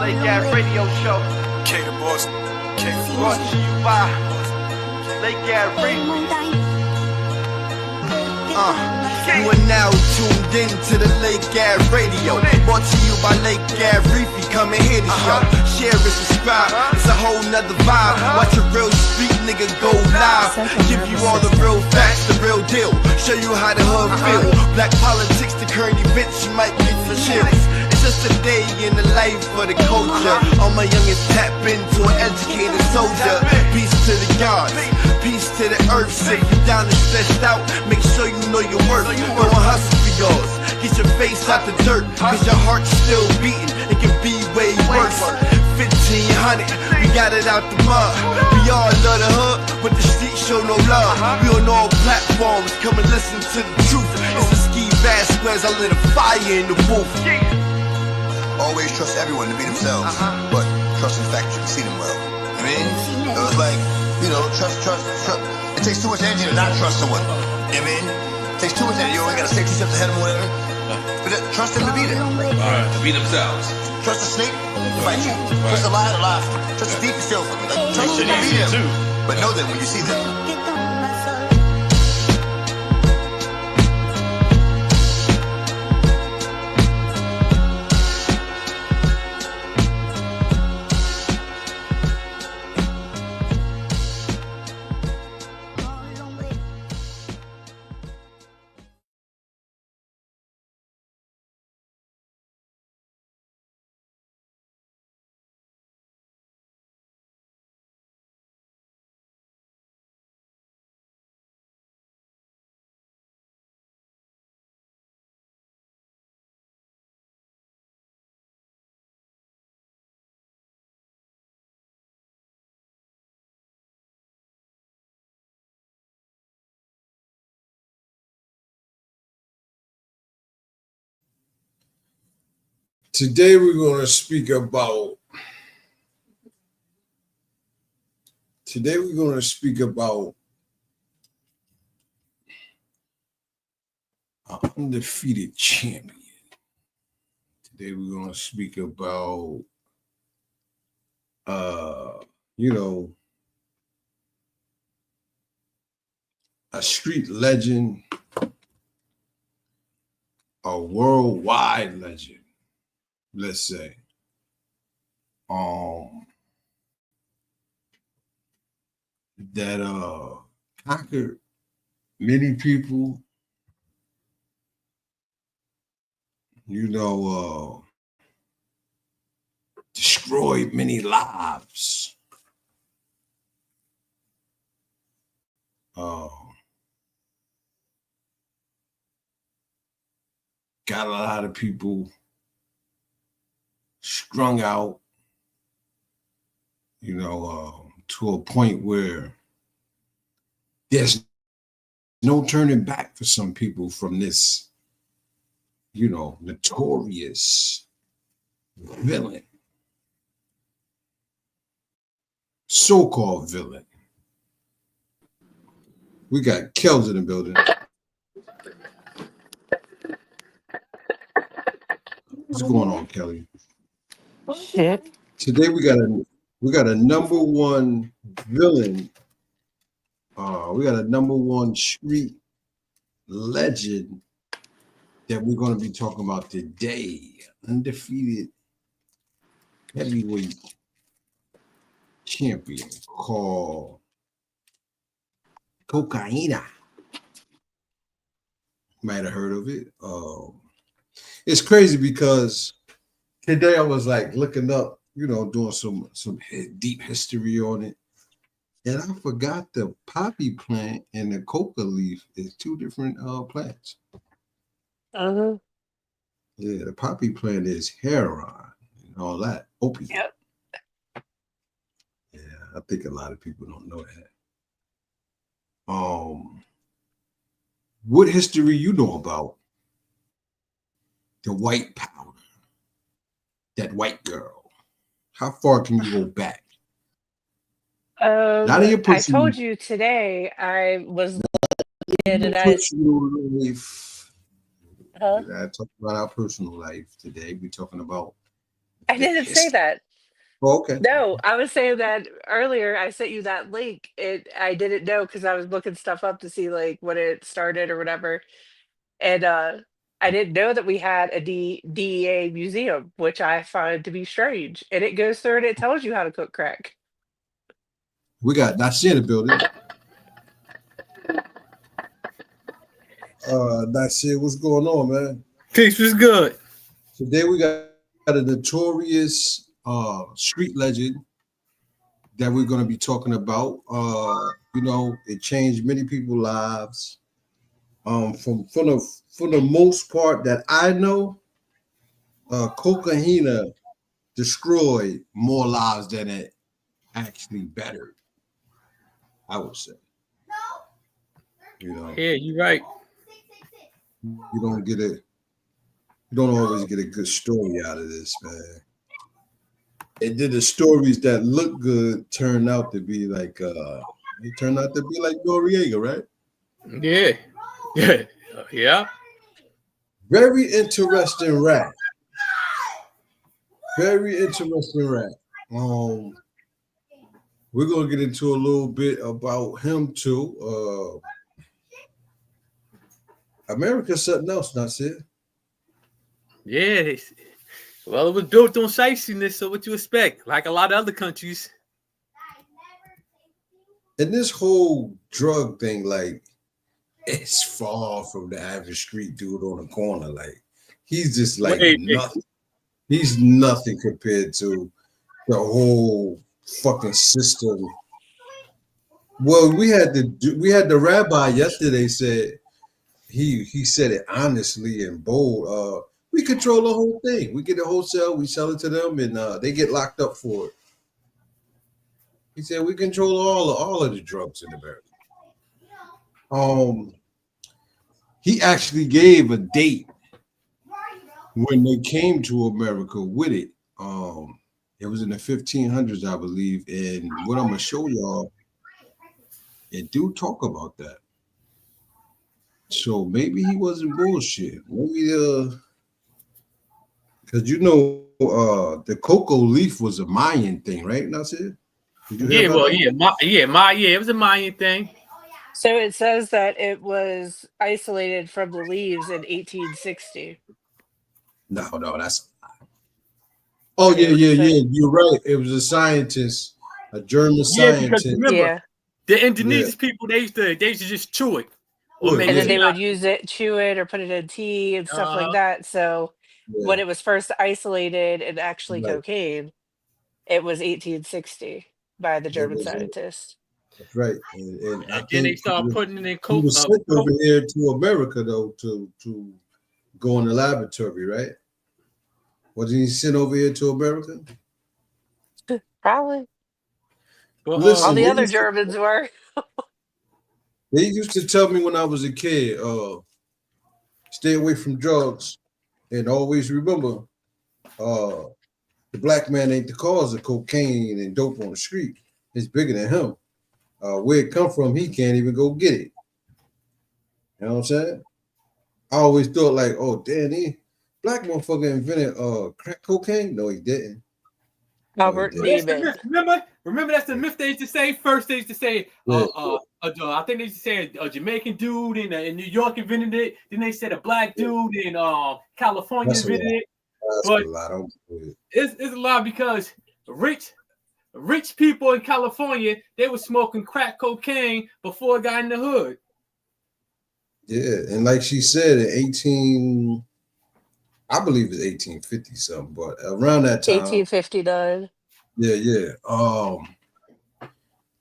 Lake Ave Radio Show. K the boss. K the Brought boss. to you by Lake Ave Radio. You are now tuned in to the Lake Ave Radio. Brought to you by Lake Ave Reefy. Come and hear the show. Share and subscribe. It's a whole nother vibe. Watch a real street nigga go live. Give you all the real facts, the real deal. Show you how the hood feel. Black politics, the current events, you might get the chills. It's just a day in the life of the culture. All my youngins tap into an educated soldier. Peace to the gods, peace to the earth. If you down and stressed out, make sure you know your worth. Go and hustle for yours. Get your face out the dirt, cause your heart's still beating. It can be way worse. 1500, we got it out the mud. We all love the hood, but the streets show no love. We on all platforms, come and listen to the truth. It's the Ski Vasquez, I lit a fire in the booth. Always trust everyone to be themselves, but trust in the fact you can see them well. I mean, it was like, you know, trust. It takes too much energy to not trust someone. I mean, it takes too much energy. You only gotta stay 2 steps ahead of them, whatever. But trust them to be there. Alright, to be themselves. Trust the snake to bite you. Trust the lion to lie. Trust the thief to steal from you. Like, trust them to be them. But know them when you see them. Today we're going to speak about an undefeated champion. Today we're going to speak about a street legend, a worldwide legend, let's say. That conquered many people, destroyed many lives. Got a lot of people strung out, to a point where there's no turning back for some people from this, notorious villain, so-called villain. We got Kels in the building. What's going on, Kelly? Shit. Today we got a number one villain. We got a number one street legend that we're going to be talking about today. Undefeated heavyweight champion called Cocaina. Might have heard of it. It's crazy because today I was like looking up, doing some deep history on it. And I forgot the poppy plant and the coca leaf is two different plants. Uh-huh. Yeah, the poppy plant is heroin and all that, opium. Yep. Yeah, I think a lot of people don't know that. What history you know about the white powder, that white girl? How far can you go back? Not in your I personal, told you today I was looking at personal life. huh? I talk about our personal life today. We're talking about I The didn't say history. that. Oh, okay. No, I was saying that earlier. I sent you that link. I didn't know because I was looking stuff up to see like when it started or whatever. And I didn't know that we had a DEA museum, which I find to be strange. And it goes through and it tells you how to cook crack. We got Nasir in the building. Nasir, what's going on, man? Peace was good. Today we got a notorious street legend that we're going to be talking about. You know, it changed many people's lives. From the most part that I know, Cocaina destroyed more lives than it actually bettered. I would say. You know, Yeah, you're right. you don't get it. You don't always get a good story out of this, man. And then the stories that look good turn out to be like they turn out to be like Noriega, right? Yeah. Yeah. Yeah. Very interesting rat. Very interesting rat. We're gonna get into a little bit about him too. America's something else, not it? Yeah. Well, it was built on shiestiness, so what you expect? Like a lot of other countries. And this whole drug thing, like, it's far from the average street dude on the corner. Like, he's just like nothing. He's nothing compared to the whole fucking system. Well, we had the rabbi yesterday said he said it honestly and bold. We control the whole thing. We get a wholesale, we sell it to them, and they get locked up for it. He said we control all of the drugs in America. He actually gave a date when they came to America with it. It was in the 1500s, I believe. And what I'm gonna show y'all, it do talk about that. So maybe he wasn't bullshit. Maybe because you know the cocoa leaf was a Mayan thing, right? That's it. Yeah, well, it was a Mayan thing. So it says that it was isolated from the leaves in 1860. No, that's. Oh yeah. You're right. It was a scientist, a German scientist. Because remember, the Indonesian Yeah. people they used to just chew it, Chew it, And then yeah. they would use it, chew it, or put it in tea and stuff like that. So Yeah. when it was first isolated and actually Right. cocaine, it was 1860 by the German was, scientist. That's right. And I and then they think started putting it in he coke. was sent over here to America though to go in the laboratory, right? Wasn't he sent over here to America? Probably. Well, Listen, All the they other used to- Germans were. They used to tell me when I was a kid, stay away from drugs and always remember the black man ain't the cause of cocaine and dope on the street. It's bigger than him. Where it come from, he can't even go get it. You know what I'm saying? I always thought like, oh, damn, black motherfucker invented crack cocaine. No, he didn't. Albert No, he Neiman. Remember that's the myth they used to say. First they used to say, Yeah. I think they used to say a Jamaican dude in New York invented it. Then they said a black dude in California That's a invented it. That's But a lot. Don't do it. It's a lot because rich people in California, they were smoking crack cocaine before it got in the hood. Yeah, and like she said, in I believe it's 1850 something, but around that time, 1859. yeah.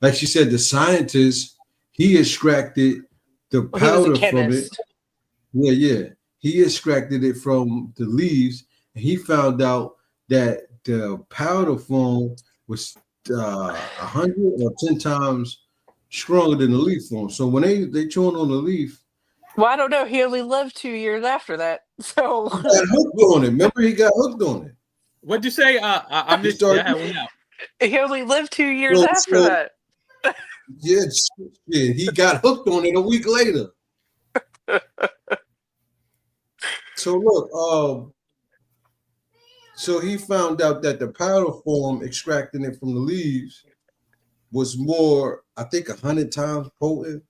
Like she said, the scientist, he extracted the Well, he was a powder from it. chemist. Yeah. He extracted it from the leaves, and he found out that the powder form was 100 or 10 times stronger than the leaf form. So when they chewing on the leaf, Well, I don't know. He only lived 2 years after that. So he got hooked on it. Remember, he got hooked on it. What'd you say? I missed started- that one out. he only lived 2 years Well, after so- that. Yeah, he got hooked on it a week later. So look, So he found out that the powder form, extracting it from the leaves, was more, I think, 100 times potent.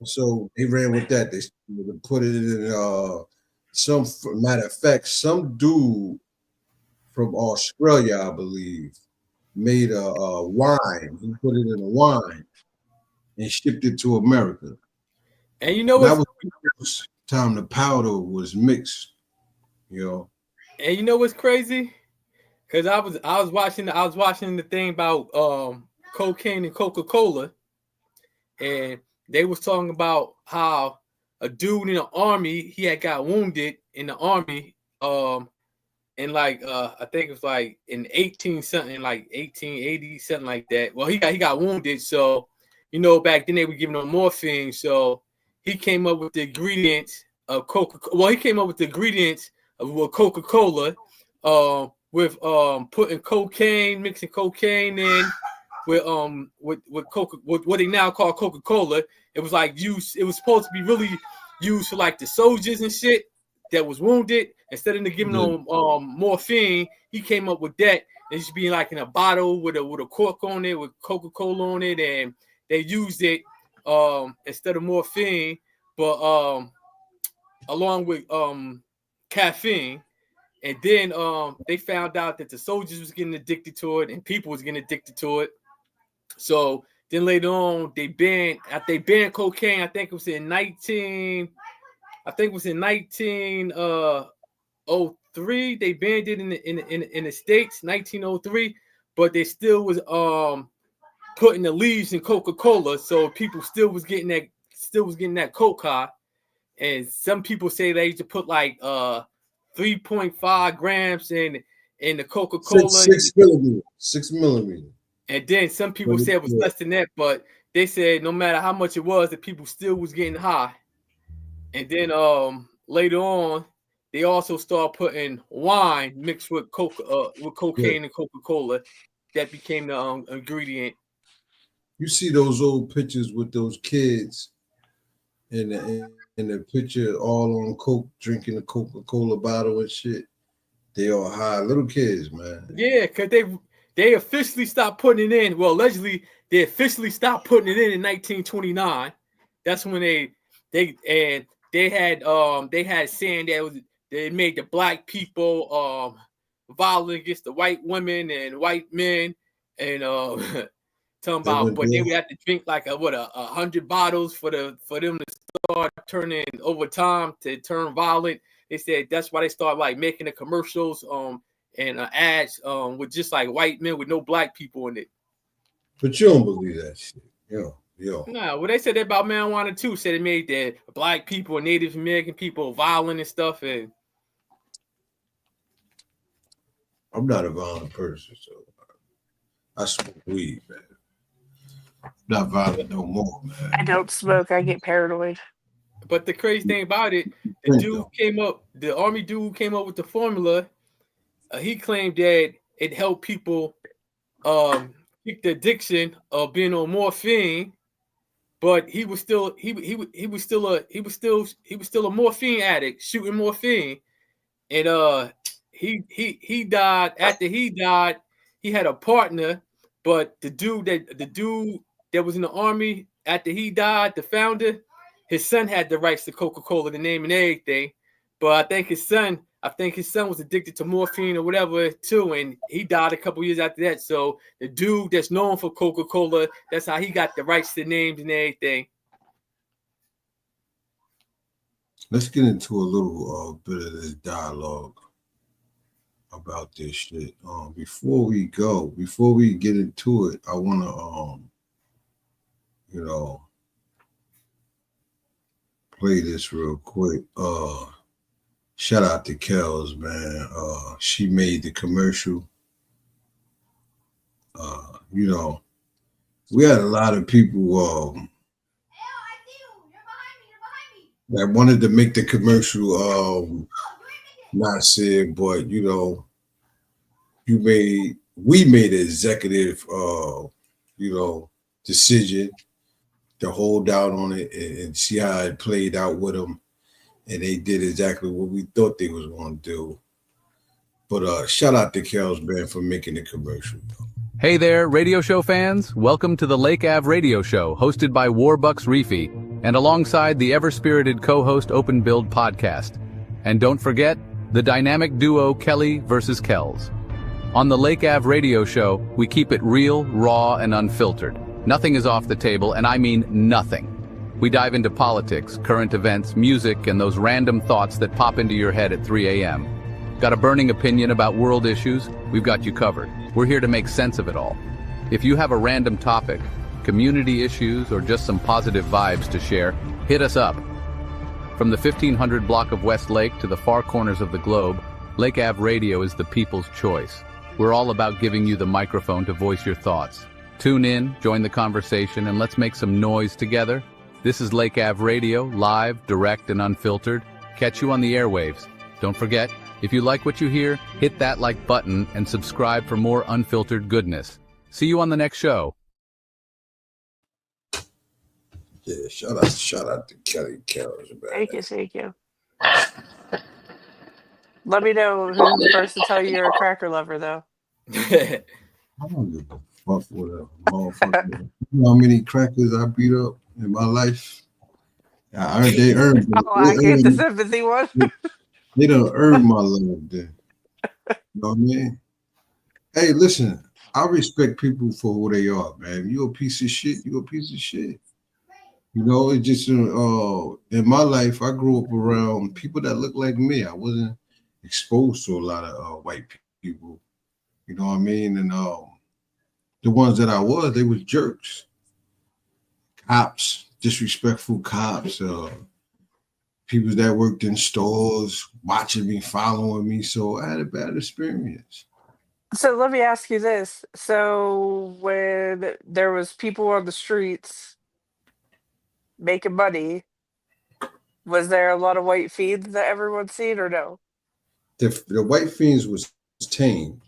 So they ran with that. They put it in some, matter of fact, some dude from Australia, I believe, made a wine. He put it in a wine and shipped it to America. And you know That what's was the first time the powder was mixed, you know. and you know what's crazy? Because I was watching the thing about cocaine and Coca-Cola, and they was talking about how a dude in the army, he had got wounded in the army, in like I think it was like in 1880 something like that. Well, he got wounded, so you know back then they were giving him morphine, so he came up with the ingredients of He came up with the ingredients of Coca-Cola, with putting cocaine, mixing cocaine in with what they now call Coca-Cola. It was like used. It was supposed to be really used for like the soldiers and shit that was wounded. Instead of giving them morphine, he came up with that. It should be like in a bottle with a cork on it with Coca-Cola on it, and they used it instead of morphine, but along with caffeine. And then they found out that the soldiers was getting addicted to it and people was getting addicted to it. So then later on, they banned cocaine. I think it was in 1903. They banned it in the States, 1903, but they still was putting the leaves in Coca-Cola, so people still was getting that coca. And some people say they used to put like 3.5 grams in the Coca-Cola. 6 millimeters. And then some people said it was less than that, but they said no matter how much it was, the people still was getting high. And then later on, they also start putting wine mixed with cocaine and Coca-Cola. That became the ingredient. You see those old pictures with those kids in the picture all on coke, drinking a Coca-Cola bottle and shit. They all high, little kids, man. Yeah, because they officially stopped putting it in. Well, allegedly, they officially stopped putting it in 1929. That's when they had saying that they made the black people violent against the white women and white men, and talking about, but they would have to drink like 100 bottles for them to start turning over time to turn violent. They said that's why they start like making the commercials and ads with just like white men with no black people in it. But you don't believe that shit, yo. No, well, they said that about marijuana too. Said it made the black people and Native American people violent and stuff. And I'm not a violent person, so I smoke weed, man. I'm not violent no more, man. I don't smoke. I get paranoid. But the crazy thing about it, the army dude came up with the formula. He claimed that it helped people kick the addiction of being on morphine, but he was still a morphine addict shooting morphine, and he died. After he died, he had a partner, but the dude that was in the army after he died, the founder, his son had the rights to Coca-Cola, the name and everything. But I think his son was addicted to morphine or whatever too, and he died a couple years after that. So the dude that's known for Coca-Cola, that's how he got the rights to names and everything. Let's get into a little bit of this dialogue about this shit. Before we get into it, I want to play this real quick. Shout out to Kels, man. She made the commercial. We had a lot of people that wanted to make the commercial not said, but we made an executive decision to hold out on it and see how it played out with them. And they did exactly what we thought they was going to do. But shout out to Kel's band for making the commercial. Hey there, radio show fans. Welcome to the Lake Ave Radio Show, hosted by Warbucks Reefy, and alongside the ever-spirited co-host Open Build Podcast. And don't forget, the dynamic duo Kelly versus Kells. On the Lake Ave Radio Show, we keep it real, raw, and unfiltered. Nothing is off the table, and I mean nothing. We dive into politics, current events, music, and those random thoughts that pop into your head at 3 a.m. Got a burning opinion about world issues? We've got you covered. We're here to make sense of it all. If you have a random topic, community issues, or just some positive vibes to share, hit us up. From the 1500 block of West Lake to the far corners of the globe, Lake Ave Radio is the people's choice. We're all about giving you the microphone to voice your thoughts. Tune in, join the conversation, and let's make some noise together. This is Lake Ave Radio, live, direct, and unfiltered. Catch you on the airwaves. Don't forget, if you like what you hear, hit that like button and subscribe for more unfiltered goodness. See you on the next show. Yeah, shout out to Kelly Kells. Thank you. Let me know who's first to tell you you're a cracker lover, though. I don't give a fuck with a motherfucker. You know how many crackers I beat up in my life? They earned. I get the sympathy one. They done earned my love then. You know what I mean? Hey, listen, I respect people for who they are, man. You a piece of shit, you a piece of shit. You know, it just in my life, I grew up around people that look like me. I wasn't exposed to a lot of white people. You know what I mean? And the ones that I was, they was jerks. Cops, disrespectful cops, people that worked in stores, watching me, following me. So I had a bad experience. So let me ask you this. So when there was people on the streets making money, was there a lot of white fiends that everyone's seen or no? The white fiends was tame,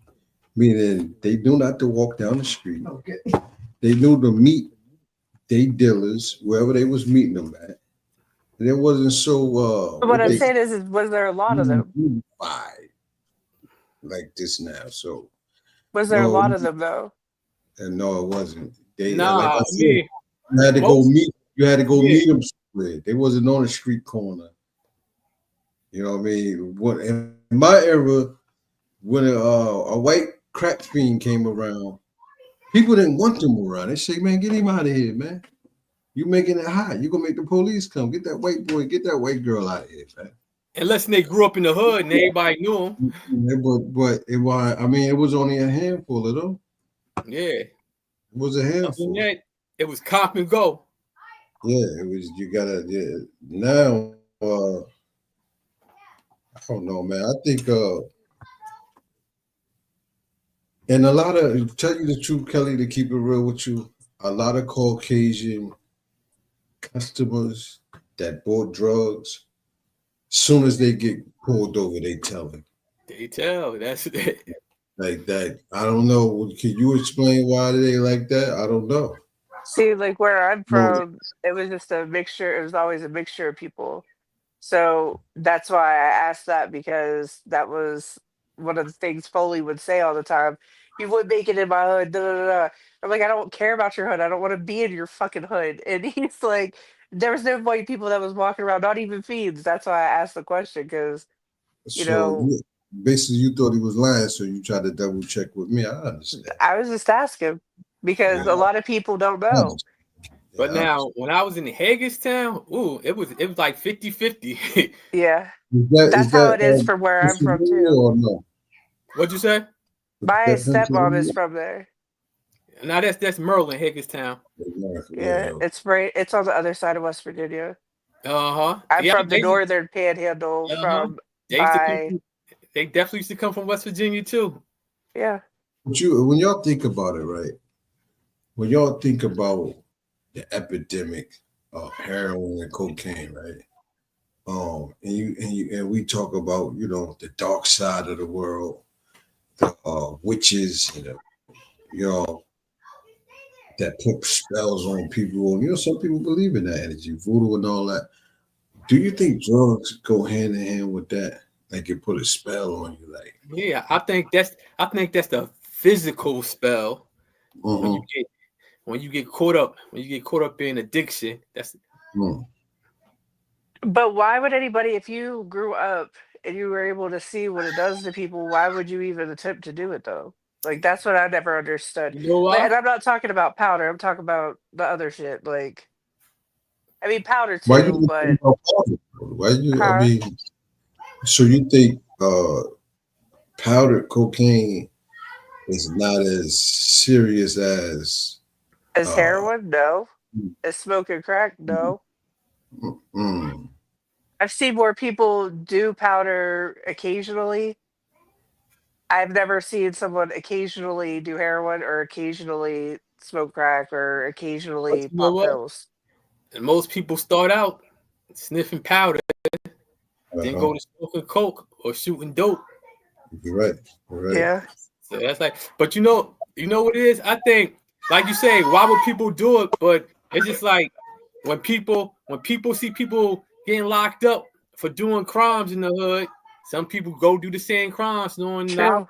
meaning they knew not to walk down the street. Okay. They knew to meet they dealers wherever they was meeting them at. And it wasn't so what I'm saying is was there a lot of them? Like this now. So was there a lot of them though? And no, it wasn't. They nah, you had to go meet. You had to go meet them somewhere. They wasn't on the street corner. You know what I mean? What in my era, when a white crack fiend came around, people didn't want them around. They say, "Man, get him out of here, man. You making it hot. You gonna make the police come. Get that white boy, get that white girl out of here, man." Unless they grew up in the hood and everybody knew them. Yeah, but it was. I mean, it was only a handful of them. Yeah, it was a handful. It was cop and go. Yeah, it was. You gotta. Yeah. Now, I don't know, man. I think, and a lot of, tell you the truth, Kelly, to keep it real with you, a lot of Caucasian customers that bought drugs, soon as they get pulled over, they tell them. They tell. That's it. Like that. I don't know. Can you explain why they like that? I don't know. See, like where I'm from, it was just a mixture. It was always a mixture of people. So that's why I asked that, because that was one of the things Foley would say all the time. You wouldn't make it in my hood. Da, da, da, da. I'm like, I don't care about your hood. I don't want to be in your fucking hood. And he's like, there was no white people that was walking around, not even fiends. That's why I asked the question, because, you know. Basically, you thought he was lying, so you tried to double check with me. I understand. I was just asking, because a lot of people don't know. But now, when I was in Hagerstown, it was like 50-50. Yeah. That's how it is from where I'm from, too. Or no? What'd you say? My stepmom is from there. Now that's Merlin, Hagerstown. Yeah, it's right. It's on the other side of West Virginia. I'm from the northern panhandle. From they definitely used to come from West Virginia too. Yeah. But when y'all think about it, right? When y'all think about the epidemic of heroin and cocaine, right? And we talk about, you know, the dark side of the world, the witches, and you know, that put spells on people. And, you know, some people believe in that energy, voodoo and all that. Do you think drugs go hand in hand with that? Like it put a spell on you. Like Yeah, I think that's the physical spell. mhm, When you get caught up in addiction. That's mm. But why would anybody, if you grew up and you were able to see what it does to people, why would you even attempt to do it though? Like that's what I never understood. you know Like, why? and I'm not talking about powder. I'm talking about the other shit. Like, I mean powder Why you too, think but about powder? Why you? I huh? mean, so you think powdered cocaine is not as serious as As uh heroin? No. mm, As smoking crack? No. mm, I've seen more people do powder occasionally. I've never seen someone occasionally do heroin or occasionally smoke crack or But occasionally you know pop what? pills. And most people start out sniffing powder, then uh-huh. go to smoking coke or shooting dope. You're right. You're right. Yeah. So that's like, but you know what it is? I think, like you say, why would people do it? But it's just like when people see people getting locked up for doing crimes in the hood, some people go do the same crimes knowing not, True.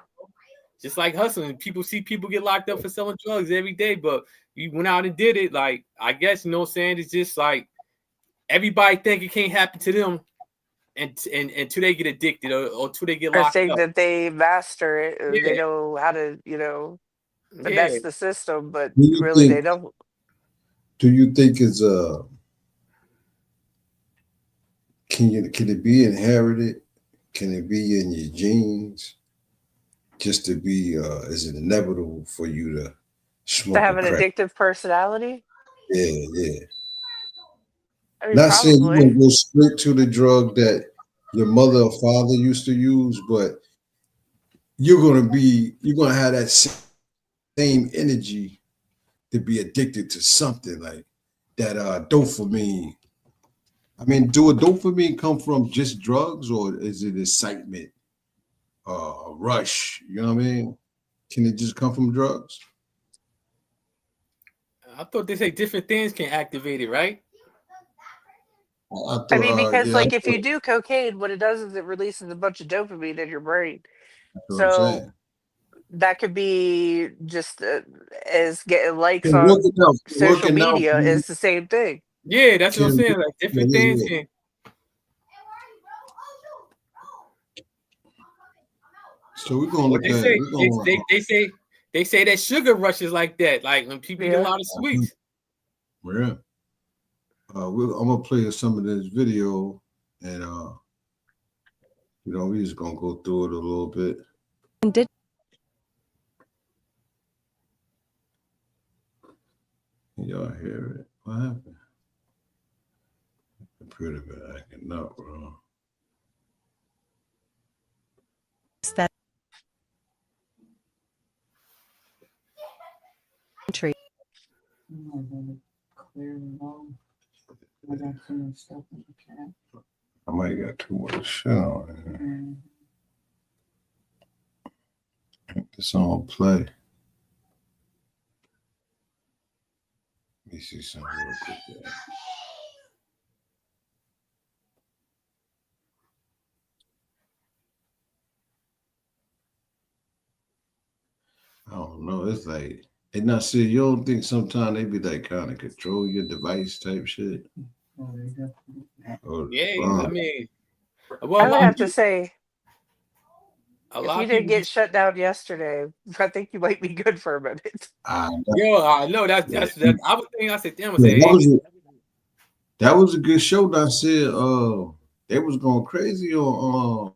just like hustling. People see people get locked up for selling drugs every day, but you went out and did it. Like, I guess, you know what I'm saying? It's just like everybody think it can't happen to them until they get addicted or until they get I locked think up. that they master it. They Yeah, know how to, yeah. finesse the system, but Do you really they think? don't. Do you think it's can it be inherited? Can it be in your genes? Just to be is it inevitable for you to To smoke have a an crack? addictive personality? Yeah, yeah. I mean, Not saying you're probably. gonna go straight to the drug that your mother or father used to use, but you're gonna have that same energy to be addicted to something like that dopamine. I mean, do a dopamine come from just drugs or is it excitement, rush? You know what I mean? Can it just come from drugs? I thought they say different things can activate it, right? I I thought, mean, because yeah, like if you do cocaine, what it does is it releases a bunch of dopamine in your brain. that's what I'm So saying. that could be just as getting likes Can on social working out, media is the same thing. Yeah, that's what I'm can, saying. Like yeah, different yeah, things yeah. can. So we're gonna What look at they say that sugar rush is like that. Like when people eat a Yeah. lot of sweets. yeah. I'm gonna play some of this video, and we're just gonna go through it a little bit. Y'all hear it? What happened? Computer been acting up, bro. I might got too much shit on here. This on play. Let me see something real quick there. I don't know. It's like they not see. You don't think sometimes they be like kind of control your device type shit? Or, Yeah, I mean, I well, would have to say, a if lot you of didn't people. get shut down yesterday, I think you might be good for a minute. Yo, I know that's yeah, I was thinking. I said, damn, I yeah, said, that was a good show. I said they was going crazy on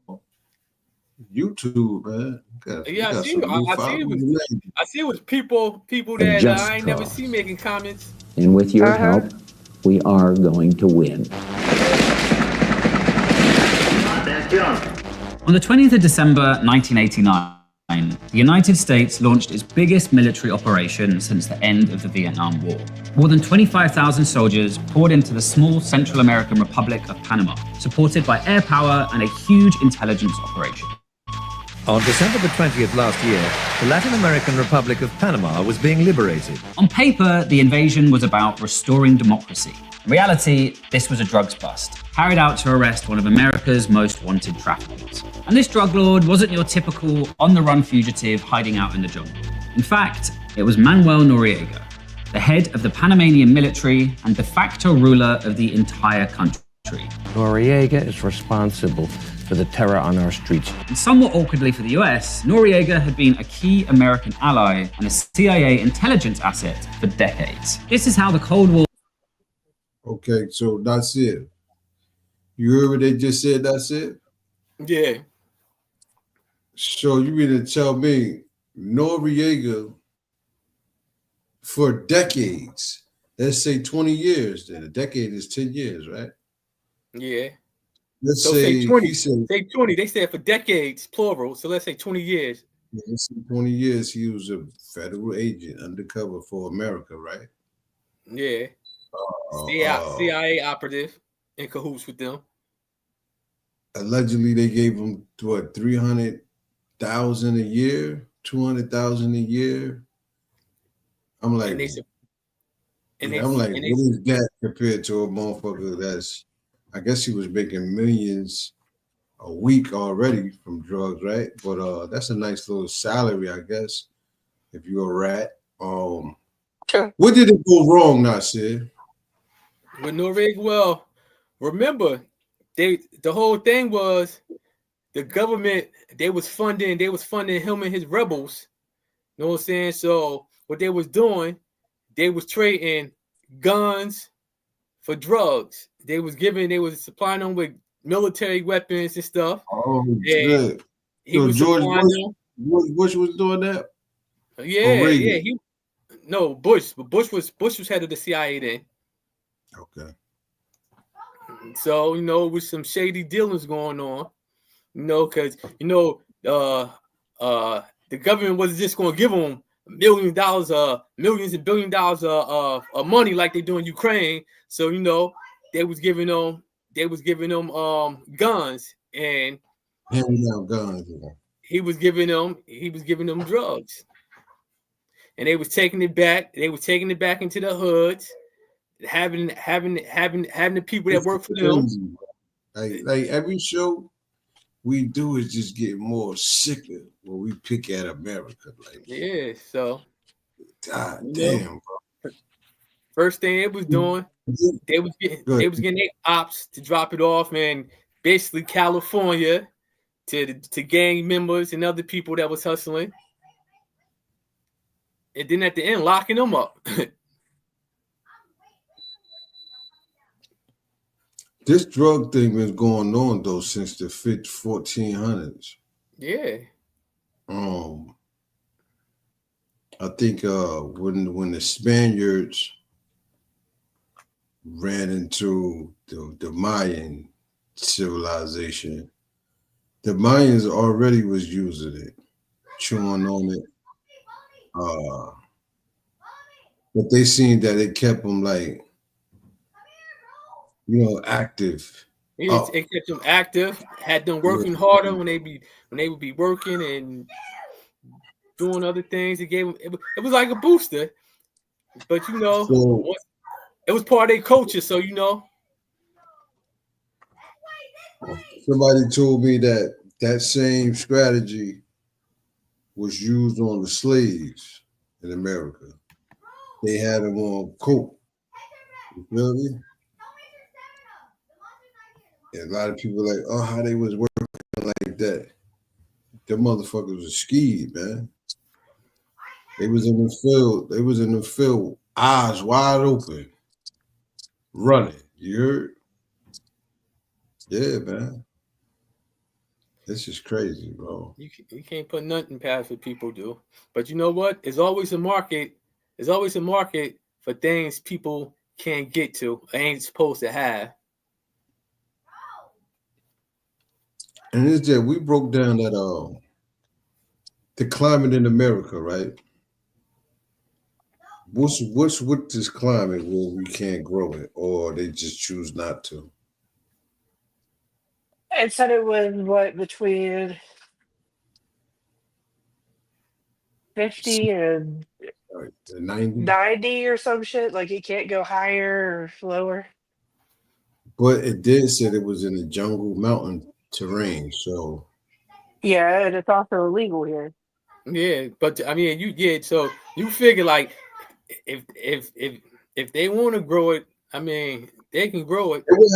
YouTube, man. yeah, I got see. some new I see it was. followers. I see it was people that Just I ain't never cause. see making comments. And with your Uh-huh. help, we are going to win. On the 20th of December 1989, the United States launched its biggest military operation since the end of the Vietnam War. More than 25,000 soldiers poured into the small Central American Republic of Panama, supported by air power and a huge intelligence operation. On December the 20th last year, the Latin American Republic of Panama was being liberated. On paper, the invasion was about restoring democracy. In reality, this was a drugs bust, carried out to arrest one of America's most wanted traffickers. And this drug lord wasn't your typical on-the-run fugitive hiding out in the jungle. In fact, it was Manuel Noriega, the head of the Panamanian military and de facto ruler of the entire country. Noriega is responsible for the terror on our streets. And somewhat awkwardly for the US, Noriega had been a key American ally and a CIA intelligence asset for decades. This is how the Cold War... Okay, so that's it. You heard what they just said, that's it? Yeah. So you mean to tell me Noriega for decades, let's say 20 years, then a decade is 10 years, right? Yeah. Let's So say 20. he said, Say 20. They said for decades, plural. So let's say 20 years. let's say 20 years he was a federal agent undercover for America, right? Yeah. CIA operative in cahoots with them. Allegedly they gave him what, 300,000 a year, 200,000 a year. I'm like, And they said, what is that compared to a motherfucker that's, I guess he was making millions a week already from drugs, right? But that's a nice little salary, I guess, if you're a rat. Sure. What did it go wrong, Nasir? with Noriega, well, remember, the whole thing was the government, they was funding him and his rebels. You know what I'm saying? So what they was doing, they was trading guns for drugs. They was supplying them with military weapons and stuff. Oh, shit. He was George supplying Bush was doing that? Yeah. Bush was head of the CIA then. Okay. So, it was some shady dealings going on, because, the government wasn't just going to give them millions and billion dollars of money like they do in Ukraine. So, they was giving them guns, and handing out guns. he was giving them drugs, and they was taking it back. They was taking it back into the hoods, having the people that work for them. Like every show we do is just get more sicker when we pick at America. So God damn, bro. First thing they was doing, they was getting their ops to drop it off in basically California to gang members and other people that was hustling, and then at the end locking them up. This drug thing been going on though since the 1400s. Yeah. I think when the Spaniards ran into the Mayan civilization, the Mayans already was using it, chewing on it. But they seen that it kept them active. It kept them active, had them working harder when they would be working and doing other things. It gave them, it was like a booster, but it was part of their culture. So somebody told me that same strategy was used on the slaves in America. They had them on coke. You feel me? And a lot of people like, oh, how they was working like that. The motherfuckers was skied, man. They was in the field, eyes wide open, running. You heard? Yeah, man. This is crazy, bro. You can't put nothing past what people do. But you know what? There's always a market. There's always a market for things people can't get to, ain't supposed to have. And it's that we broke down that the climate in America, right? What's with this climate where we can't grow it, or they just choose not to? It said it was between 50 and Right, the 90. 90 or some shit. Like it can't go higher or lower. But it did say it was in the jungle mountain terrain. So Yeah, and it's also illegal here. Yeah, but I mean, so you figure like if they want to grow it, I mean, they can grow it. it would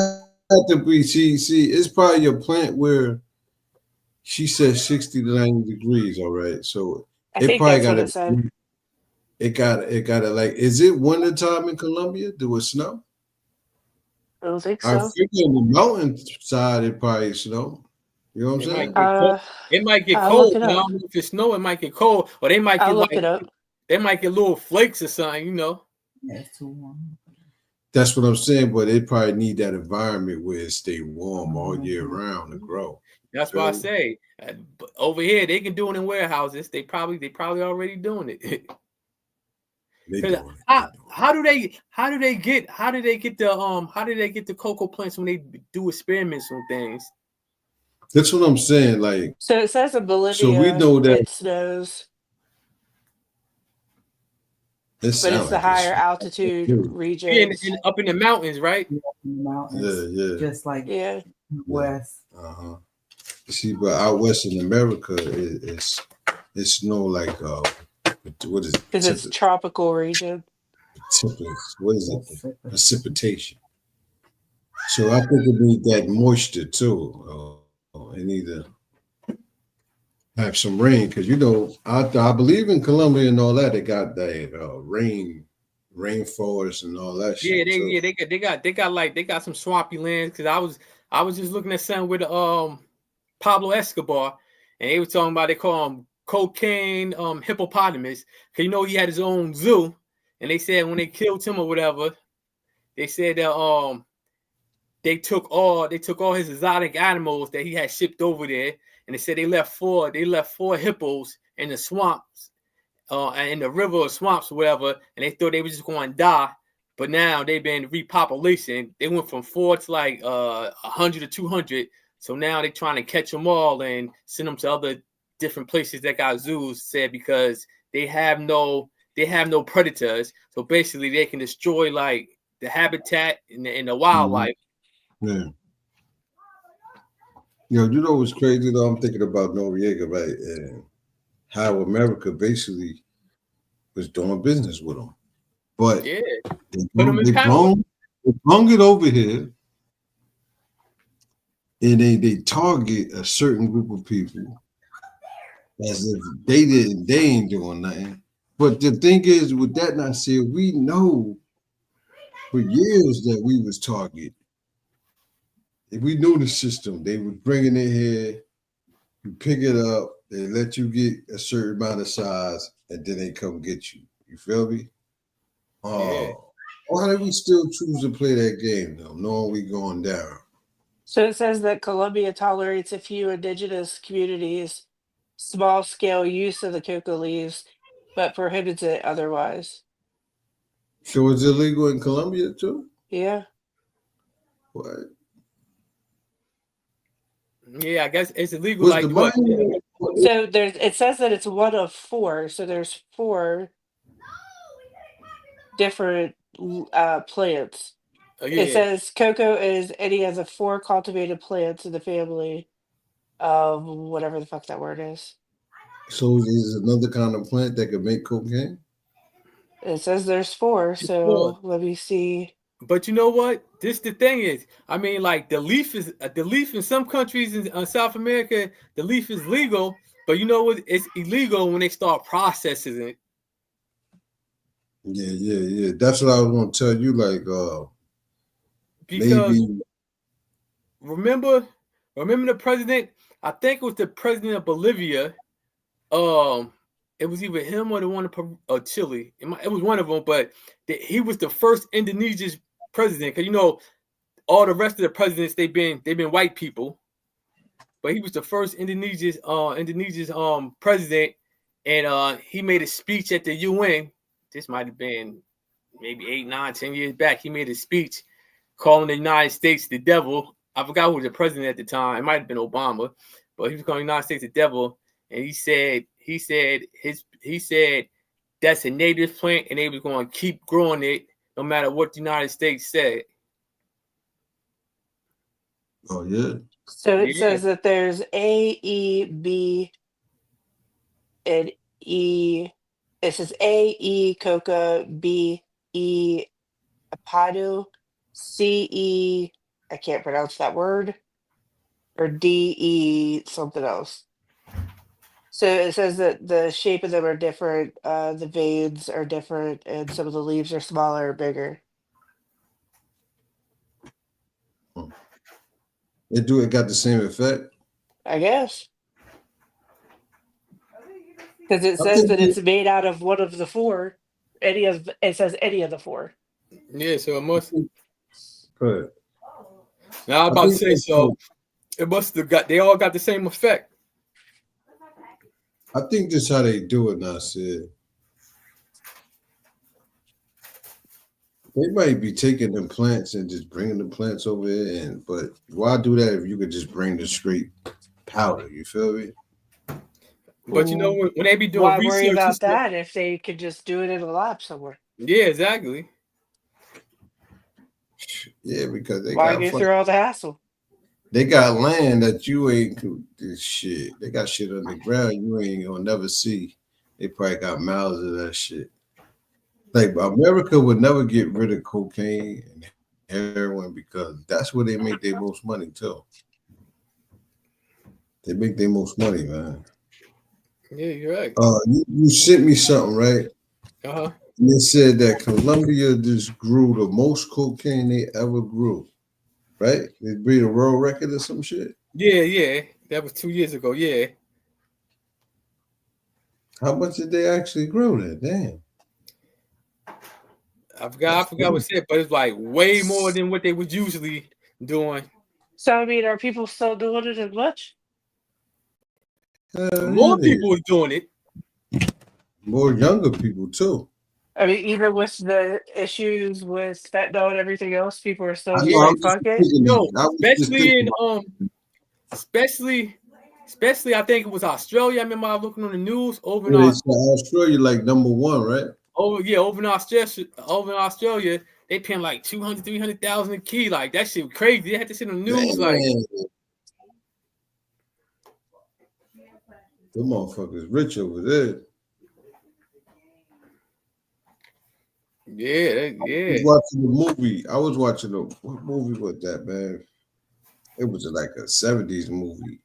have to be. See, it's probably a plant where she said 60 to 90 degrees. All right, so I it think probably that's what it said. It got to like. Is it winter time in Colombia? Do it snow? I don't think I so. figure on the mountain side it probably snow. You know what I'm saying? It might get I'll cold. look it I up. don't know if it's snow. It might get cold, or they might I'll get look like it up. they might get little flakes or something. You know. That's what I'm saying. But they probably need that environment where it stay warm all year round to grow. That's why I say but over here they can do it in warehouses. They probably already doing it. They doing it. How do they get the cocoa plants when they do experiments on things? That's what I'm saying. Like, So it says in Bolivia, so we know that it snows, it but sound it's the like higher it's altitude true. regions. Up in the mountains, right? Yeah. Just like Yeah. west. See, but out west in America, it's snow like what is it? Because it's tropical region. What is it? Precipitation. So I think it need that moisture too. It need to have some rain because I believe in Colombia and all that. They got that rainforest and all that shit. They got some swampy lands because I was just looking at something with Pablo Escobar and they were talking about they call him cocaine hippopotamus because he had his own zoo and they said when they killed him or whatever they said that they took all his exotic animals that he had shipped over there and they said they left four hippos in the swamps and in the river or swamps or whatever and they thought they were just going to die but now they've been repopulation. They went from 4 to like 100 to 200 so now they're trying to catch them all and send them to other different places that got zoos said because they have no predators. So basically they can destroy like the habitat and the wildlife. Yeah. You know what's crazy though? I'm thinking about Noriega, right? And how America basically was doing business with them. But yeah, they brung it over here and they target a certain group of people as if they ain't doing nothing. But the thing is, with that not said, we know for years that we was targeted. If we knew the system, they were bringing it here, you pick it up, they let you get a certain amount of size, and then they come get you. You feel me? Yeah. Why do we still choose to play that game though, knowing we going down? So it says that Colombia tolerates a few indigenous communities' small-scale use of the cocoa leaves, but prohibits it otherwise. So it's illegal in Colombia too? Yeah. What? Yeah, I guess it's illegal. Like what? So it says that it's one of 4. So there's 4 different plants. Oh, yeah. It says cocoa is any of the 4 cultivated plants in the family of whatever the fuck that word is. So is another kind of plant that could make cocaine? It says there's 4. So let me see. But you know what? This the thing is, I mean, like the leaf in some countries in South America, the leaf is legal, but you know what? It's illegal when they start processing it. Yeah. That's what I was going to tell you. Like, because maybe remember the president? I think it was the president of Bolivia. It was either him or the one of Chile. It was one of them, but he was the first Indonesian president. Because all the rest of the presidents they've been white people, but he was the first Indonesian president, and he made a speech at the UN. This might have been maybe 8, 9, 10 years back. He made a speech calling the United States the devil. I forgot who was the president at the time. It might have been Obama, but he was calling the United States the devil, and he said that's a native plant, and they was going to keep growing it no matter what the United States said. Oh yeah. So it says that there's A, E, B, and E. It says A, E, coca, B, E, apadu, C, E, I can't pronounce that word, or D, E, something else. So it says that the shape of them are different, the veins are different, and some of the leaves are smaller or bigger. It got the same effect? I guess. Because it says that it's made out of one of the four. It says any of the four. Yeah, so it must. Good. Now I'm about to say so. It must have got. They all got the same effect. I think this is how they do it now, Sid. They might be taking them plants and just bringing the plants over here, but why do that if you could just bring the straight powder? You feel me? But you know when they be doing why research, worry about that if they could just do it in a lab somewhere? Yeah, exactly. Yeah, because they why got go through all the hassle? They got land that you ain't this shit. They got shit underground you ain't gonna never see. They probably got miles of that shit. Like America would never get rid of cocaine and heroin because that's where they make their most money too. They make their most money, man. Yeah, you're right. You sent me something, right? Uh-huh. And it said that Colombia just grew the most cocaine they ever grew. Right? They breed a world record or some shit. Yeah. That was 2 years ago. Yeah. How much did they actually grow that? Damn. I forgot what it said, but it's like way more than what they was usually doing. So I mean, are people still doing it as much? More people are doing it. More younger people too. I mean, even with the issues with fentanyl and everything else, people are still just know, like, fuck it. No, especially I think it was Australia. I remember I was looking on the news over in Australia, like number one, right? Over in Australia, they paying like 200, 300,000 a key. Like that shit crazy. They had to sit on the news like. The motherfuckers rich over there. Yeah. I was watching what movie was that, man? It was like a 70s movie.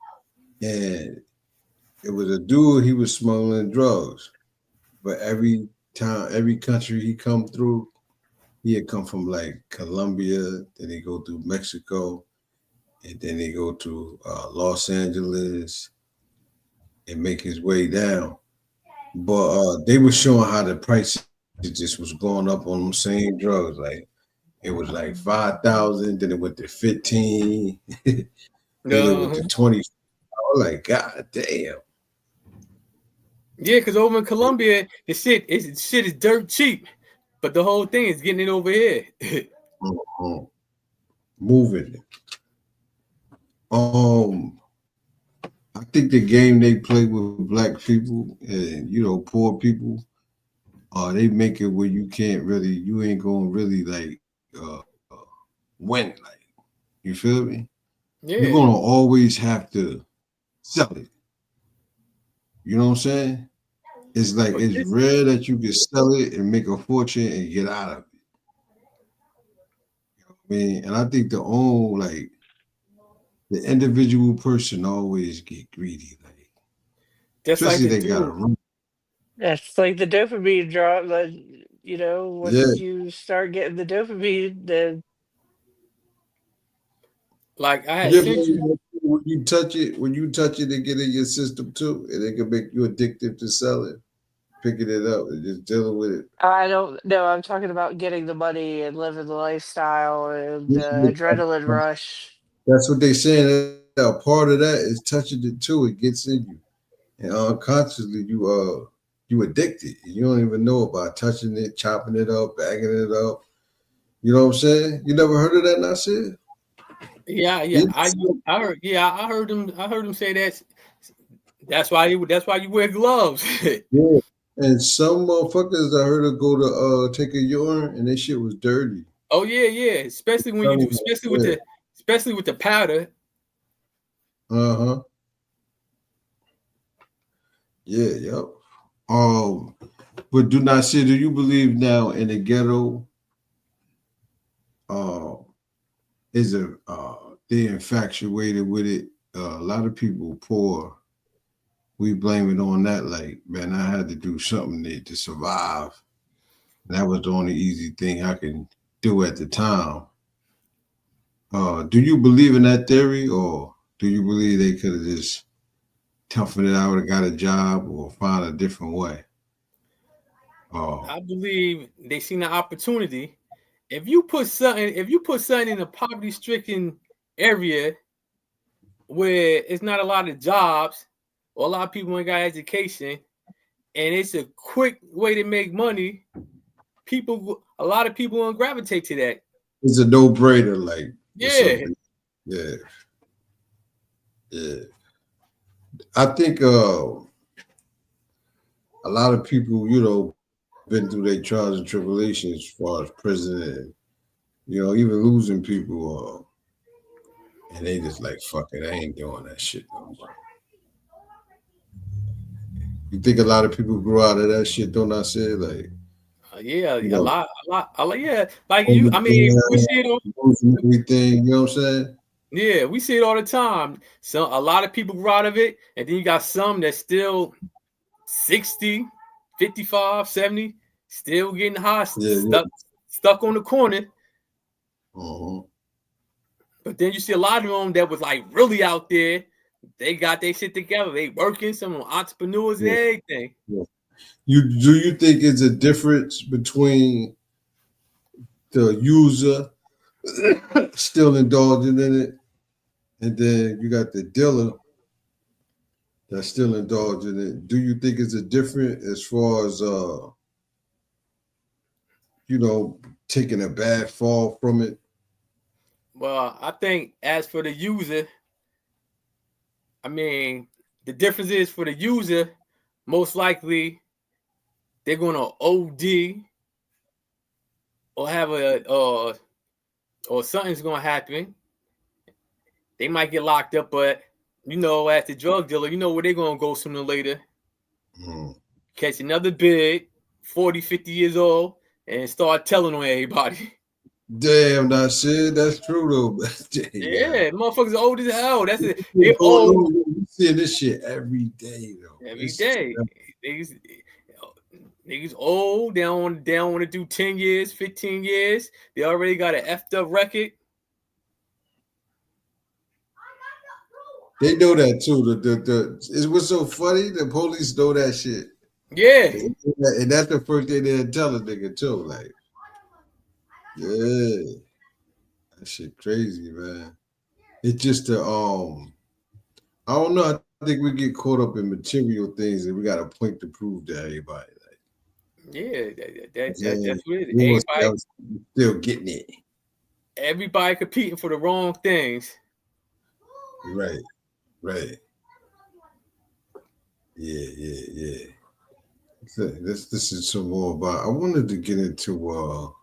And it was a dude, he was smuggling drugs. But every country he come through, he had come from like Colombia, then he go through Mexico, and then he go to Los Angeles and make his way down. But they were showing how the price just was going up on them same drugs. Like it was like 5,000, then it went to 15, then it went to 20. I was like, God damn. Yeah, because over in Colombia, the shit is dirt cheap, but the whole thing is getting it over here. Moving. I think the game they play with black people and poor people, they make it where you ain't gonna really like win. Like, you feel me? Yeah. You're gonna always have to sell it. You know what I'm saying? It's like it's rare that you can sell it and make a fortune and get out of it. You know what I mean? And I think the individual person always get greedy. Like, especially they got a room. That's like the dopamine drop. Once you start getting the dopamine, then like I had when you touch it, they get in your system too, and they can make you addicted to selling, picking it up and just dealing with it. I don't know. I'm talking about getting the money and living the lifestyle and the adrenaline rush. That's what they saying. A part of that is touching it too. It gets in you, and unconsciously you addicted. You don't even know about touching it, chopping it up, bagging it up. You know what I'm saying? You never heard of that, Nasir? Yeah. I heard him say that. That's why you wear gloves. Yeah. And some motherfuckers I heard her go to take a urine and that shit was dirty. Oh yeah. Especially when you do, especially with the powder. Uh-huh. Yeah, yep. But do not say, do you believe now in the ghetto? Is it they infatuated with it? A lot of people poor. We blame it on that. Like, man, I had to do something to survive. And that was the only easy thing I can do at the time. Do you believe in that theory, or do you believe they could have just toughened it out and got a job or find a different way? I believe they seen the opportunity. If you put something in a poverty-stricken area where it's not a lot of jobs or a lot of people ain't got education, and it's a quick way to make money, a lot of people won't gravitate to that. It's a no-brainer, like yeah. I think a lot of people, you know, been through their trials and tribulations as far as prison and, you know, even losing people, and they just like, fuck it, I ain't doing that shit no more. You think a lot of people grow out of that shit, don't I say? Like, yeah, you know, a lot, yeah. Like you, I mean, we see it all. Everything, you know what I'm saying? Yeah, we see it all the time. So a lot of people grow out of it, and then you got some that's still 60, 55, 70, still getting high, stuck on the corner. But then you see a lot of them that was like really out there. They got their shit together. They working, some entrepreneurs and everything. Yeah. Do you think it's a difference between the user still indulging in it, and then you got the dealer that's still indulging in it? Do you think it's a difference as far as you know, taking a bad fall from it? Well, I think as for the user, I mean, the difference is for the user, most likely they're going to OD or have or something's going to happen. They might get locked up, but you know, as the drug dealer, you know where they're going to go sooner or later. Catch another bid, 40, 50 years old, and start telling on everybody. Damn, that's it. That's true though. Yeah, motherfuckers are old as hell. That's it. They're old. We see this shit every day though. Every day. Niggas old. They don't want to do 10 years, 15 years. They already got an effed up record. They know that too. It was so funny. The police know that shit. Yeah. And that's the first thing they tell a nigga too. Like, yeah. That shit crazy, man. It's just I don't know. I think we get caught up in material things and we got a point to prove to everybody. Like, yeah, that's what it is. Everybody still getting it. Everybody competing for the wrong things. Right. Yeah. So this is some more about. I wanted to get into.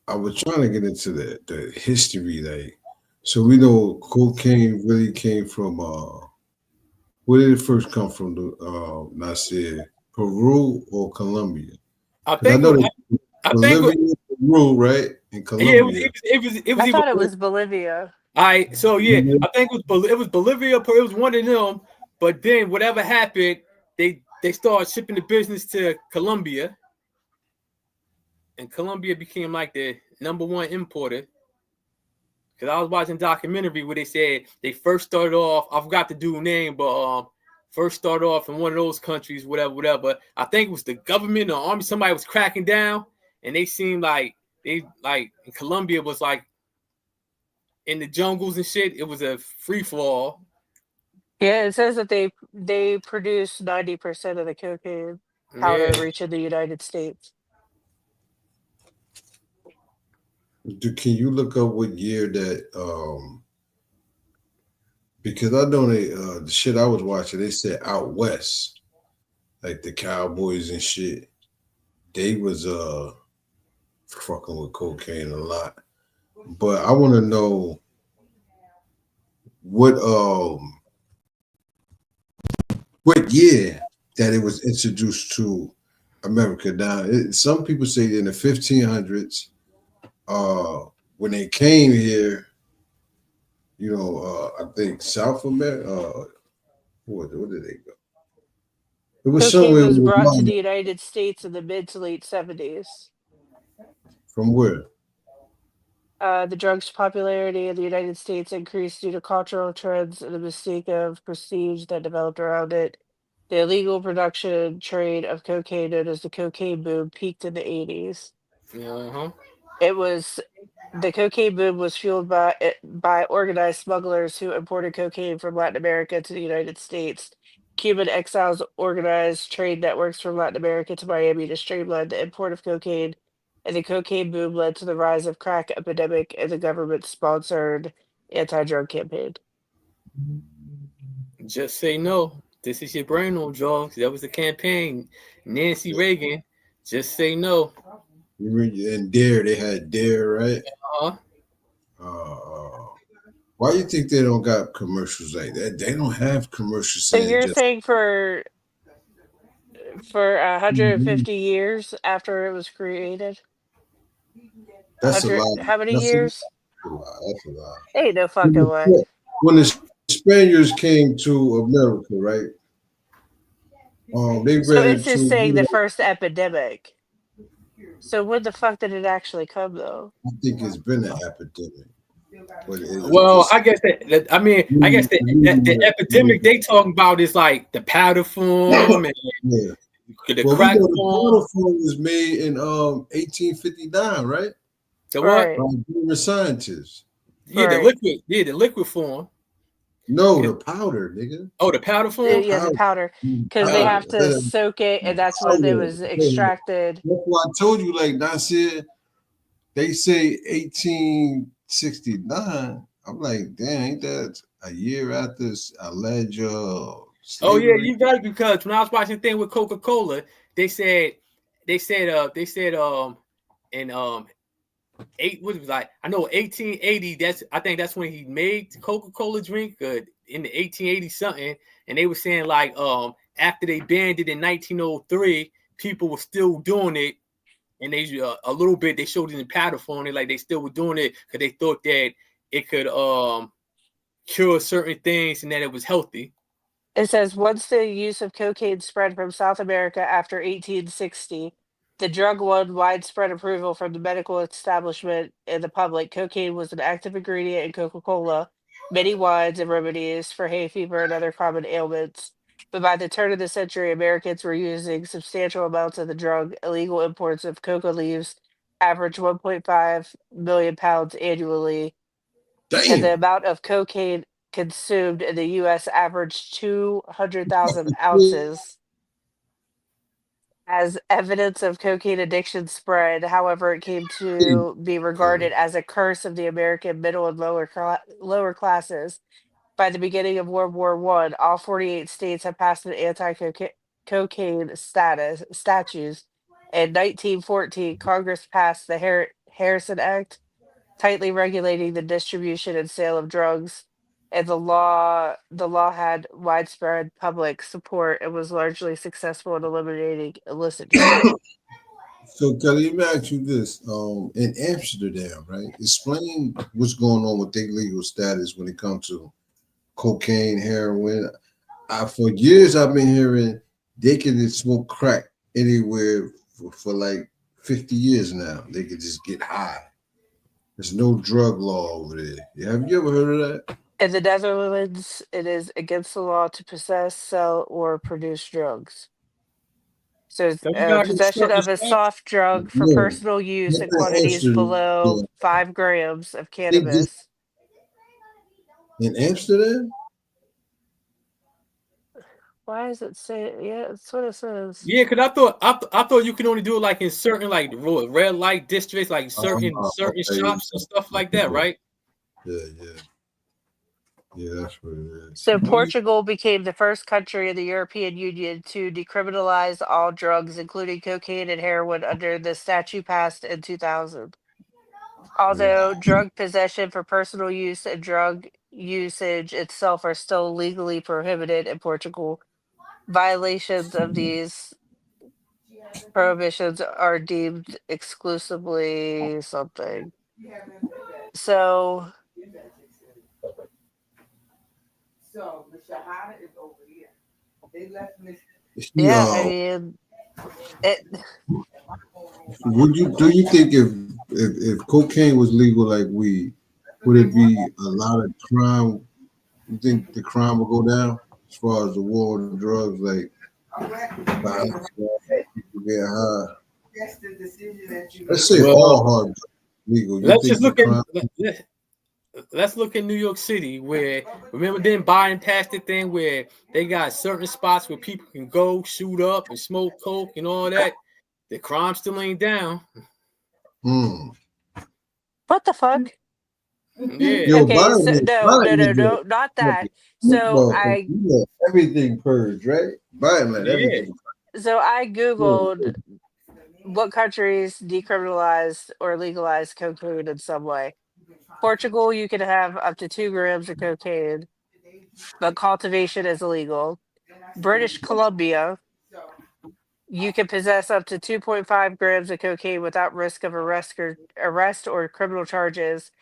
I was trying to get into the history, like, so we know cocaine really came from. Where did it first come from? Nasir, Peru or Colombia? I think Peru, right? In Colombia. Yeah, it was. I thought it was Bolivia. All right, so yeah, I think it was Bolivia. It was one of them. But then whatever happened, they started shipping the business to Colombia, and Colombia became like the #1 importer. Because I was watching a documentary where they said they first started off. I forgot the dude's name, but first started off in one of those countries, whatever. I think it was the government or army. Somebody was cracking down, and they seemed like in Colombia was like in the jungles and shit. It was a free for all. Yeah, it says that they produce 90% of the cocaine powder reaching the United States. Can you look up what year that? Because I know the shit I was watching, they said out west, like the Cowboys and shit, they was fucking with cocaine a lot. But I want to know what year that it was introduced to America. Now, some people say in the 1500s, when they came here, you know, I think South America. Where did they go? It was Cocaine somewhere. was brought to the United States in the mid to late 70s. From where? The drug's popularity in the United States increased due to cultural trends and the mystique of prestige that developed around it. The illegal production and trade of cocaine, known as the cocaine boom, peaked in the 80s. The cocaine boom was fueled by organized smugglers who imported cocaine from Latin America to the United States. Cuban exiles organized trade networks from Latin America to Miami to streamline the import of cocaine, and the cocaine boom led to the rise of crack epidemic and the government-sponsored anti-drug campaign. Just say no. This is your brain on drugs. That was the campaign. Nancy Reagan. Just say no. And Dare, they had Dare, right? Why do you think they don't got commercials like that? They don't have commercials. So you're saying for 150 years after it was created? That's a lot. How many That's years? That's a lot. Ain't no fucking way. When the Spaniards came to America, right? They So ran it's just into, saying the first epidemic. So when the fuck did it actually come, though? I think it's been an epidemic. Well, I guess the epidemic they talking about is like the powder form and the crack form. The powder form was made in 1859, right? The what? By German scientists. Yeah, the liquid. Yeah, the liquid form. No, the powder, nigga. Oh, the powder form. Yeah, the powder, because they have to soak it, and that's when it was extracted. That's why I told you, like Nasir, they say 1869. I'm like, damn, ain't that a year after alleged? Oh yeah, you right, because when I was watching the thing with Coca-Cola, they said in what it was like, I know 1880. I think that's when he made the Coca-Cola drink. In the 1880 something, and they were saying like after they banned it in 1903, people were still doing it, and they a little bit they showed it in powder form. They still were doing it because they thought that it could cure certain things and that it was healthy. It says once the use of cocaine spread from South America after 1860, the drug won widespread approval from the medical establishment and the public. Cocaine was an active ingredient in Coca-Cola, many wines, and remedies for hay fever and other common ailments. But by the turn of the century, Americans were using substantial amounts of the drug. Illegal imports of coca leaves average 1.5 million pounds annually. Damn. And the amount of cocaine consumed in the U.S. averaged 200,000 ounces. As evidence of cocaine addiction spread, however, it came to be regarded as a curse of the American middle and lower classes. By the beginning of World War I, all 48 states had passed an anti-cocaine statutes. In 1914, Congress passed the Harrison Act, tightly regulating the distribution and sale of drugs. And the law had widespread public support and was largely successful in eliminating illicit trade. So, Kelly, let me ask you this: in Amsterdam, right? Explain what's going on with their legal status when it comes to cocaine, heroin. For years, I've been hearing they can smoke crack anywhere for like 50 years now. They can just get high. There's no drug law over there. Have you ever heard of that? In the Netherlands, it is against the law to possess, sell, or produce drugs. So possession of a soft drug for personal use in quantities below 5 grams of cannabis. In Amsterdam? Why does it say? Yeah, that's what it says. Yeah, because I thought you could only do it like in certain like red light districts, like certain shops and stuff like that, right? Yeah. Yeah, that's what it is. So Portugal became the first country in the European Union to decriminalize all drugs, including cocaine and heroin, under the statute passed in 2000. Although drug possession for personal use and drug usage itself are still legally prohibited in Portugal, violations of these prohibitions are deemed exclusively something. So yeah, I mean, it. Do you think if cocaine was legal like weed, would it be a lot of crime? You think the crime will go down as far as the war on drugs, like people get high? Let's say all hard drugs legal. Let's look at New York City, where remember then Biden passed the thing where they got certain spots where people can go shoot up and smoke coke and all that. The crime still ain't down. What the fuck? Yeah. Yo, Okay, Biden, no, not that. So I everything purged, right? Biden let everything. So I Googled what countries decriminalized or legalized cocaine in some way. Portugal, you can have up to 2 grams of cocaine, but cultivation is illegal. British Columbia, you can possess up to 2.5 grams of cocaine without risk of arrest or criminal charges.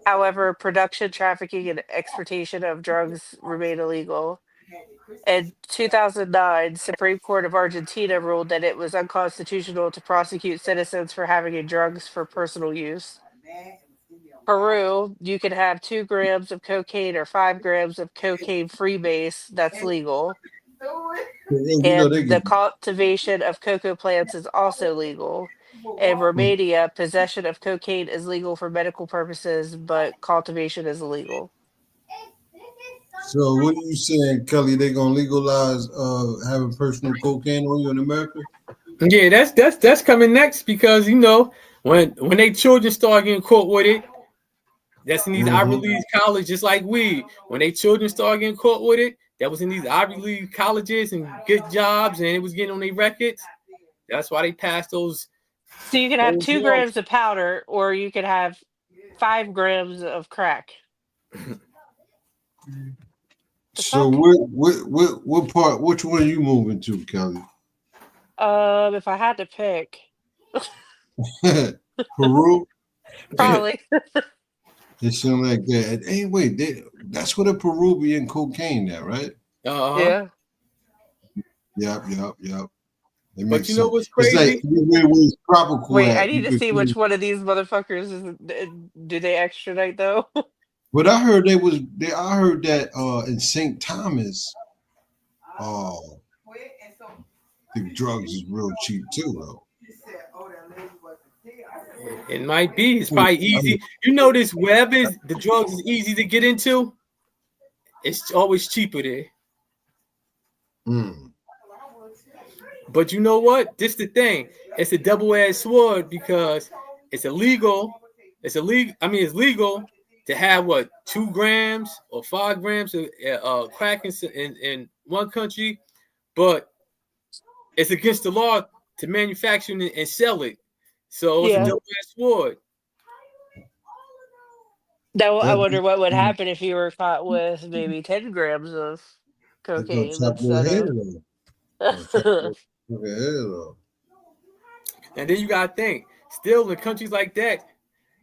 However, production, trafficking, and exportation of drugs remain illegal. In 2009, Supreme Court of Argentina ruled that it was unconstitutional to prosecute citizens for having drugs for personal use. Peru, you can have 2 grams of cocaine or 5 grams of cocaine freebase. That's legal. And the cultivation of cocoa plants is also legal. In Romania, possession of cocaine is legal for medical purposes, but cultivation is illegal. So what are you saying, Kelly? They gonna legalize having personal cocaine on you in America? Yeah, that's coming next, because you know when they children start getting caught with it, that's in these Ivy League colleges, just like weed. When they children start getting caught with it, that was in these Ivy League colleges and good jobs, and it was getting on their records. That's why they passed those. So you can have 2 grams of powder, or you could have 5 grams of crack. So what part? Which one are you moving to, Kelly? If I had to pick, Peru. probably. It sounds like that. Hey, wait, that's what a Peruvian cocaine at, right? Yeah. Yep. But you know what's crazy? It's like tropical. Wait, I need to see which one of these motherfuckers do they extradite though? But I heard I heard that in St. Thomas, the drugs is real cheap too, though. It might be. It's probably easy. You notice wherever the drugs is easy to get into, it's always cheaper there. But you know what? This is the thing. It's a double-edged sword, because it's illegal. It's legal to have 2 grams or 5 grams of crack in one country, but it's against the law to manufacture and sell it. So it's a double-edged sword. Now I wonder what would happen if you were caught with maybe 10 grams of cocaine. And then you gotta think, still in countries like that,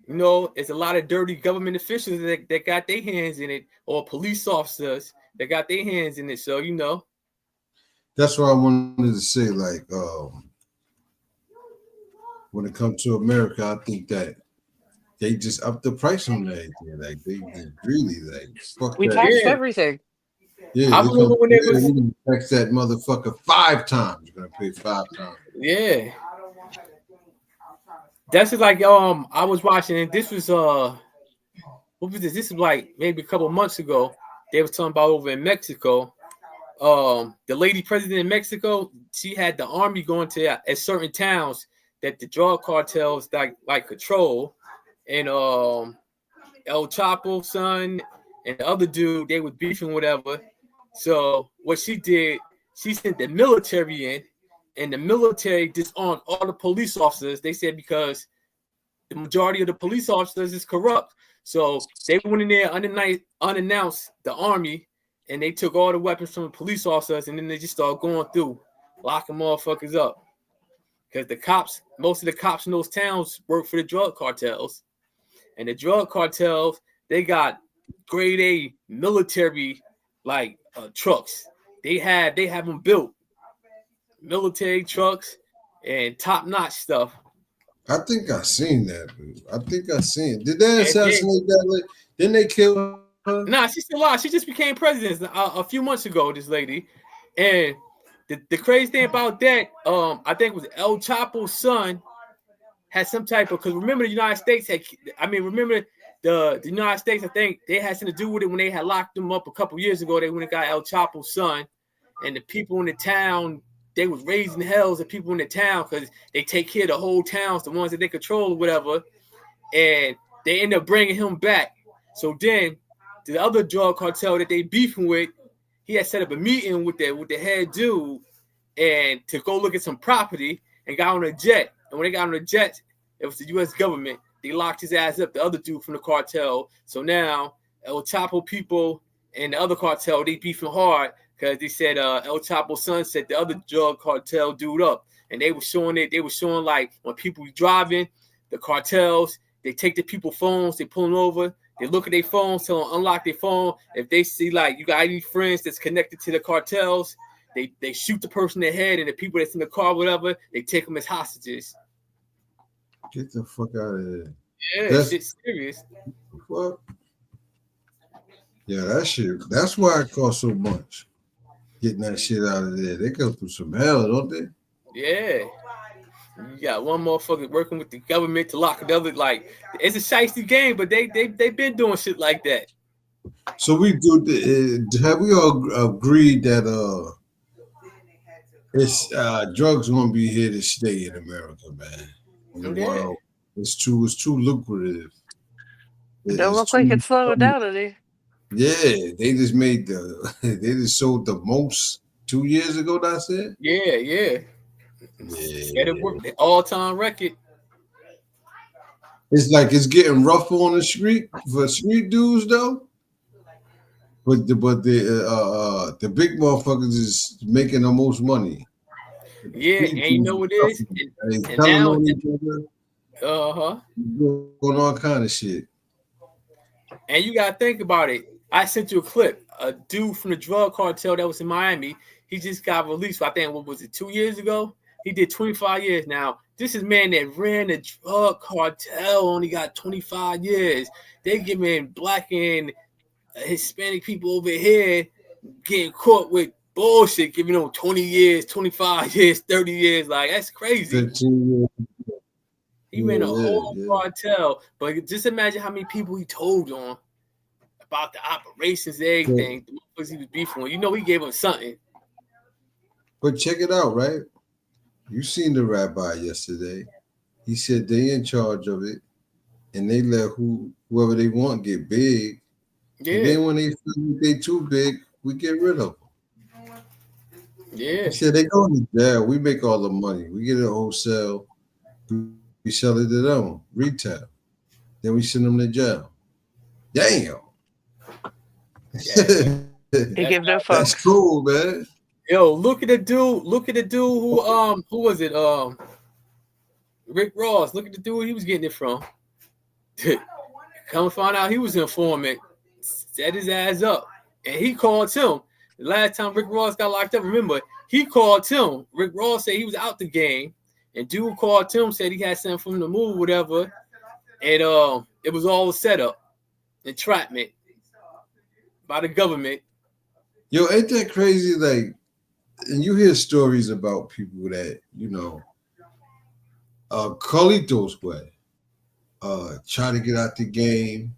you know, it's a lot of dirty government officials that got their hands in it, or police officers that got their hands in it. So you know, that's what I wanted to say. Like, when it comes to America, I think that they just upped the price on everything. Like they really fuck we that. taxed everything. Yeah, I remember when they was tax that motherfucker 5 times. You're gonna pay 5 times. Yeah. That's just like I was watching, and this was what was this? This is like maybe a couple months ago. They was talking about over in Mexico. The lady president in Mexico, she had the army going to at certain towns that the drug cartels like control, and El Chapo son and the other dude, they was beefing, whatever. So what she did, she sent the military in, and the military disarmed all the police officers. They said because the majority of the police officers is corrupt. So they went in there unannounced, the army, and they took all the weapons from the police officers, and then they just started going through, locking motherfuckers up. Because the cops, most of the cops in those towns work for the drug cartels. And the drug cartels, they got grade A military like trucks. They have them built, military trucks and top-notch stuff. I think I seen that, dude. I think I seen. Did they assassinate that lady? Didn't they kill her? Nah, she's still alive. She just became president a few months ago, this lady. And the crazy thing about that, I think it was El Chapo's son had some type of, because remember the United States remember the United States, I think they had something to do with it when they had locked him up a couple years ago. They went and got El Chapo's son, and the people in the town, they was raising hells at people in the town because they take care of the whole towns, the ones that they control or whatever, and they end up bringing him back. So then the other drug cartel that they beefing with, he had set up a meeting with the head dude and to go look at some property and got on a jet. And when they got on the jet, it was the U.S. government. They locked his ass up, the other dude from the cartel. So now El Chapo people and the other cartel, they beefing hard because they said El Chapo's son set the other drug cartel dude up. And they were showing it. They were showing like when people were driving, the cartels, they take the people's phones, they pull them over, they look at their phones, tell them unlock their phone. If they see like you got any friends that's connected to the cartels, they shoot the person in the head, and the people that's in the car, whatever, they take them as hostages. Get the fuck out of there. Yeah, shit's serious. What? Yeah, that shit. That's why it costs so much. Getting that shit out of there. They go through some hell, don't they? Yeah. You got one motherfucker working with the government to lock another. Like, it's a shiesty game, but they been doing shit like that. So we do. Have we all agreed that it's drugs gonna be here to stay in America, man? In the world, it's too lucrative. It don't look like it's slowing down any. Yeah, they just made they just sold the most 2 years ago. That's it. Yeah. It worked, the all-time record. It's like it's getting rougher on the street for street dudes though. But the big motherfuckers is making the most money. Yeah, and you know what it is? And now, going all kind of shit. And you gotta think about it. I sent you a clip. A dude from the drug cartel that was in Miami, he just got released. I think, what was it, 2 years ago? He did 25 years. Now, this is man that ran the drug cartel, only got 25 years. They giving black and Hispanic people over here getting caught with bullshit, giving them 20 years, 25 years, 30 years. Like, that's crazy. 15 years. He ran a whole cartel. But just imagine how many people he told on about the operations, everything. The motherfuckers he was beefing with. You know, he gave them something. But check it out, right? You seen the rabbi yesterday. He said they in charge of it, and they let whoever they want get big. Yeah. And then when they feel they too big, we get rid of them. Yeah. He said they go to jail. We make all the money. We get it wholesale. We sell it to them, retail. Then we send them to jail. Damn. They give no fucks. That's cool, man. Yo, look at the dude. Look at the dude who was it? Rick Ross. Look at the dude he was getting it from. Come find out he was an informant. Set his ass up. And he called him. The last time Rick Ross got locked up, remember, he called him. Rick Ross said he was out the game. And dude called him, said he had something from the move, whatever. And it was all a setup. Entrapment by the government. Yo, ain't that crazy? Like, and you hear stories about people that, you know, Carlitos way, try to get out the game,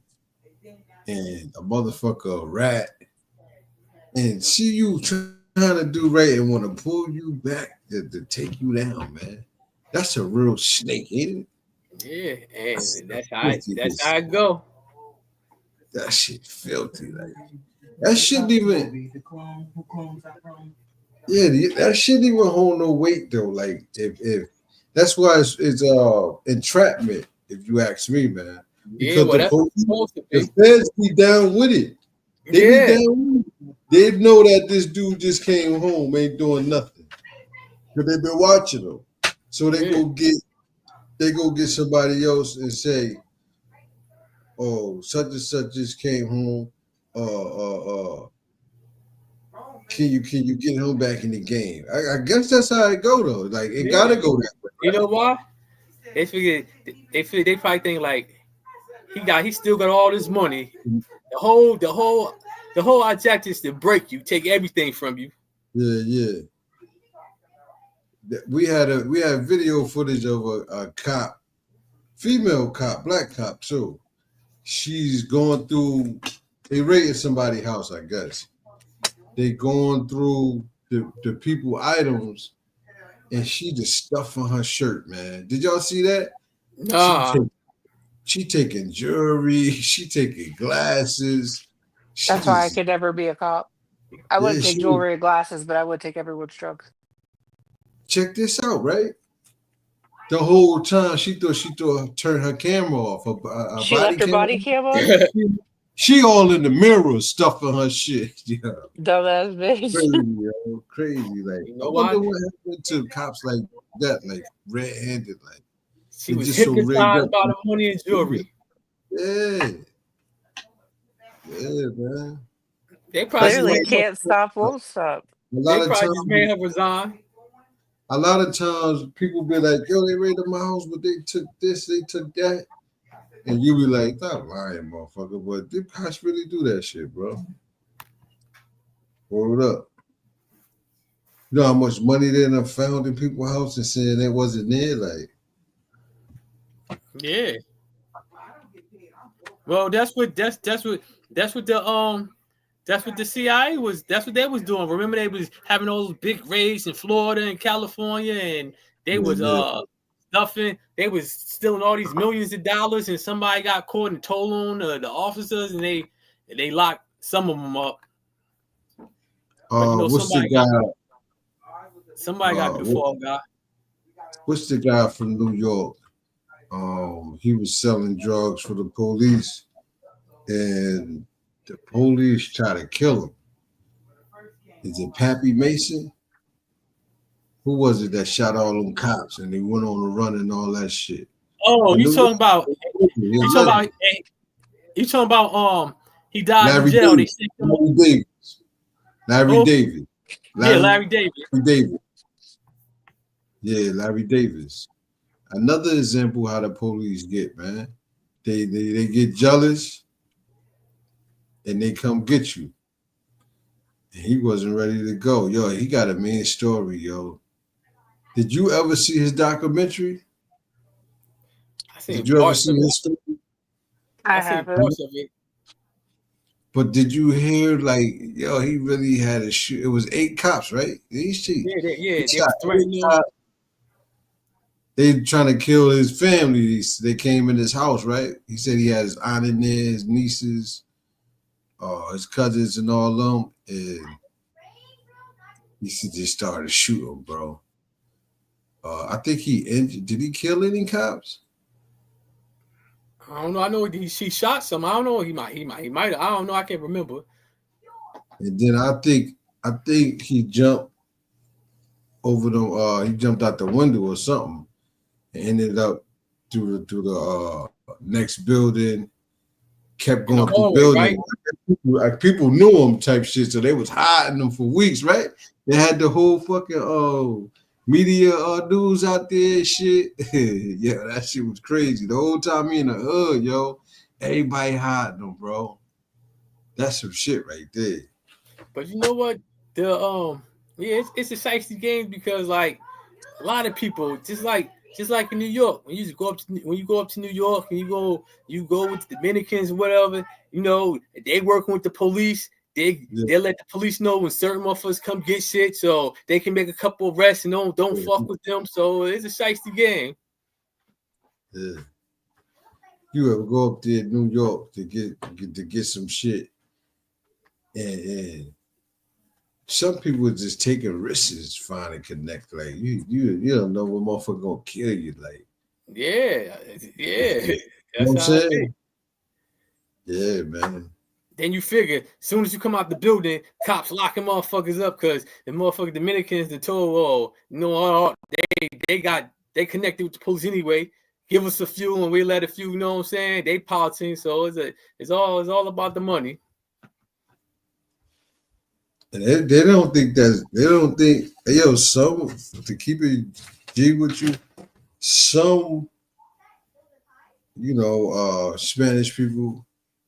and a motherfucker a rat, and see you trying to do right and want to pull you back to take you down, man. That's a real snake, ain't it? Yeah, and that's how it go. That shit filthy. Like that shouldn't even. Yeah, that shouldn't even hold no weight though. Like if that's why it's entrapment. If you ask me, man, because Yeah, well, that's what it's supposed to be. the feds be down with it. They be down with it. They know that this dude just came home, ain't doing nothing. Because they've been watching him. So they go get somebody else and say, oh, such and such just came home. Can you get him back in the game? I guess that's how it go though. Like it gotta go that way. You know why? They figure they probably think like he still got all this money. The whole objective is to break you, take everything from you. Yeah. We had video footage of a cop, female cop, black cop too. She's going through. They raided somebody's house, I guess. They going through the people items, and she just stuffing her shirt, man. Did y'all see that? Nah. She taking jewelry. She taking glasses. That's why I could never be a cop. I wouldn't take jewelry or glasses, but I would take everyone's drugs. Check this out, right? The whole time she thought turn her camera off. She left her body cam on? She all in the mirror stuffing her shit. Yeah. Dumbass bitch. Crazy, yo. Crazy. Like, You know I wonder why? what happened to cops like that, like red-handed, like She was just so rigged hypnotized up. by the money and jewelry. Yeah, man. They probably Clearly can't stop, won't stop. A lot They of probably times, just made her resign. a lot of times people be like, yo, they raided my house, but they took this, they took that. And you be like, stop lying, motherfucker. But the cops really do that shit, bro. Hold up. You know how much money they done found in people's house and saying that wasn't there? Like, Yeah. Well, that's what the CIA was. That's what they was doing. Remember, they was having all those big raids in Florida and California, and they was stuffing. They was stealing all these millions of dollars, and somebody got caught and told on the officers, and they locked some of them up. what's the guy? Somebody got to be the fall guy. What's the guy from New York? He was selling drugs for the police, and the police tried to kill him. Is it Pappy Mason? Who was it that shot all them cops and they went on the run and all that shit? Oh, you talking about he died Larry in jail. Davis. Larry Davis. Larry Davis. Yeah, Larry Davis. Another example how the police get, man. They get jealous and they come get you. And he wasn't ready to go. Yo, he got a mean story, yo. Did you ever see his documentary? Did you ever see his story? I haven't. But did you hear, like, yo, he really had a shoot. It was 8 cops, right? He they trying to kill his family. They came in his house, right? He said he had his aunt in there, his nieces, his cousins, and all of them. And he just started shooting, bro. I think he injured. Did he kill any cops? I don't know. I know he shot some. I don't know. He might. I don't know. I can't remember. And then I think he jumped over the. He jumped out the window or something, and ended up through the next building. Kept going through building. Right? People knew him, type shit. So they was hiding him for weeks, right? They had the whole fucking media news out there, shit. Yeah, that shit was crazy. The whole time he in the hood, yo, everybody hiding him, bro. That's some shit right there. But you know what? It's a sexy game because like a lot of people just like in New York, when you go up to New York and you go with the Dominicans or whatever, you know, they working with the police. They let the police know when certain motherfuckers come get shit, so they can make a couple of arrests and don't fuck with them. So it's a shiesty game. Yeah. You ever go up there in New York to get some shit, and some people just taking risks trying to connect. Like you don't know what motherfucker gonna kill you. Like Yeah. you know That's what I'm how it saying? is. Yeah, man. Then you figure, as soon as you come out the building, cops locking motherfuckers up because the motherfucking Dominicans, the told, oh, no, they connected with the police anyway. Give us a few and we let a few, you know what I'm saying? They politics, so it's all about the money. And they don't think some, to keep it G with you, some Spanish people,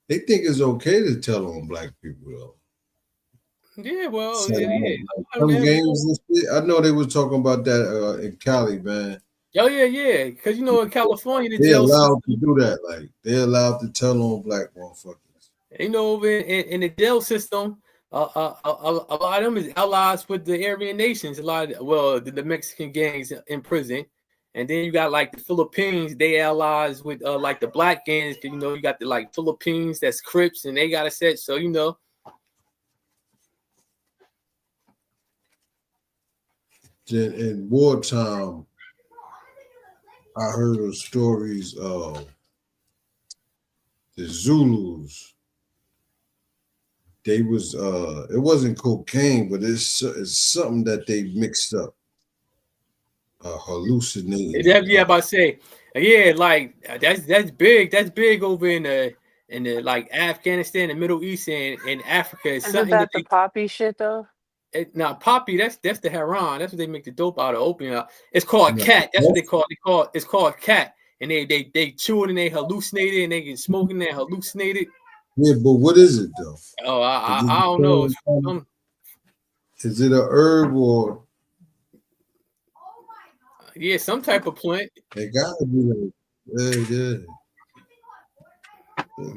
they think it's okay to tell on black people though. Yeah, well, So, yeah. some games and shit. I know they were talking about that in Cali, man. Oh yeah, because in California They're allowed to do that. Like they're allowed to tell on black motherfuckers. Over in the jail system, a lot of them is allies with the Aryan nations. The Mexican gangs in prison, and then you got like the Philippines. They allies with like the black gangs. You got the like Philippines that's Crips, and they got a set. So In wartime, I heard of stories of the Zulus. They was it wasn't cocaine, but it's something that they mixed up. Hallucinating. Yeah, about to say, yeah, like that's big. That's big over in the like Afghanistan, the Middle East, and Africa. It's Isn't something that the poppy shit though? Now poppy, that's the heroin. That's what they make the dope out of, opium. It's called cat. That's what they call it. It's called cat. And they chew it and they hallucinate it and they get smoking and they hallucinate it. Yeah, but what is it though? Oh, I don't know. Is it a herb or? Yeah, some type of plant. It gotta be like, yeah.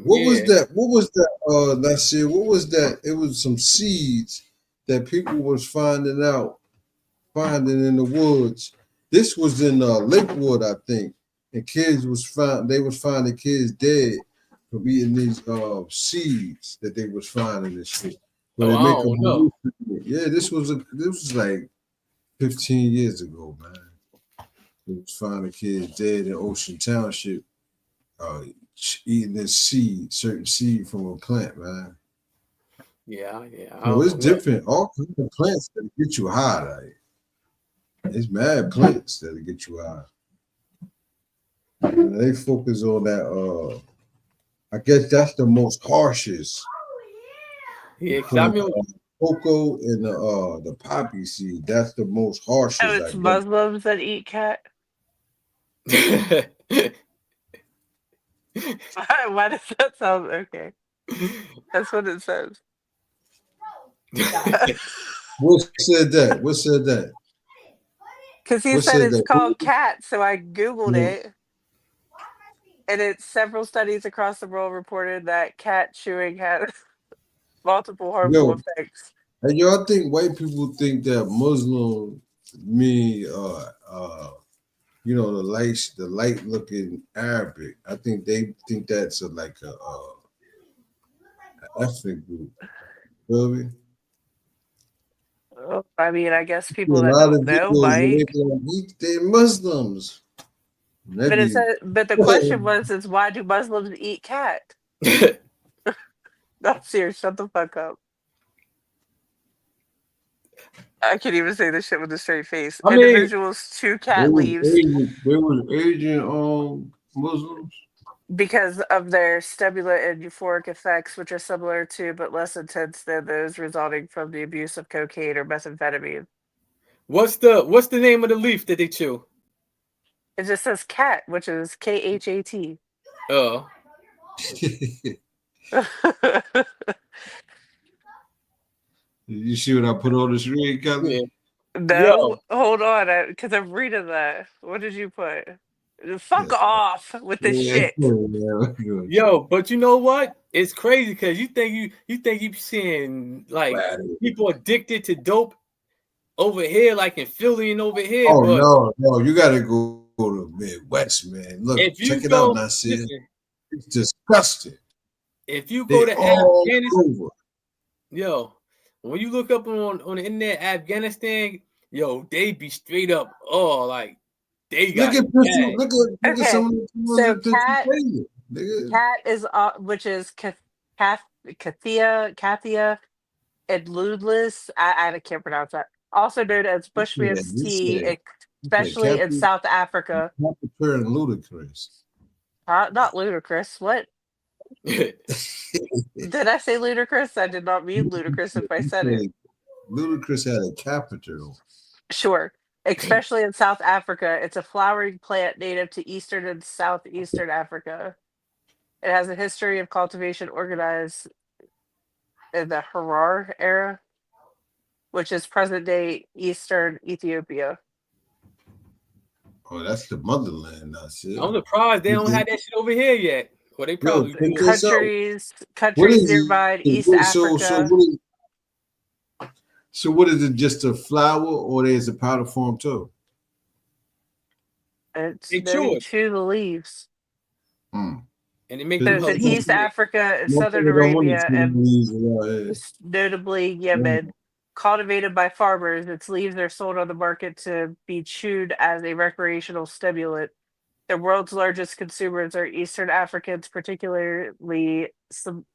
What was that? Let's see. What was that? It was some seeds that people was finding in the woods. This was in Lakewood, I think. And kids they was finding kids dead from eating these seeds that they was finding and shit. But I don't know. Yeah, this was like 15 years ago, man. They was finding kids dead in Ocean Township, eating this certain seed from a plant, man. Yeah. It's different. All kinds of plants that get you high. Like, it's mad plants that get you high. And they focus on that. I guess that's the most harshest. Yeah, because I mean, cocoa and the poppy seed. That's the most harshest. Oh, it's Muslims that eat cat. Why does that sound okay? That's what it says. What said that? Because he said it's called cat, so I Googled it. And it's several studies across the world reported that cat chewing has multiple harmful effects. And y'all think white people think that Muslim mean the light looking Arabic. I think they think that's like a ethnic group. Feel me? I mean, I guess people that don't know, Mike. They're Muslims. But the question was, why do Muslims eat cat? No, serious. Shut the fuck up. I can't even say this shit with a straight face. Individuals chew cat leaves. They were Asian Muslims. Because of their stimulant and euphoric effects, which are similar to but less intense than those resulting from the abuse of cocaine or methamphetamine. What's the name of the leaf that they chew? It just says cat, which is KHAT. Oh. You see what I put on the screen, Kelly? No, hold on, because I'm reading that. What did you put? Fuck off with this shit. Yo, but you know what? It's crazy because you think you seeing like people addicted to dope over here, like in Philly and over here. Oh no, you gotta go to Midwest, man. Look, check it out, Nasir. It's disgusting. If you go They to all Afghanistan, over. yo, when you look up on the internet, Afghanistan, yo, they be straight up, oh, like they Look got at bad. look at Okay, some of the ones so in Pennsylvania. Nigga. Cat is which is Kathia and Ludless. I can't pronounce that. Also known as Bushman's tea, especially in South Africa. Capital and ludicrous. Not ludicrous. What? Did I say ludicrous? I did not mean ludicrous if I said it. Ludicrous had a capital. Sure. Especially in South Africa. It's a flowering plant native to eastern and southeastern Africa. It has a history of cultivation organized in the Harar era, which is present day eastern Ethiopia. Oh, that's the motherland. That's it. I'm surprised they don't have that shit over here yet. Well, they probably do. Countries nearby in East Africa. So what is it? Just a flower, or there's a powder form too? It's they chew the leaves. Hmm. And they make so it's in East Africa and Southern Arabia, and notably Yemen. Cultivated by farmers, its leaves are sold on the market to be chewed as a recreational stimulant. The world's largest consumers are Eastern Africans, particularly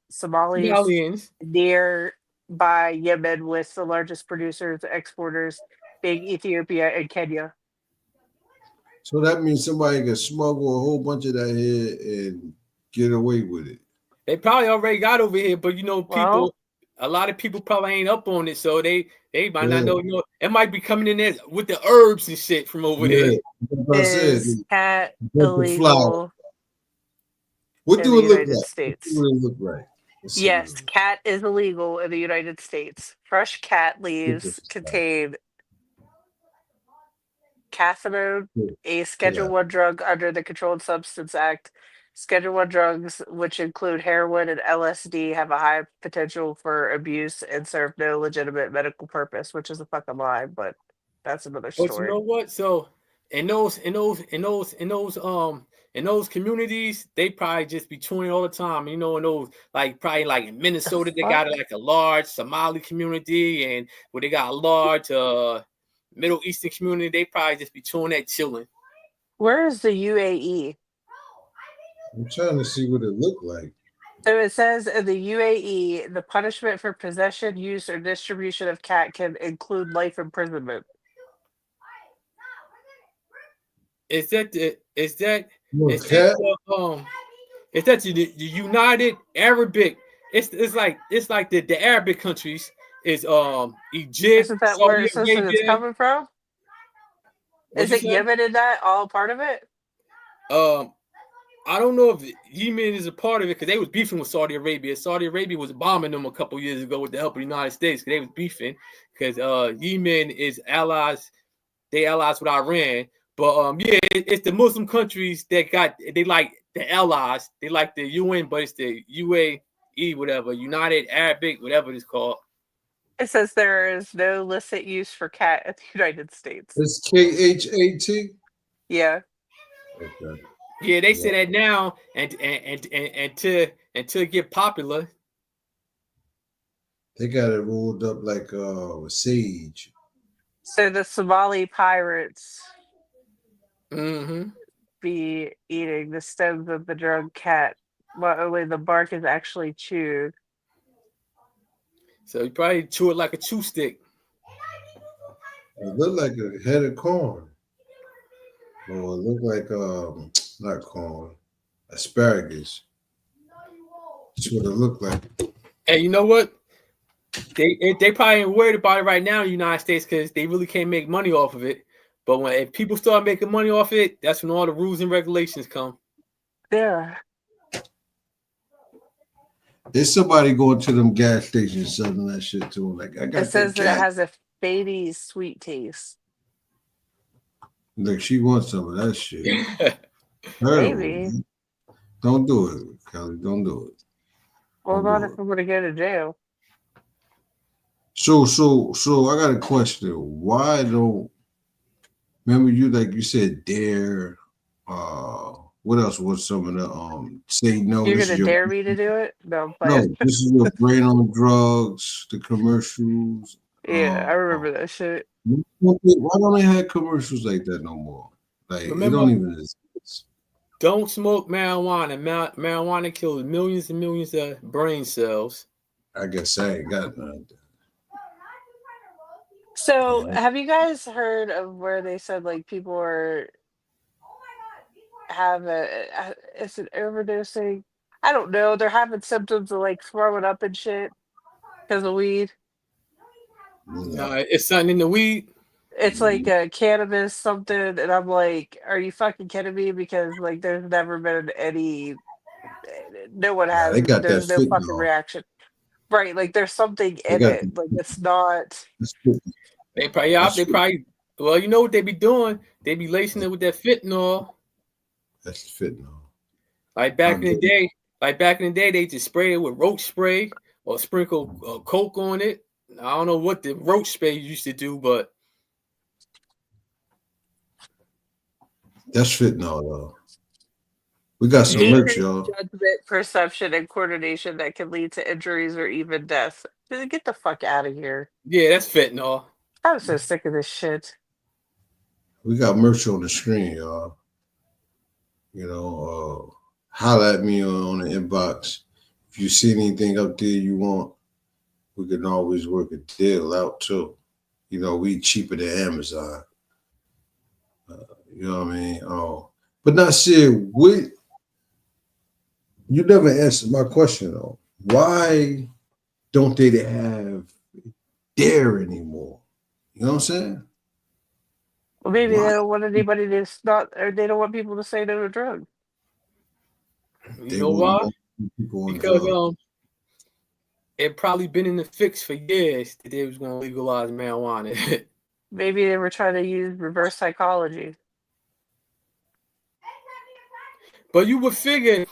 Somalis, nearby Yemen, with the largest producers and exporters being Ethiopia and Kenya. So that means somebody can smuggle a whole bunch of that here and get away with it. They probably already got over here, but people, a lot of people probably ain't up on it, so they might not know. It might be coming in there with the herbs and shit from over there. Is cat illegal? What do it look like? States. What do it look like? Yes, cat is illegal in the United States. Fresh cat leaves contain cathinone, a Schedule 1 drug under the Controlled Substance Act. Schedule 1 drugs, which include heroin and LSD, have a high potential for abuse and serve no legitimate medical purpose, which is a fucking lie, but that's another story. But you know what? So in those communities, they probably just be chewing all the time. In those probably in Minnesota, they got like a large Somali community, and where they got a large Middle Eastern community, they probably just be chewing that chilling. Where is the UAE? I'm trying to see what it looked like. So it says in the UAE, the punishment for possession, use, or distribution of cat can include life imprisonment. Is that the United Arabic? It's like the Arabic countries is Egypt. Isn't that where it's coming from? Is it Yemen in that all part of it? I don't know if Yemen is a part of it because they was beefing with Saudi Arabia. Saudi Arabia was bombing them a couple years ago with the help of the United States because they was beefing because Yemen is allies. They allies with Iran. But it's the Muslim countries that they like the allies. They like the UN, but it's the UAE, whatever, United Arabic, whatever it's called. It says there is no illicit use for cat in the United States. It's KHAT? Yeah. Okay. Yeah, they say that now, and to get popular, they got it rolled up like with sage. So the Somali pirates be eating the stems of the drug cat, while only the bark is actually chewed. So you probably chew it like a chew stick. It looked like a head of corn. Or it looked like not corn, asparagus. That's what it looked like. And you know what? They probably ain't worried about it right now in the United States because they really can't make money off of it. But if people start making money off it, that's when all the rules and regulations come. Yeah. There's somebody going to them gas stations selling that shit to them. Like I got. It says that it has a baby sweet taste. Like she wants some of that shit. Maybe. Don't do it, Kelly. Don't do it. Well, not if I'm gonna go to jail. So I got a question. Why don't remember you said Dare What else was some of the say no? You're This gonna is your dare me to do it? No, I'm no. playing. This is your brain on drugs. The commercials. Yeah, I remember that shit. Why don't they have commercials like that no more? Like it Remember- don't even exist. Don't smoke marijuana. Marijuana kills millions and millions of brain cells. I guess I ain't got none. So, have you guys heard of where they said like people are have is it overdosing? I don't know. They're having symptoms of like throwing up and shit because of weed. No, it's something in the weed. It's like cannabis something, and I'm like, are you fucking kidding me? Because like, there's never been any. No one has. they got There's that no fucking fentanyl. reaction. Right, like there's something in got it. Like it's not. They probably. Well, you know what they be doing? They be lacing it with that fentanyl. That's fentanyl. Like back in the day, they just spray it with roach spray or sprinkle coke on it. I don't know what the roach spray used to do, but That's fentanyl though. We got some merch, y'all. Judgment, perception, and coordination that can lead to injuries or even death. Get the fuck out of here. yeah, that's fentanyl. I'm so sick of this shit. We got merch on the screen, y'all. You know, holla at me on the inbox. If you see anything up there you want, we can always work a deal out too. You know, we cheaper than Amazon. You know what I mean? But not serious. You never answered my question though. Why don't they have Dare anymore? You know what I'm saying? Well, maybe they don't want anybody to not, or they don't want people to say no to drugs. You know why? Because it probably been in the fix for years that they was going to legalize marijuana. Maybe they were trying to use reverse psychology. But you would figure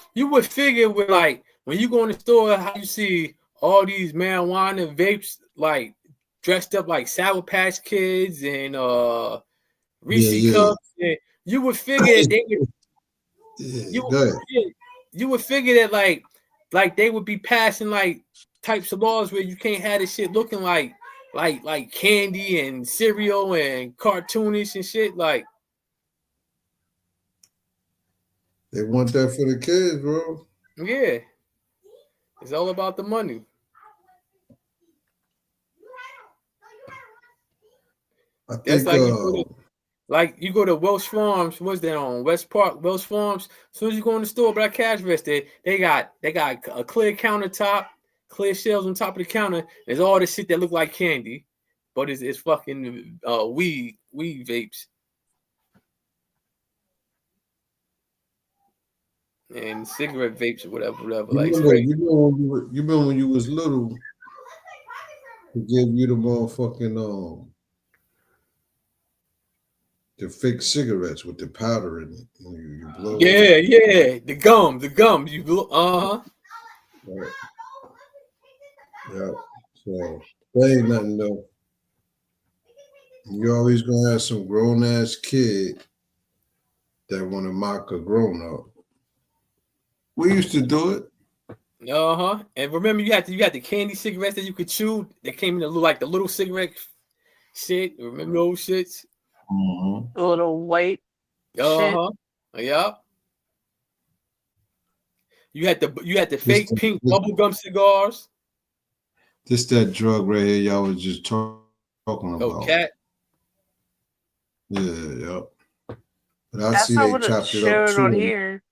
with like when you go in the store, how you see all these marijuana vapes like dressed up like Sour Patch Kids and Reese Cups. And you would figure they would. You would figure that like they would be passing like types of laws where you can't have this shit looking like candy and cereal and cartoonish and shit like. They want that for the kids, bro. Yeah. It's all about the money. That's like you go to Welsh Farms. What's that on West Park? Welsh Farms. As soon as you go in the store, Black Cash Register, they got a clear countertop, clear shelves on top of the counter. There's all this shit that look like candy, but it's fucking weed vapes. And cigarette vapes or whatever. You remember when you was little, they gave you the motherfucking the fake cigarettes with the powder in it. You blow yeah, the gum. You blow, Right. Yeah. So that ain't nothing though. You always gonna have some grown ass kid that want to mock a grown up. We used to do it. And remember, you had the candy cigarettes that you could chew. They came in the little cigarette shit. Remember those shits? The little white. Yeah. You had the fake pink bubblegum cigars. This that drug right here y'all was just talking about. Oh, cat. Yeah. But I That's see not they what chopped it it up showed on too. here.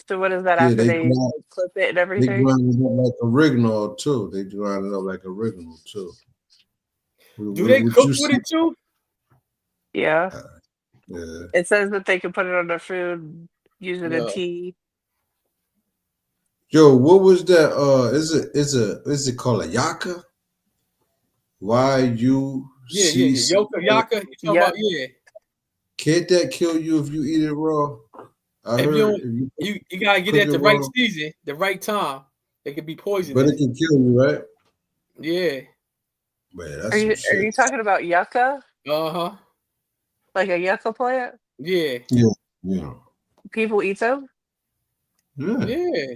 So what is that after they clip it and They everything? grind it up like oregano too. They grind it up like oregano too. Do they cook with it too? Yeah. Yeah. It says that they can put it on their food, use it in tea. Yo, what was that? Is it called a yaka? Yaka. You talking about, yeah. Can't that kill you if you eat it raw? You gotta get it at the right season, the right time. It could be poisonous. But it can kill you, right? Yeah. Man, Are you talking about yucca? Uh-huh. Like a yucca plant? Yeah. Yeah. People eat them? Yeah. Yeah.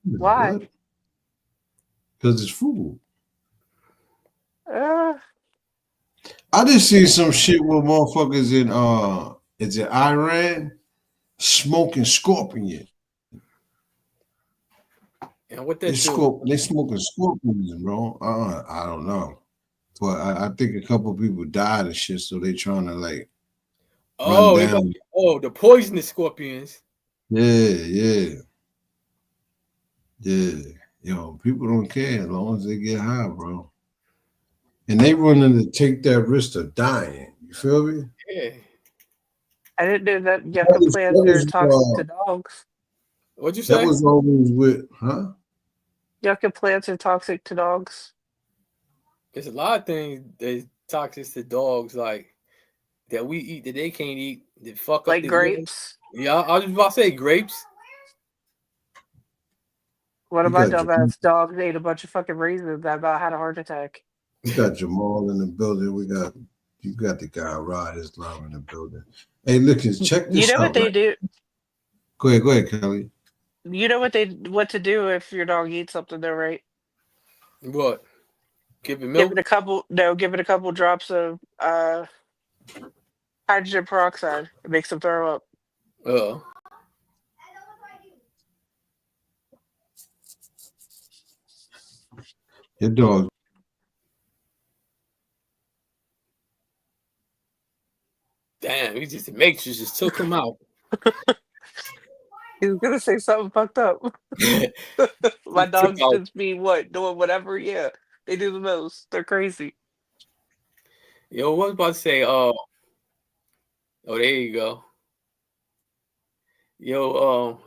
Why? Because it's food. Uh, I just see some shit where motherfuckers in is it Iran smoking scorpion. And what They that do? they smoking scorpions, bro. I don't know. But I think a couple people died and shit, so they trying to like run Oh, down. the poisonous scorpions. Yeah. Yo, people don't care as long as they get high, bro. And they willing to take that risk of dying. You feel me? Yeah. I didn't know that yucca plants are toxic to dogs. What'd you say? That was always with, huh? Yucca plants are toxic to dogs. There's a lot of things that's toxic to dogs, like that we eat that they can't eat. That fuck Like up the grapes. living. Yeah, I was about to say grapes. One of You my got dumbass dogs ate a bunch of fucking raisins that about had a heart attack. We got Jamal in the building. You got the guy Rod Islam in the building. Hey, look, check this You know out. what they do? Go ahead, Kelly. You know what to do if your dog eats something though, right? What? Give it milk? Give it a couple drops of hydrogen peroxide. It makes them throw up. Your dog. Damn, he just the Matrix just took him out. He was gonna say something fucked up. My dogs out. just be doing whatever. Yeah, they do the most. They're crazy. Yo, what was about to say? Oh, there you go. Yo,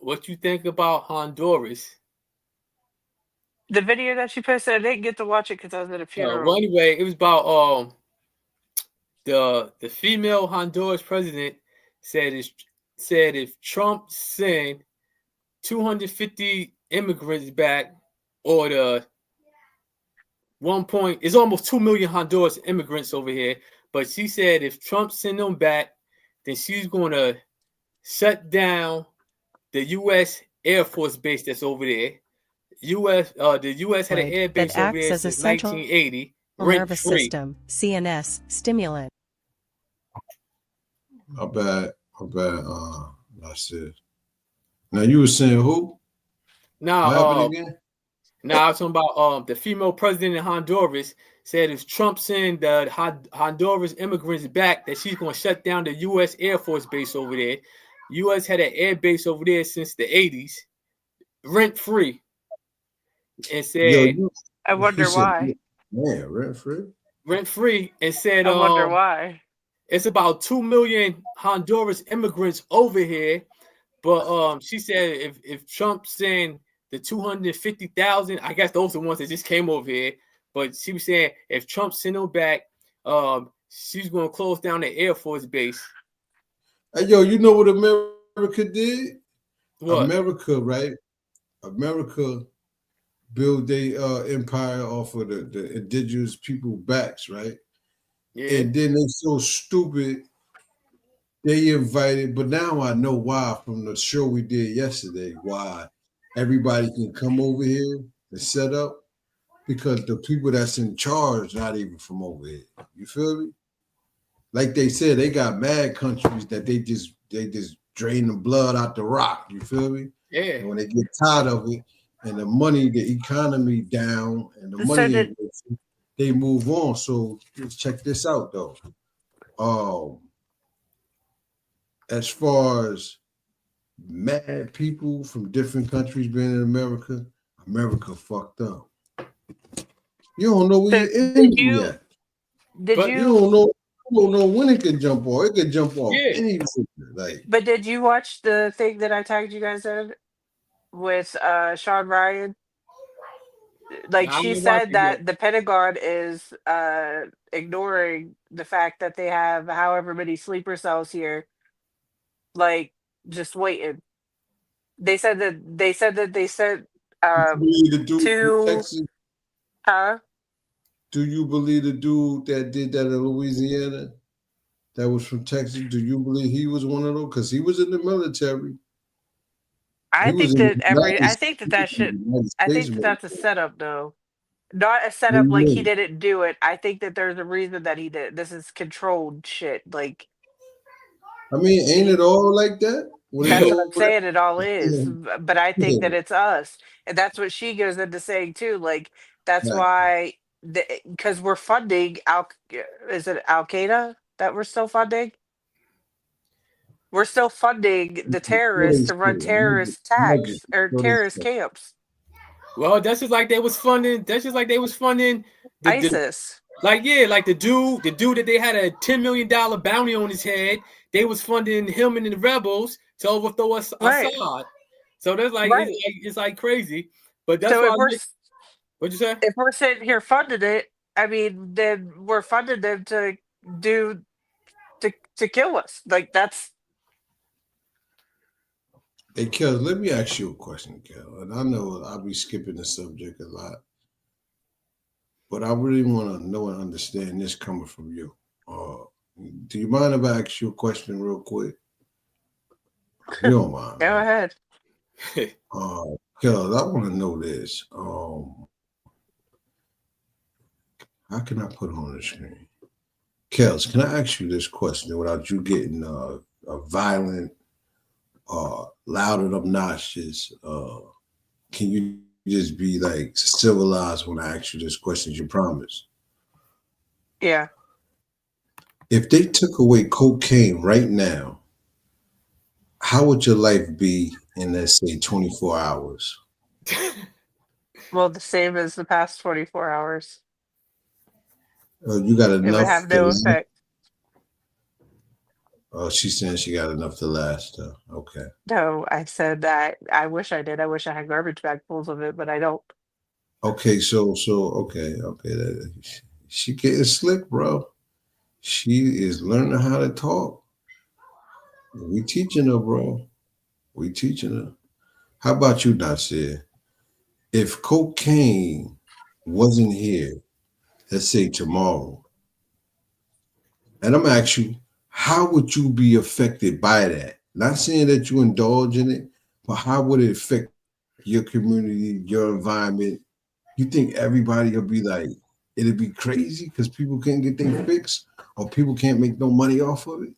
what you think about Honduras? The video that she posted, I didn't get to watch it because I was at a funeral. Well, anyway, it was about the female Honduras president said if Trump sent 250 immigrants back, or it's almost 2 million Honduras immigrants over here, but she said if Trump send them back, then she's going to shut down the U.S. Air Force base that's over there. The U.S. had an air base that over acts there as a since central 1980, nervous rent-free. system, CNS, stimulant. My bad. That's it. Now you were saying who? What happened again? Now I'm talking about the female president in Honduras said if Trump send the Honduras immigrants back, that she's going to shut down the U.S. Air Force base over there. U.S. had an air base over there since the 80s, rent-free. And said, I wonder why. Yeah, rent-free. Rent-free, and said, I wonder why. It's about 2 million Honduras immigrants over here, but she said if Trump send the 250,000, I guess those are the ones that just came over here. But she was saying if Trump send them back, she's going to close down the Air Force base. Hey, yo, you know what America did? What? America, right? America build their empire off of the indigenous people backs, right? Yeah. And then they so stupid, they invited, but now I know why from the show we did yesterday, why everybody can come over here and set up, because the people that's in charge not even from over here. You feel me? Like they said, they got mad countries that they just drain the blood out the rock. You feel me? Yeah. And when they get tired of it, and the money, the economy down, and the money, they move on. So let's check this out, though. As far as mad people from different countries being in America, America fucked up. You don't know where you're in yet. You don't know when it can jump off. It can jump off any like. But did you watch the thing that I tagged you guys in with Sean Ryan? Like, she said that the Pentagon is ignoring the fact that they have however many sleeper cells here, like just waiting. They said that they sent two. Huh? Do you believe the dude that did that in Louisiana? that was from Texas. Do you believe he was one of those? Because he was in the military. I He was think in that the United I think that that should. United I States think that that's a military. setup, though. Not a What do setup you like he mean? didn't do it. I think that there's a reason that he did. This is controlled shit. Like I mean, ain't it all like that? When it that's goes what I'm saying. It all is. yeah, But I think that yeah, it's us, and that's what she goes into saying too. Like that's right. why, because we're funding Al. Is it Al Qaeda that we're still funding? We're still funding the terrorists to run terrorist attacks or terrorist camps. Well, that's just like they was funding. That's just like they was funding the ISIS. like the dude that they had a $10 million bounty on his head. They was funding him and the rebels to overthrow us Right. Assad. So that's like Right. it's like crazy. But that's So why. what'd you say? If we're sitting here funding it, I mean, then we're funding them to do to kill us. Like that's. Hey, Kel, let me ask you a question, Kel. And I know I'll be skipping the subject a lot, but I really want to know and understand this coming from you. Do you mind if I ask you a question real quick? You don't mind. Go ahead. Kel, I want to know this. How can I put it on the screen? Kels, can I ask you this question without you getting a violent, loud and obnoxious? Can you just be like civilized when I ask you this question? You promise? Yeah. If they took away cocaine right now, how would your life be in, let's say, 24 hours? Well, the same as the past 24 hours. You got enough. It would have no effect. Oh, she's saying she got enough to last. Okay. No, I said that I wish I did. I wish I had garbage bag fulls of it, but I don't. Okay, so okay. She getting slick, bro. She is learning how to talk. We teaching her, bro. We teaching her. How about you, Nasir? If cocaine wasn't here, let's say tomorrow, and I'm asking you, how would you be affected by that? Not saying that you indulge in it, but how would it affect your community, your environment? You think everybody will be like, it'd be crazy because people can't get things fixed or people can't make no money off of it?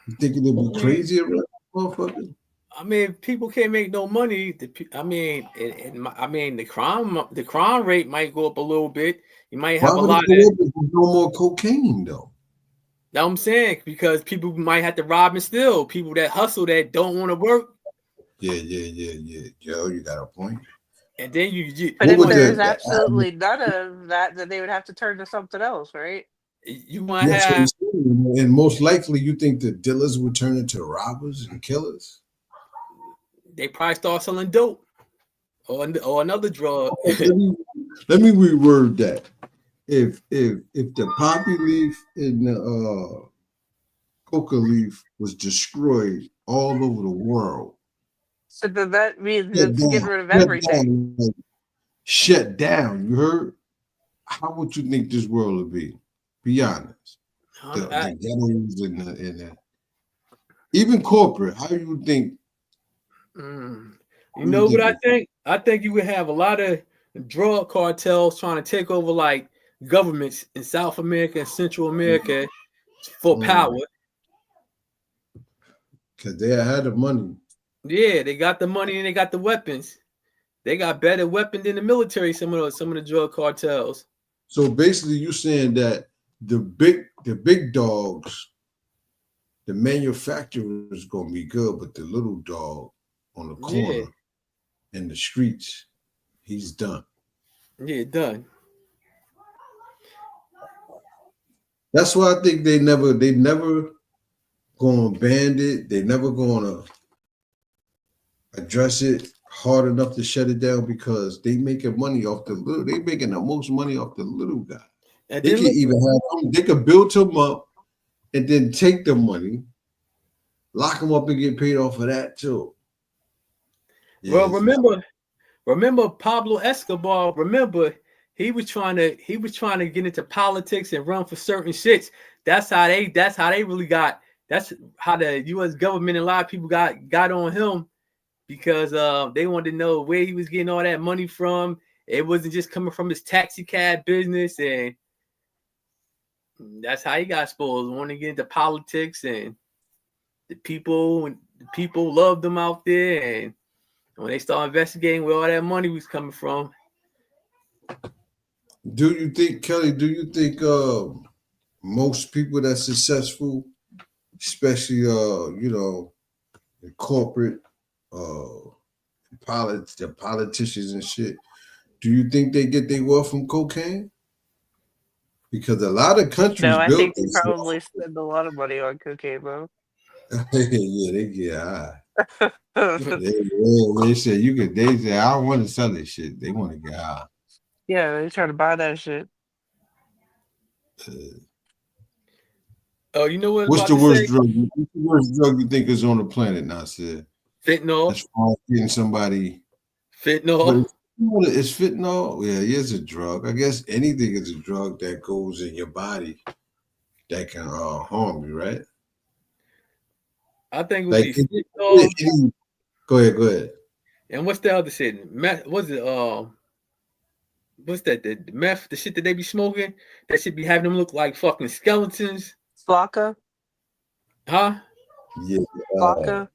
You think it'd be crazy around motherfucker? I mean, people can't make no money. I mean, the crime rate might go up a little bit. You might have a lot of no more cocaine though. Now I'm saying because people might have to rob and steal. People that hustle that don't want to work. Yeah. Joe, you got a point. And then you but if there's absolutely none of that, then they would have to turn to something else, right? You might have, and most likely you think the dealers would turn into robbers and killers. They probably start selling dope or another drug. Let me reword that. If the poppy leaf and the coca leaf was destroyed all over the world, so that means it's getting rid of everything. Shut down. You heard? How would you think this world would be? Be honest. The ghettos and the even corporate. How do you think? You know what I think? I think you would have a lot of drug cartels trying to take over like governments in South America and Central America for power. Because they had the money. Yeah, they got the money and they got the weapons. They got better weapons than the military, some of the drug cartels. So basically you're saying that the big dogs, the manufacturer is gonna be good, but the little dog on the corner in the streets, he's done. Yeah, done. That's why I think they never gonna ban it. They never gonna address it hard enough to shut it down because they making money off the little. They making the most money off the little guy. And they can even have them. They could build him up and then take the money, lock him up, and get paid off of that too. Well, remember Pablo Escobar. Remember, he was trying to get into politics and run for certain shits. That's how they really got. That's how the U.S. government and a lot of people got on him because they wanted to know where he was getting all that money from. It wasn't just coming from his taxi cab business, and that's how he got exposed. Wanting to get into politics, and the people loved him out there, and when they started investigating where all that money was coming from. Do you think, Kelly? Do you think most people that's successful, especially in corporate, the politicians and shit, do you think they get their wealth from cocaine? Because a lot of countries No, I built think they themselves. probably spend a lot of money on cocaine, though. Yeah, they get high. they said you could. They say I don't want to sell this shit. They want to get high. Yeah, they try to buy that shit. Oh, you know what? What's the worst drug? What's the worst drug you think is on the planet, Nasir? Fentanyl. As far as getting somebody. Fentanyl. It's fentanyl. Yeah, it's a drug. I guess anything is a drug that goes in your body that can harm you, right? I think it would Like, be fentanyl. Go ahead. And what's the other shit? Meth, what's it? What's that? The meth, the shit that they be smoking, that should be having them look like fucking skeletons. Flocka? Huh? Yeah. Flocka?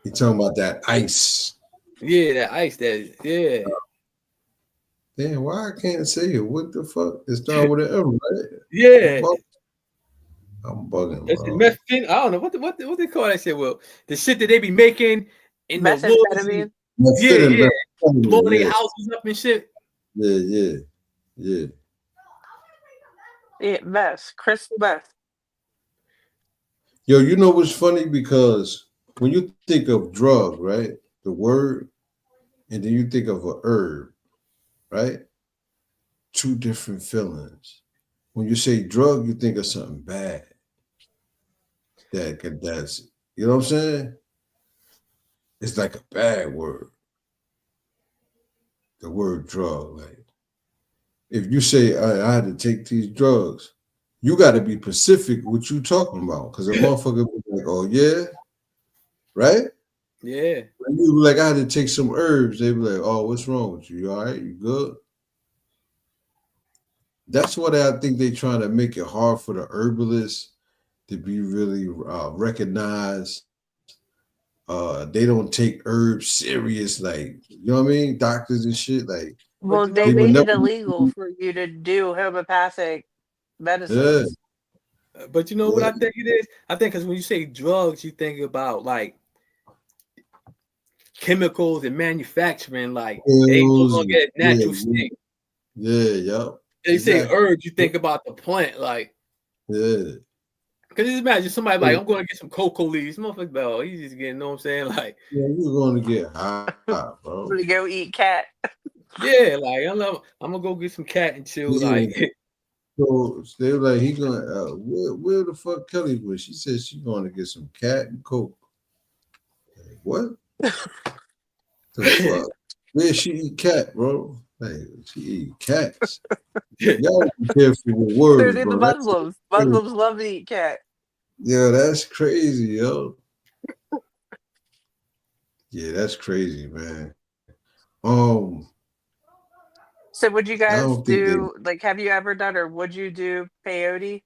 You talking about that ice? Yeah, that ice. Yeah. Damn, why I can't say it? What the fuck? It's not with an M, right? Yeah. I'm bugging. That's the meth. I don't know what they call that shit. Well, the shit that they be making in the Methamphetamine? woods. Yeah. Blowing their houses up and shit. Yeah. Yeah, meth. Crisp meth. Yo, you know what's funny? Because when you think of drug, right? The word, and then you think of a herb, right? Two different feelings. When you say drug, you think of something bad. That's you know what I'm saying? It's like a bad word. The word drug, like if you say I had to take these drugs, you got to be specific what you talking about, because a motherfucker be like, oh yeah, right? Yeah. When you like, I had to take some herbs, they be like, oh, what's wrong with you? You all right? You good? That's what I think they trying to make it hard for the herbalists to be really recognized. They don't take herbs serious, like, you know what I mean? Doctors and shit, like. Well, they made it illegal for you to do homeopathic medicines. Yeah. But you know what I think it is? I think because when you say drugs, you think about like chemicals and manufacturing, like they no longer get natural state. Yup. They say herbs, you think about the plant, like. Yeah. Because just imagine somebody like, I'm going to get some cocoa leaves. Motherfucker, no, he's just getting, you know what I'm saying? Like, yeah, you're going to get high, bro. I'm going to go eat cat. Yeah, like, I'm going to go get some cat and chill. Yeah. Like, so they were like, he going to, where the fuck Kelly was? She said she's going to get some cat and coke. Like, what? The fuck? Where she eat cat, bro? Like, she eat cats. Y'all be careful with words, They're bro. the Muslims. Muslims love to eat cat. Yeah, that's crazy, yo. Yeah, that's crazy, man. So would you guys do, like, have you ever done, or would you do peyote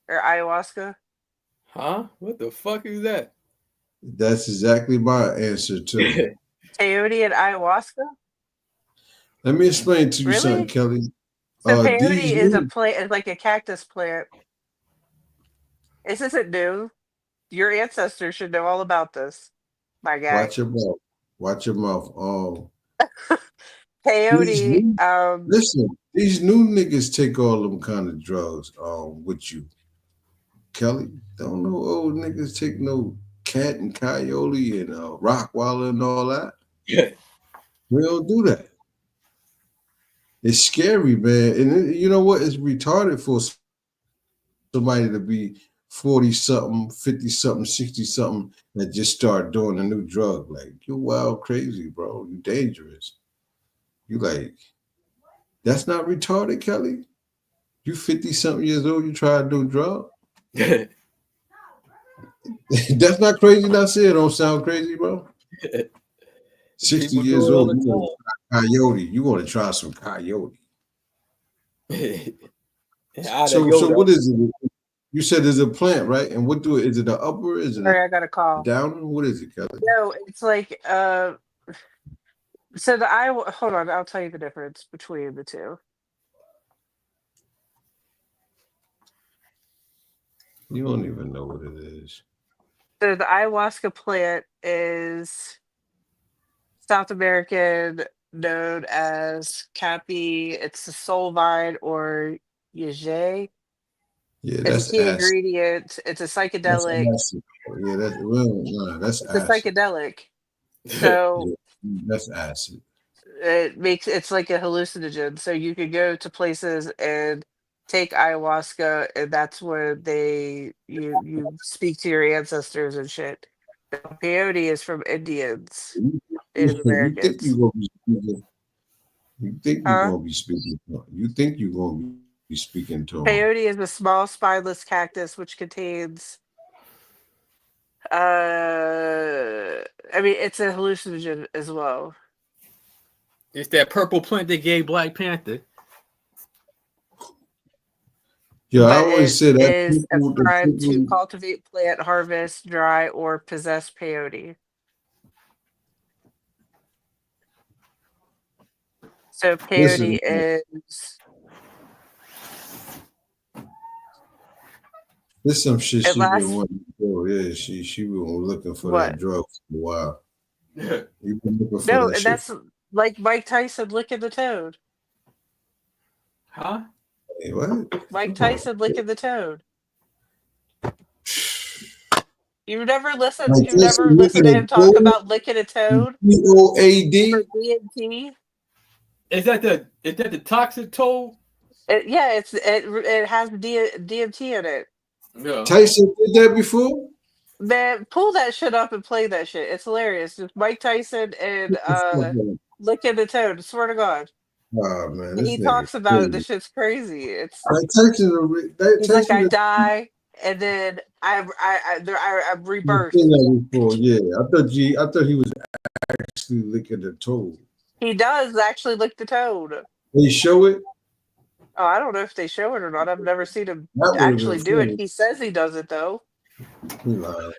or ayahuasca? Huh? What the fuck is that? That's exactly my answer too. Peyote and ayahuasca? Let me explain to you something, Kelly. So peyote is a plant, it's like a cactus plant. This isn't new. Your ancestors should know all about this, my guy. Watch your mouth. Watch your mouth. Peyote. Listen, these new niggas take all them kind of drugs with you. Kelly, don't know old niggas take no cat and coyote and Rockwaller and all that. Yeah. We don't do that. It's scary, man. And you know what? It's retarded for somebody to be 40-something, 50-something, 60-something that just start doing a new drug. Like, you're wild crazy, bro. You dangerous. You like, That's not retarded, Kelly. You 50-something years old, you try to do drugs. That's not crazy, Nasir. It don't sound crazy, bro. 60 People years do it all old, the you want to try coyote. You want to try some coyote. So what is it? You said it's a plant, right? And what do it? Is it the upper? Is it Sorry, I a got a call. downer? What is it, Kelly? No, it's like so the hold on, I'll tell you the difference between the two. You don't even know what it is. So the ayahuasca plant is South American, known as Capi. It's the soul vine or Yage. Yeah, It's a that's key acid. ingredient. It's a That's psychedelic. acid. Yeah, that's well, no, that's It's a acid. psychedelic. So Yeah, that's acid. it's like a hallucinogen. So you could go to places and take ayahuasca, and that's where you speak to your ancestors and shit. The peyote is from Indians, Native You think Americans. you gonna be speaking? You think you Huh? gonna be speaking? You think you gonna be speaking to him? Peyote is a small spineless cactus which contains I mean it's a hallucinogen as well. It's that purple plant they gave Black Panther. Yeah, I But always it say that is a people, the crime to people, cultivate, plant, harvest, dry, or possess peyote. So peyote listen, is there's some shit it she been lasts wanting to do. Yeah, she been looking for what? that drug for a while. You been looking for No, that and shit. that's like Mike Tyson licking the toad. Huh? Hey, what? Mike Tyson licking the toad. You've never listened. Like You've this, never listened looking to at him talk gold, about licking a toad POAD. for DMT. Is that the toxic toad? Yeah, it has DMT in it. Yeah. Tyson did that before. Man, pull that shit up and play that shit. It's hilarious. Just Mike Tyson and licking the toad. I swer to God. Oh man, this He nigga talks about it. crazy. This shit's crazy. It's Like Tyson, he's like I Tyson. die and then I'm I've rebirth. seen that before. Yeah, I thought he was actually licking the toad. He does actually lick the toad. They show it. Oh, I don't know if they show it or not. I've never seen him That would have actually been do it. funny. He says he does it though. He lied.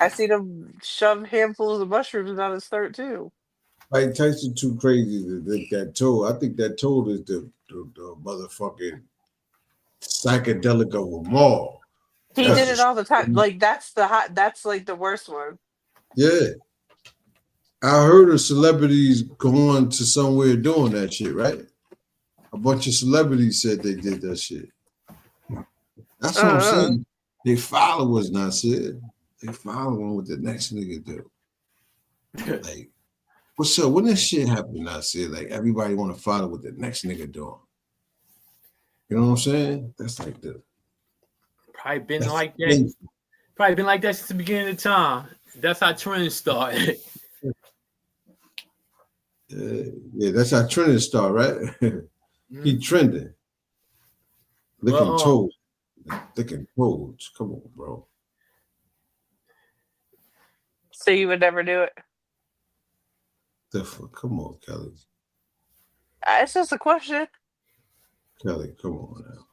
I seen him shove handfuls of mushrooms down his throat too. Mike Tyson too crazy to lick that toad. I think that toad is the motherfucking psychedelic of them all. He That's did it all the time. Like that's like the worst one. Yeah. I heard of celebrities going to somewhere doing that shit, right? A bunch of celebrities said they did that shit. That's what I'm saying. They followers not said. They following what the next nigga do. Like, what's up? When this shit happened, I said, like, everybody want to follow what the next nigga doing. You know what I'm saying? That's like the Probably been like that. Probably been like that since the beginning of time. That's how trends started. yeah, that's how trending start, right? He trending. Licking toads. Licking toads. Come on, bro. So you would never do it? Come on, Kelly. It's just a question. Kelly, come on now.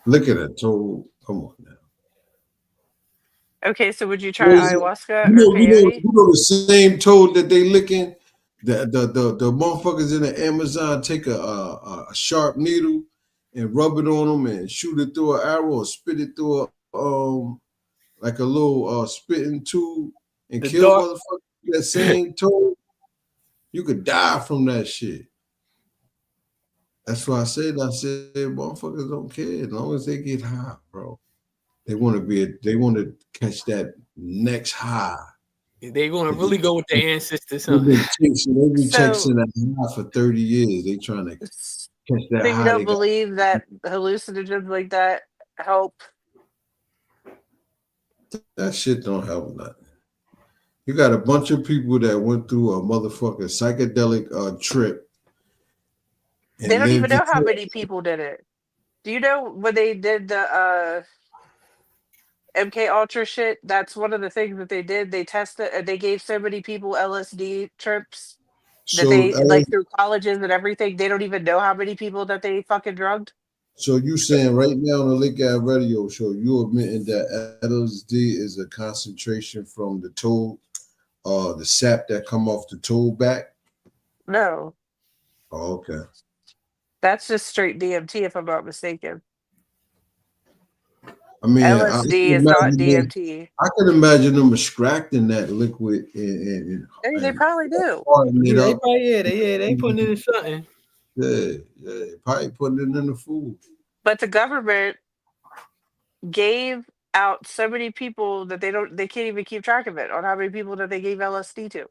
Licking a toad. Come on now. Okay, so would you try ayahuasca or You peyote? know the same toad that they licking? The motherfuckers in the Amazon take a sharp needle and rub it on them and shoot it through an arrow or spit it through a like a little spitting tube and kill motherfuckers. That same toad, you could die from that shit. That's why I said motherfuckers don't care as long as they get high, bro. They want to catch that next high. They want to really go with their ancestors, huh? They've been chasing that high for 30 years. They trying to catch that So high. you don't believe that hallucinogens like that help? That shit don't help nothing. You got a bunch of people that went through a motherfucking psychedelic trip They and don't even lived know how until many people did it. Do you know when they did the MK Ultra shit? That's one of the things that they did. They tested and they gave so many people LSD trips that so they like through colleges and everything. They don't even know how many people that they fucking drugged. so you saying right now on the Lake Ave Radio Show, you admitting that LSD is a concentration from the toad, the sap that come off the toad back? No, Oh, okay. that's just straight DMT if I'm not mistaken. I mean, LSD is not DMT. I can imagine them extracting that liquid and They probably do. hardening it Yeah, they up. probably they putting it in something. Yeah, probably putting it in the food. But the government gave out so many people that they can't even keep track of it on how many people that they gave LSD to.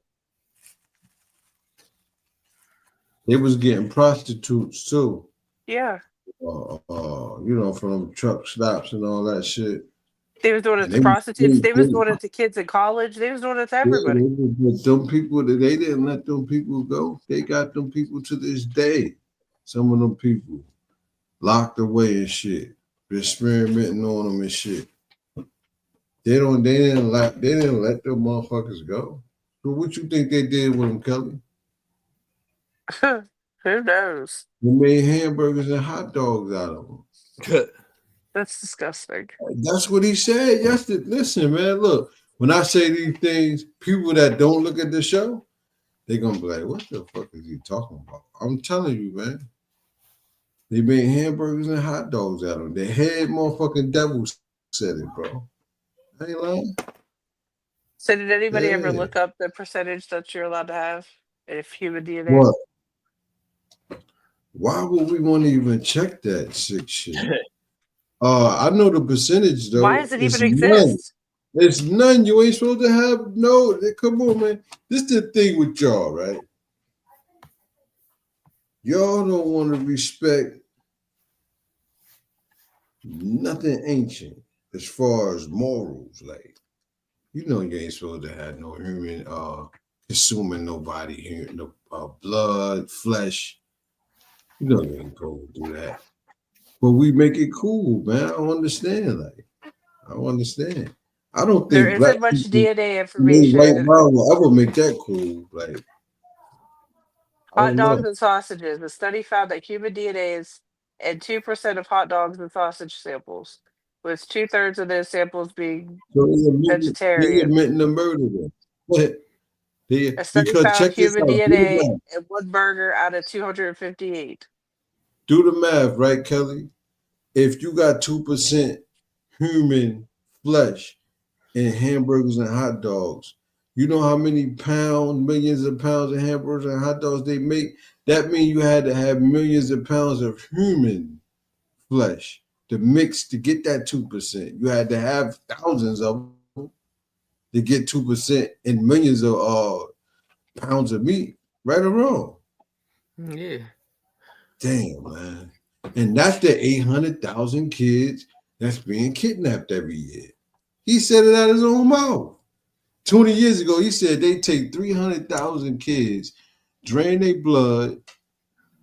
They was getting prostitutes too. Yeah. You know, from truck stops and all that shit. They was doing it to prostitutes. They was doing it to kids in college. They was doing it to everybody. Them people, they didn't let them people go. They got them people to this day. Some of them people locked away and shit, experimenting on them and shit. They didn't let them motherfuckers go. So what you think they did with them, Kelly? Who knows? They made hamburgers and hot dogs out of them. That's disgusting. That's what he said yesterday. Listen, man, look, when I say these things, people that don't look at the show, they're going to be like, what the fuck is he talking about? I'm telling you, man. They made hamburgers and hot dogs out of them. The head motherfucking devil said it, bro. I ain't lying. So did anybody ever Yeah. look up the percentage that you're allowed to have if human DNA? What? Why would we want to even check that sick shit? I know the percentage though. Why does it It's even exist? None. It's none. You ain't supposed to have no. Come on, man. This is the thing with y'all, right? Y'all don't want to respect nothing ancient as far as morals. Like, you know, you ain't supposed to have no human consuming nobody here, no blood, flesh. You know you ain't supposed to do that. But we make it cool, man. I don't understand. Like, I don't understand. I don't think There black isn't much people, DNA white information. brown will ever make that cool. Like, I Hot don't dogs know. and sausages. The study found that human DNA is in 2% of hot dogs and sausage samples, with 2/3 of those samples being So they vegetarian. admitting the murder then. But A study because found check this human out. DNA in one burger out of 258. Do the math, right, Kelly? If you got 2% human flesh in hamburgers and hot dogs, you know how many pounds, millions of pounds of hamburgers and hot dogs they make? That means you had to have millions of pounds of human flesh to mix to get that 2%. You had to have thousands of them to get 2% and millions of pounds of meat, right or wrong? Yeah. Damn, man. And that's the 800,000 kids that's being kidnapped every year. He said it out of his own mouth. 20 years ago, he said they take 300,000 kids, drain their blood,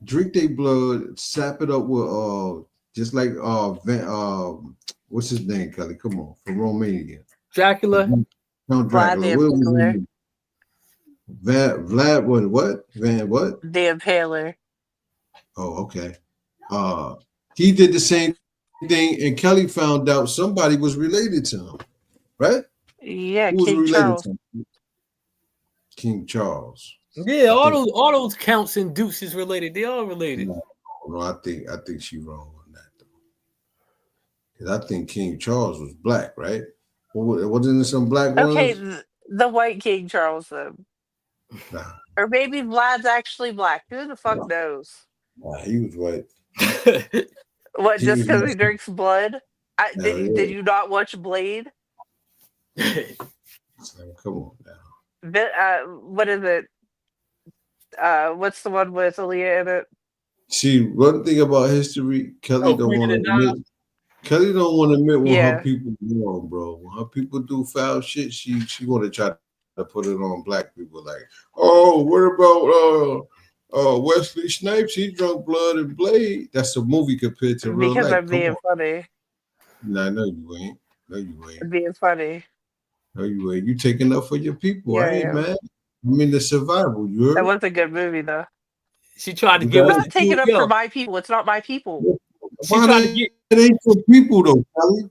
drink their blood, sap it up with just like what's his name, Kelly? Come on, from Romania. Dracula. Count Vlad the Dracula. What was his Impaler. name? Vlad what? Van what? The Impaler. Oh, okay. He did the same thing, and Kelly found out somebody was related to him, right? Yeah, Who was King related Charles. to him? King Charles. Yeah, all those counts and deuces related. They all related. No, I think she wrong on that though. Because I think King Charles was black, right? Wasn't there some black Okay, ones? the white King Charles, though. Nah, Or maybe Vlad's actually black. Who the fuck knows? he was white. What, He just was because he white. drinks blood? Hell yeah. Did you not watch Blade? Come on now. What is it? What's the one with Aaliyah in it? See, one thing about history, Kelly don't Queen want of to the admit. Nile. Kelly don't want to admit when Yeah. her people do wrong, bro. When her people do foul shit, she want to try to put it on black people. Like, oh, what about Wesley Snipes, he drunk blood and blade. That's a movie compared to real Because life. I'm being funny. Nah, no, you ain't. No, you ain't. I'm being funny. No, you ain't. You taking up for your people. Yeah, I ain't yeah. mad. I mean the survival. You That heard? was a good movie, though. She tried to You give I'm us got not taking up yo, for my people. It's not my people. she Why tried to that get it ain't your people though, Kelly?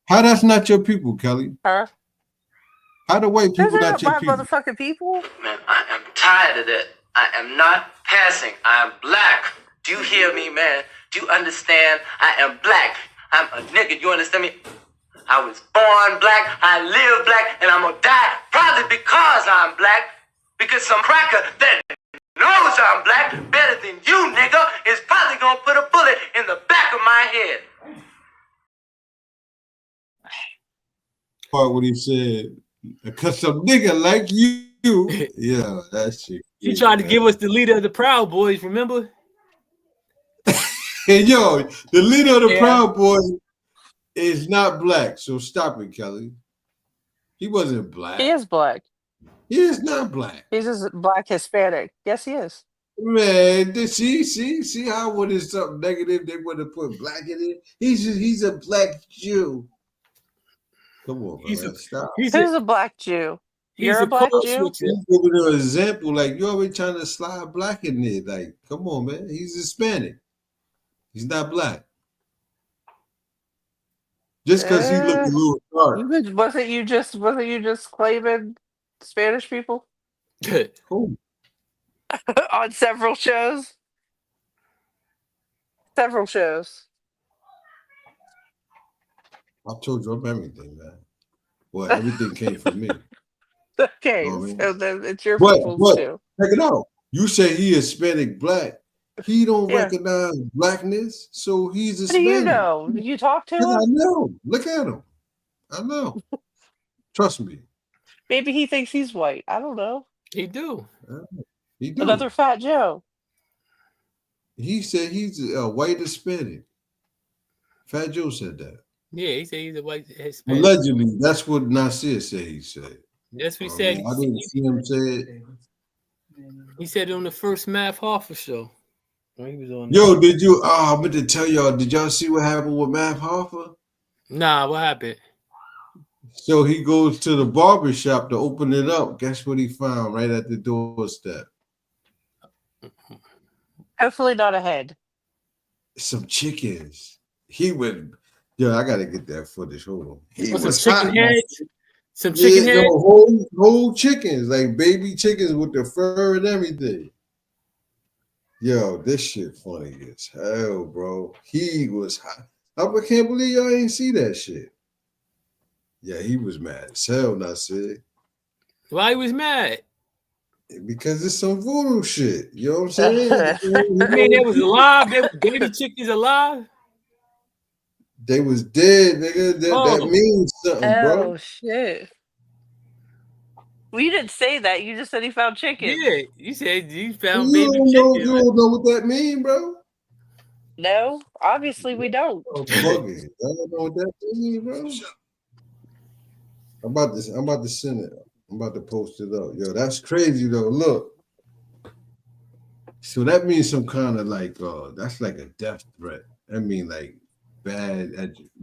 How that's not your people, Kelly? Huh? How the white Those people are not not your my people? motherfucking people. Man, I am tired of that. I am not passing. I am black. Do you hear me, man? Do you understand? I am black. I'm a nigga. You understand me? I was born black. I live black. And I'm gonna die probably because I'm black. Because some cracker that knows I'm black better than you, nigga, is probably gonna put a bullet in the back of my head. Part when he said, "Cause some nigga like you." Yeah, that shit. she tried to give us the leader of the Proud Boys, remember? And yo, the leader of the Yeah. Proud Boys is not black. So stop it, Kelly. He wasn't black. He is black. He is not black. He's just black Hispanic. Yes, he is. Man, see how when it's something negative they want to put black in it. He's a black Jew. Come on, man. Stop. Who's a black Jew? You're a black Jew? He's giving an example, like you're always trying to slide black in there. Like, come on, man. He's Hispanic. He's not black. Just because he looked a little dark. Wasn't you just claiming Spanish people Who? on several shows? Several shows. I told you I'm everything, man. Well, everything came from me. Okay, You know what I mean? so then it's your But people's too. check it out. You say he Hispanic black. He don't Yeah. recognize blackness, so he's How do Hispanic. you know? Did you talk to I him? know. Look at him. I know. Trust me. Maybe he thinks he's white. I don't know. He do. He do. Another Fat Joe. He said he's a white Hispanic. Fat Joe said that. Yeah, he said he's a white Hispanic. Allegedly, that's what Nasir said he said. That's what he I said. mean, I didn't see him say it. He said it on the first Math Hoffa show. When he was on Yo, did you? I meant to tell y'all. Did y'all see what happened with Matt Hoffa? Nah, what happened? So he goes to the barber shop to open it up. Guess what he found right at the doorstep? Hopefully not a head. Some chickens. He would. Yo, I gotta get that footage. Hold on. He Some was chicken hot. heads. Some chicken Yeah, heads. no, whole chickens, like baby chickens with the fur and everything. Yo, this shit funny as hell, bro. He was hot. I can't believe y'all ain't see that shit. Yeah, he was mad as hell, Nasir. Why he was mad? Because it's some voodoo shit. You know what I'm saying? You mean they was alive? They were baby chickens alive? They was dead, nigga. That Oh. means something, Oh bro. shit. Well, you didn't say that. You just said he found chicken. Yeah, you said you found You baby don't know, chicken. you don't know what that mean, bro. No, obviously we don't. Oh, bugging. I don't know what that mean, bro. I'm about to send it. I'm about to post it up. Yo, that's crazy though. Look. So that means some kind of like that's like a death threat. I mean like bad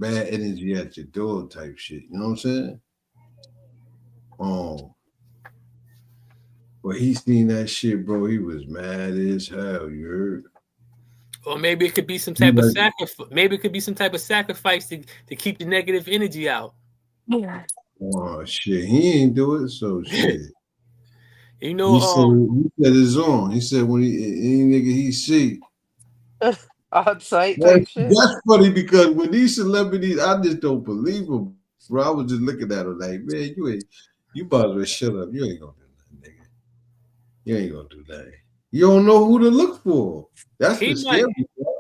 energy at your door type shit. You know what I'm saying? But he seen that shit, bro. He was mad as hell. You heard? Or maybe it could be some type of sacrifice. Maybe it could be some type of sacrifice to keep the negative energy out. Yeah. Oh shit, he ain't do it. So shit. You know, he said it's on. He said when any nigga he see. On site type shit. That's funny because when these celebrities, I just don't believe them, bro. I was just looking at them like, man, you might as well shut up. You ain't gonna do nothing, nigga. You ain't gonna do nothing. You don't know who to look for. That's He the might- scary part.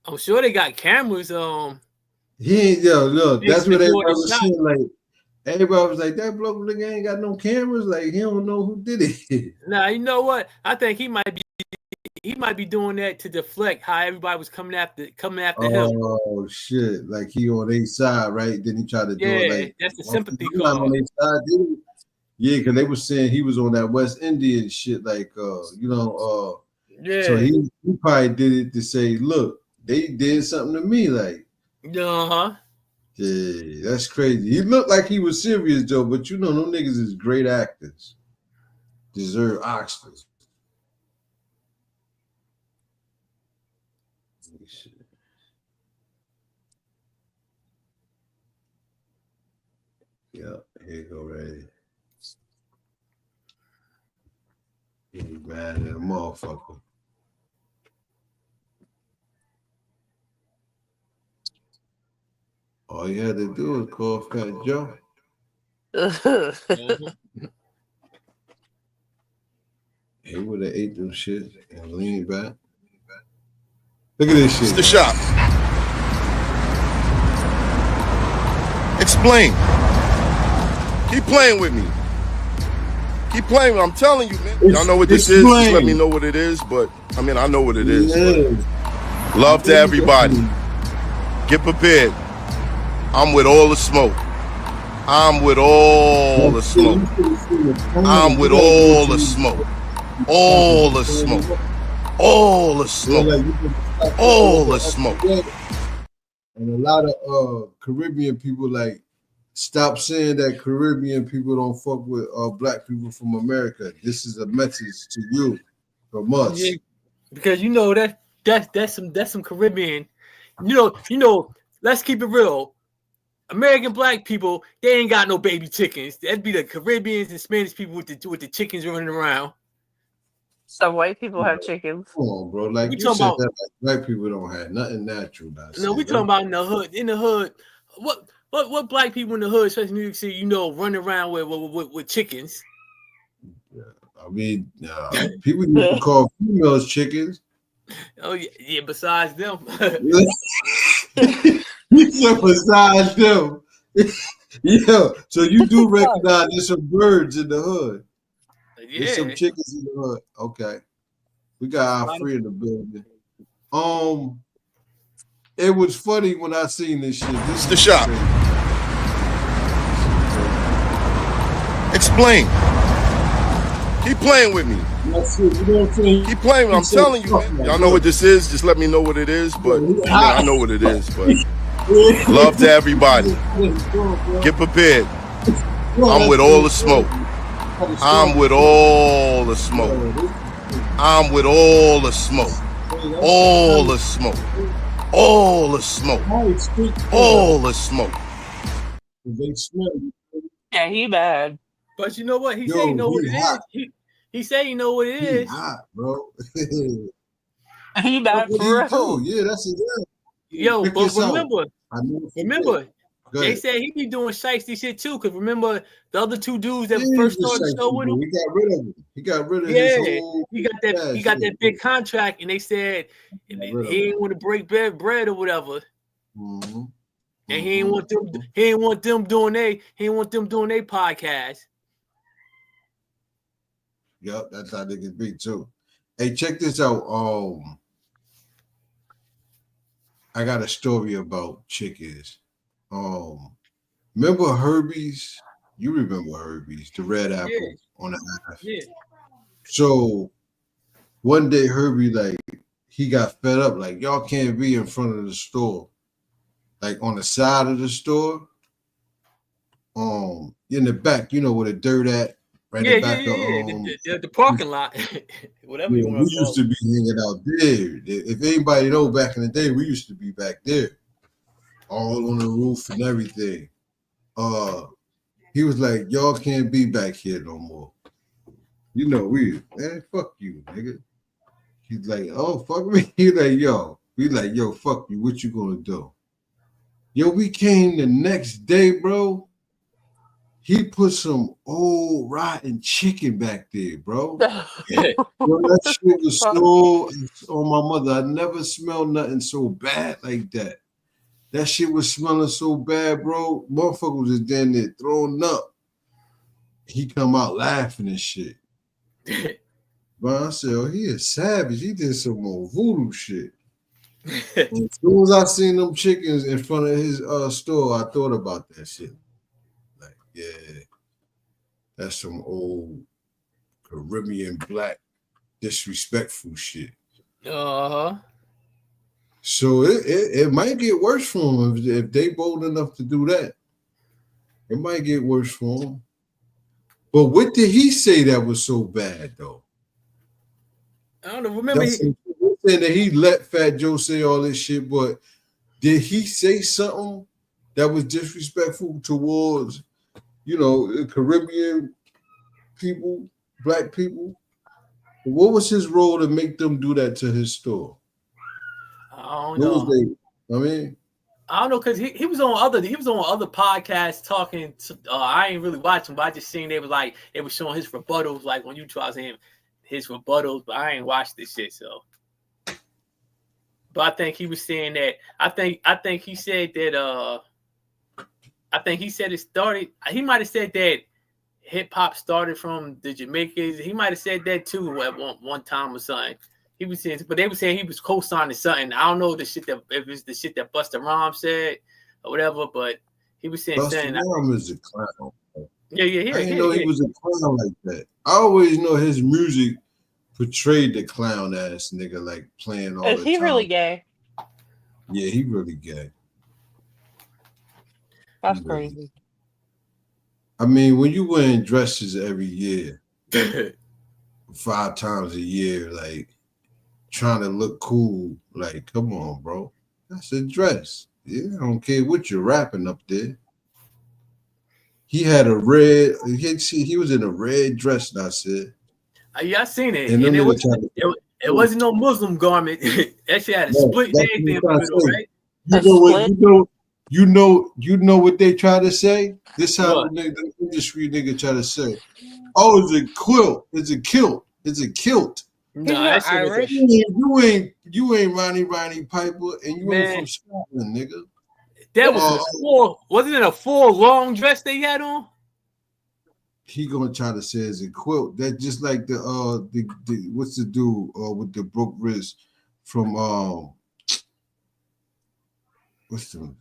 I'm sure they got cameras. He ain't look. That's what They everybody doing the was shot. saying. Like everybody was like, that bloke nigga ain't got no cameras. Like he don't know who did it. Nah, you know what? I think he might be doing that to deflect how everybody was coming after him. Oh shit! Like he on their side, right? Then he tried to do Yeah, it like that's the sympathy you not call. on their side, did he? Yeah, because they were saying he was on that West Indian shit, like Yeah. So he probably did it to say, look, they did something to me. Like, uh-huh. Yeah, that's crazy. He looked like he was serious though, but you know, them niggas is great actors. Deserve Oscars. Yep, here you go, right here. He mad at a motherfucker. All you had to do was call Fat Joe. He would have ate them shit and leaned back. Look at this shit. It's the shop. Explain. Keep playing with me. Keep playing. I'm telling you, man. Y'all know what this is. Just let me know what it is. But I mean, I know what it is. But love to everybody. Get prepared. I'm with all the smoke. I'm with all the smoke. I'm with all the smoke. All the smoke. All the smoke. All the smoke. And a lot of Caribbean people like stop saying that Caribbean people don't fuck with black people from America. This is a message to you from us. Yeah, because you know that's some Caribbean. You know. Let's keep it real. American black people, they ain't got no baby chickens. That'd be the Caribbeans and Spanish people with the chickens running around. Some white people have chickens. Come on, bro. Like We you talking said about- that like white people don't have nothing natural. No, we talking about in the hood. In the hood, what black people in the hood, especially New York City, you know, running around with chickens. I mean, people used to call females chickens. Oh yeah. Besides them, You said besides them. Yeah, so you do recognize there's some birds in the hood. There's some chickens in the hood. Okay. We got our free in the building. It was funny when I seen this shit. This is the shop. Explain. Keep playing with me. Keep playing. I'm telling you, man. Y'all know what this is. Just let me know what it is. But I know what it is. But love to everybody. Get prepared. I'm with all the smoke. I'm with all the smoke. I'm with all the smoke. All the smoke. All the smoke. All the smoke. They smell you. Yeah, he bad. But you know what? He say he know what it is. He say he know what it is. Hot, bro. He bad for real. Yeah, that's it. Yo, Pick but this out. remember, Go they ahead. said he be doing shiesty shit too. Cause remember the other two dudes that He first is started the shiesty, show with bro. him. He got rid of him. He got rid of his Yeah, whole he got that big contract, and they said he ain't want to break bread or whatever. Mm-hmm. And he ain't want them doing their podcast. Yep, that's how niggas be too. Hey, check this out. I got a story about chickens. Remember Herbie's? You remember Herbie's, the red apple on the half. Yeah. So one day Herbie, like, he got fed up, like, y'all can't be in front of the store. Like on the side of the store. In the back, you know where the dirt at. Right in the back of the parking lot. Whatever you want we to call used to be hanging out there. If anybody know, back in the day, we used to be back there, all on the roof and everything. He was like, y'all can't be back here no more. You know, man, fuck you, nigga. He's like, oh, fuck me. He's like, yo. We like, yo, fuck you. What you gonna do? Yo, we came the next day, bro. He put some old rotten chicken back there, bro. Bro, that shit was so on my mother. I never smelled nothing so bad like that. That shit was smelling so bad, bro. Motherfucker was just down there throwing up. He come out laughing and shit. But I said, oh, he is savage. He did some more voodoo shit. And as soon as I seen them chickens in front of his store, I thought about that shit. Like, yeah, that's some old Caribbean black disrespectful shit. Uh-huh. So it might get worse for him if they bold enough to do that. It might get worse for him. But what did he say that was so bad though? I don't know. Remember, saying that he let Fat Joe say all this shit, but did he say something that was disrespectful towards, Caribbean people, black people? What was his role to make them do that to his store? I don't know. I don't know because he was on other podcasts talking. I ain't really watching, but I just seen they were showing his rebuttals like on YouTube. I was saying his rebuttals, but I ain't watched this shit. So, but I think he was saying that. I think he said that. I think he said it started. He might have said that hip hop started from the Jamaicans. He might have said that too at one time or something. He was saying, but they were saying he was co-signing something. I don't know if it's the shit that Busta Rhymes said or whatever, but he was saying Busta Rhymes is a clown. Yeah. I didn't know he was a clown like that. I always know his music portrayed the clown ass nigga like playing all the time. Is he really gay? Yeah, he really gay. That's crazy. I mean, when you wearing dresses every year, 5 times a year, like trying to look cool, like, come on, bro. That's a dress. Yeah, I don't care what you're rapping up there. He had a red, he was in a red dress, and I said. Yeah, I seen it. And it wasn't no Muslim garment. That shit had a split and everything, right? You know what they try to say? This how the industry nigga try to say. Oh, it's a quilt. It's a kilt. It's a kilt. No, that's Irish. You ain't Ronnie Piper, and you ain't from Scotland, nigga. That was wasn't it a full long dress they had on? He gonna try to say it's a quilt. That just like the what's the dude with the broke wrist from what's the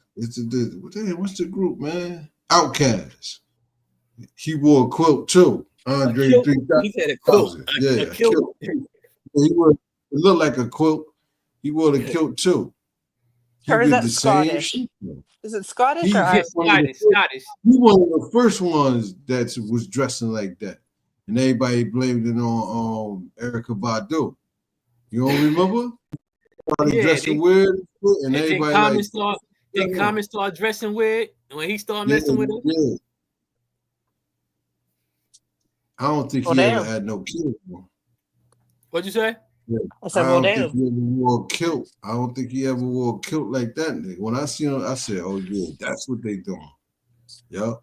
group, man? Outkast. He wore a quilt too. Andre 3000. He said a quilt. A kilt. It looked like a quilt. He wore the kilt too. Or is that Scottish? Is it Scottish or Irish? Scottish. He one of the first ones that was dressing like that, and everybody blamed it on Erykah Badu. You don't remember? Dressing weird, and everybody Common started dressing weird when he started messing with it. Yeah. I don't think he ever had no kilt. What'd you say? Yeah. I don't think he ever wore a kilt. I don't think he ever wore a kilt like that, nigga. When I see him, I said, "Oh yeah, that's what they doing." Yeah.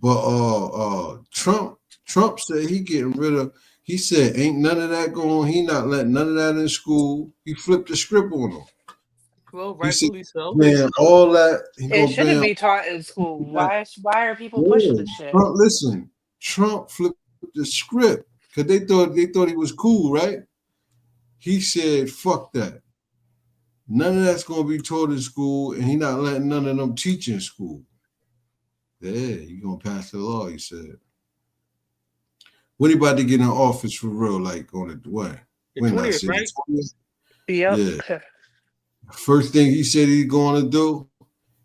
But Trump said he getting rid of. He said, "Ain't none of that going. He not letting none of that in school." He flipped the script on them. Well, rightfully so. Man, all that it shouldn't be taught in school. Why are people pushing this shit? Trump flipped the script because they thought he was cool, right? He said, "Fuck that. None of that's gonna be taught in school, and he not letting none of them teach in school." Yeah, you gonna pass the law? He said. When he about to get in office for real, like on the what? When 20th, right? Yep. Yeah. First thing he said he's going to do,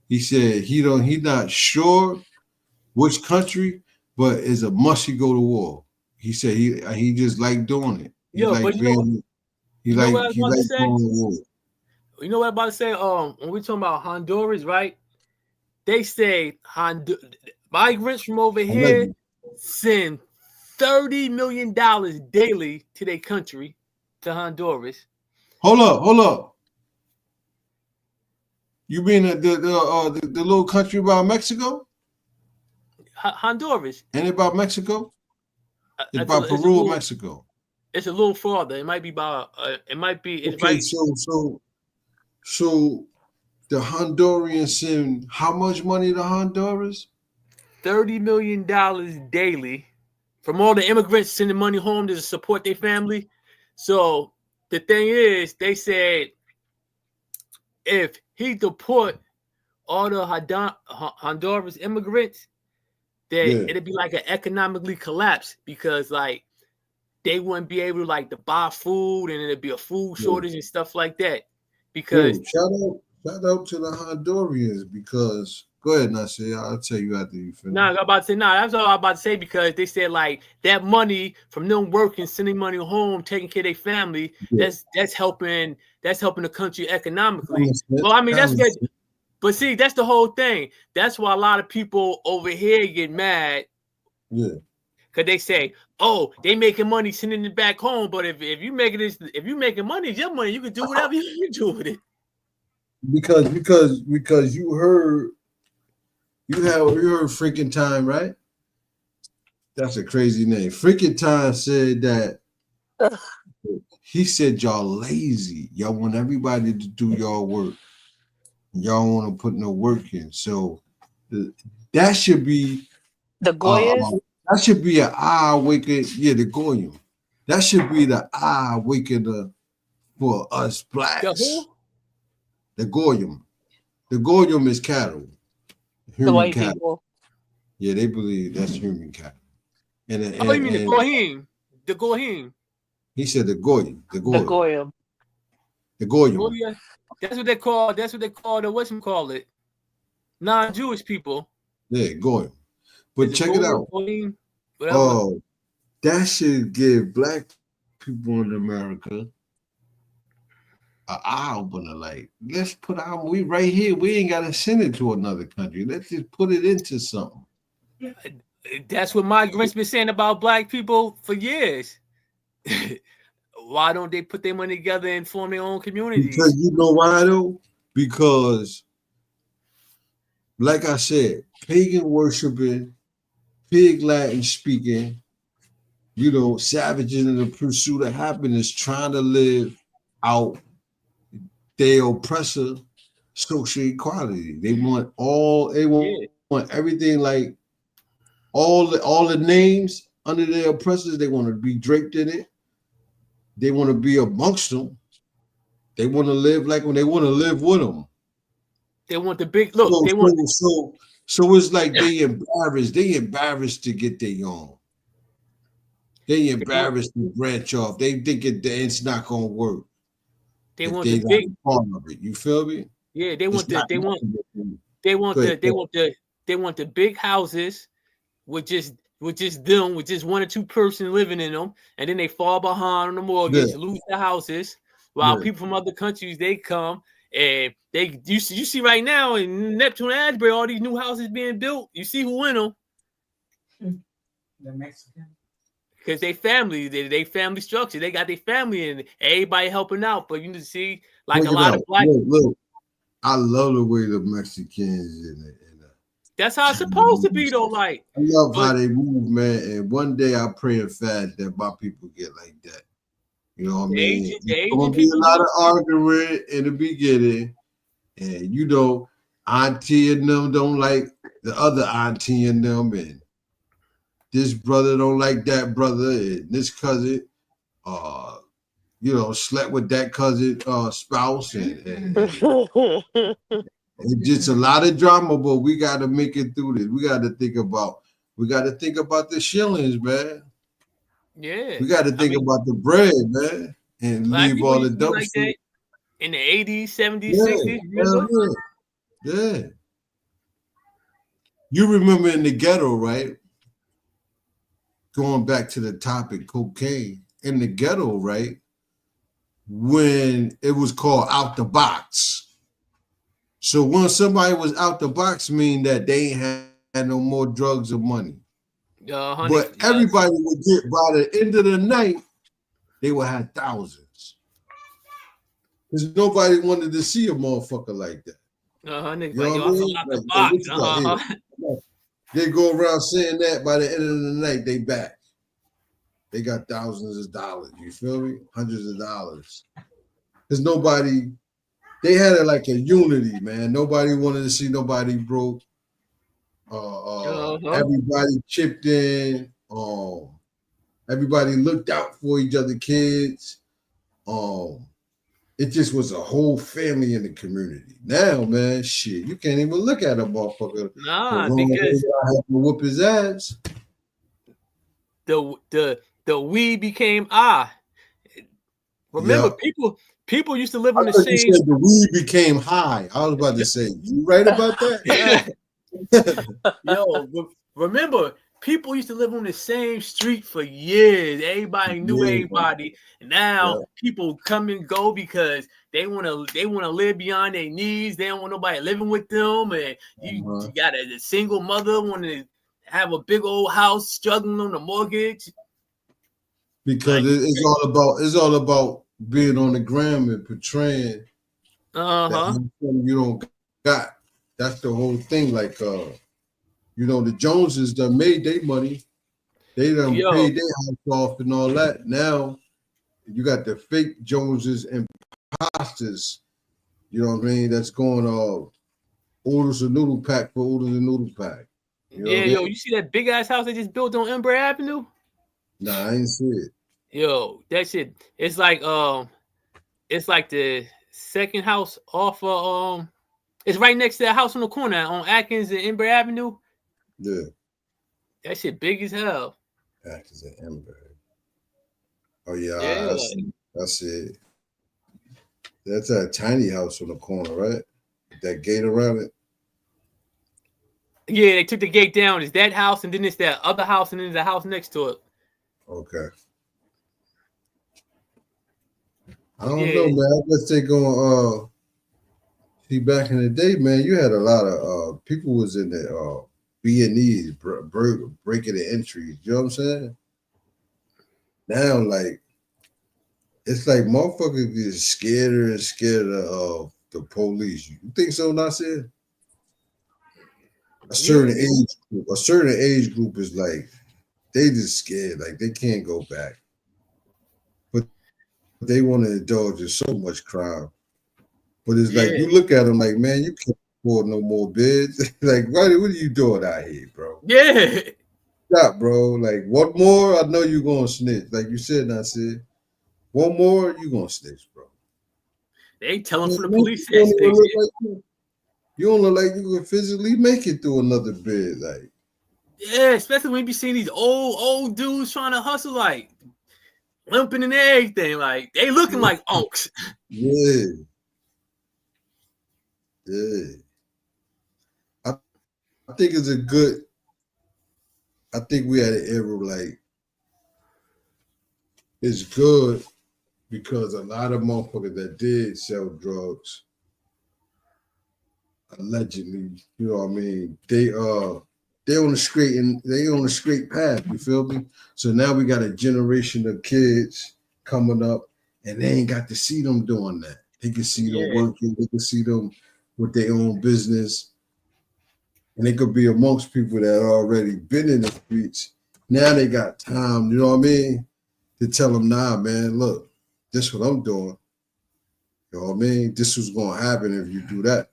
he said he not sure which country, but it's a must he go to war. He said he just like doing it. He like going to war. You know what I'm about to say? When we talking about Honduras, right? They say migrants from over here send $30 million daily to their country, to Honduras. Hold up. You mean the little country about Mexico? Honduras. Ain't it about Mexico? It's about Peru or Mexico. It's a little farther. It might be about. It might be. Okay, right. So the Hondurans send how much money to Honduras? $30 million daily from all the immigrants sending money home to support their family. So the thing is, they said if he deport all the Honduras immigrants, then it'd be like an economically collapse because like they wouldn't be able to buy food, and it'd be a food shortage and stuff like that. Because shout out to the Hondurans, because go ahead, Nasir. I'll tell you after you finish. I'm about to say that's all I'm about to say, because they said that money from them working, sending money home, taking care of their family, that's helping the country economically. Well, I mean but see, that's the whole thing. That's why a lot of people over here get mad. Yeah. Cause they say, "Oh, they making money sending it back home." But if you making money, it's your money. You can do whatever you do with it. Because you heard Freaking Time, right? That's a crazy name. Freaking Time said that he said y'all lazy. Y'all want everybody to do y'all work. Y'all want to put no work in. So that should be the Goyas. That should be an eye awakener. Yeah, the Goyim. That should be the eye awakener for us blacks. The Goyim. The Goyim is cattle. The white people. Yeah, they believe that's human cattle. You mean the Goyim? The Goyim. He said the Goyim. The Goyim. Yeah. That's what they call the whatchamacallit, non-Jewish people. Yeah, Goyim. But check it out. Oh, that should give black people in America an eye opener. Let's put we right here. We ain't gotta send it to another country. Let's just put it into something. That's what migrants been saying about black people for years. Why don't they put their money together and form their own communities? Because you know why though? Because, like I said, pagan worshiping, pig Latin speaking, savages in the pursuit of happiness, trying to live out their oppressor social equality. They want everything, all the names under their oppressors. They want to be draped in it. They want to be amongst them. They want to live when they want to live with them. They want the big look. So it's like they embarrassed. They embarrassed to get their own. They embarrassed to branch off. They think it's not gonna work. They want the big part of it. You feel me? Yeah, they want the big houses with just them, with just one or two person living in them, and then they fall behind on the mortgage, lose the houses, while people from other countries they come and you see right now in Neptune, Asbury, all these new houses being built. You see who in them? The Mexican. Because they family structure. They got their family and everybody helping out. But you see, a lot of black. Look, I love the way the Mexicans in it. That's how it's supposed to be, though. I love how they move, man. And one day I pray and fast that my people get like that. You know what I mean? There's gonna be a lot of arguing in the beginning, and auntie and them don't like the other auntie and them, and this brother don't like that brother, and this cousin, slept with that cousin spouse, and it's just a lot of drama, but we got to make it through this. We got to think about the shillings, man. Yeah, we got to think about the bread, man, and leave all the dumb shit. In the 80s, 70s, 60s. Yeah. You remember in the ghetto, right? Going back to the topic, cocaine. In the ghetto, right? When it was called out the box. So when somebody was out the box, mean that they ain't had no more drugs or money. But everybody would get, by the end of the night, they would have thousands. Because nobody wanted to see a motherfucker like that. They go around saying that by the end of the night, they back. They got thousands of dollars. You feel me? Hundreds of dollars. Because they had it like a unity, man. Nobody wanted to see nobody broke. Everybody chipped in. Everybody looked out for each other kids. It just was a whole family in the community. Now, man, shit, you can't even look at a motherfucker. Nah, because I have to whoop his ass. the we became I. Remember, people used to live on the same. You said the weed became high. I was about to say, you right about that? Yo, remember, people used to live on the same street for years. Everybody knew everybody. And now people come and go because they want to live beyond their needs. They don't want nobody living with them. And you got a single mother wanting to have a big old house, struggling on the mortgage. Because it's all about being on the gram and portraying that you don't got. That's the whole thing. Like the Joneses done made their money. They done paid their house off and all that. Now you got the fake Joneses and imposters, you know what I mean? That's going orders a noodle pack for orders a noodle pack. You know you see that big ass house they just built on Ember Avenue? Nah, I ain't see it. Yo, that shit. It's like the second house off of it's right next to the house on the corner on Atkins and Ember Avenue. Yeah. That shit big as hell. Atkins and Ember. Oh yeah. I see it. That's a tiny house on the corner, right? That gate around it. Yeah, they took the gate down. It's that house, and then it's that other house, and then there's a house next to it. Okay. I don't know, man. I guess they going see back in the day, man, you had a lot of people was in the B&Es breaking the entries. You know what I'm saying? Now, like, it's like motherfuckers get scared and scared of the police. You think so, Nasir? A certain age group is like, they just scared, like they can't go back. But they want to indulge in so much crime. But it's like, you look at them like, man, you can't afford no more bids. Like, what are you doing out here, bro? Yeah. Stop, bro. Like, one more, I know you're going to snitch. Like you said, Nasir. One more, you going to snitch, bro. They telling from the police. You don't look like you can physically make it through another bid. Like, yeah, especially when you be seeing these old dudes trying to hustle, like, limping and everything. Like, they looking like unks. Yeah. Yeah. I think it's I think we had an era like, it's good because a lot of motherfuckers that did sell drugs, allegedly, you know what I mean, they on the straight path, you feel me? So now we got a generation of kids coming up and they ain't got to see them doing that. They can see them working, they can see them with their own business. And they could be amongst people that already been in the streets. Now they got time, you know what I mean? To tell them, nah, man, look, this is what I'm doing. You know what I mean? This is going to happen if you do that.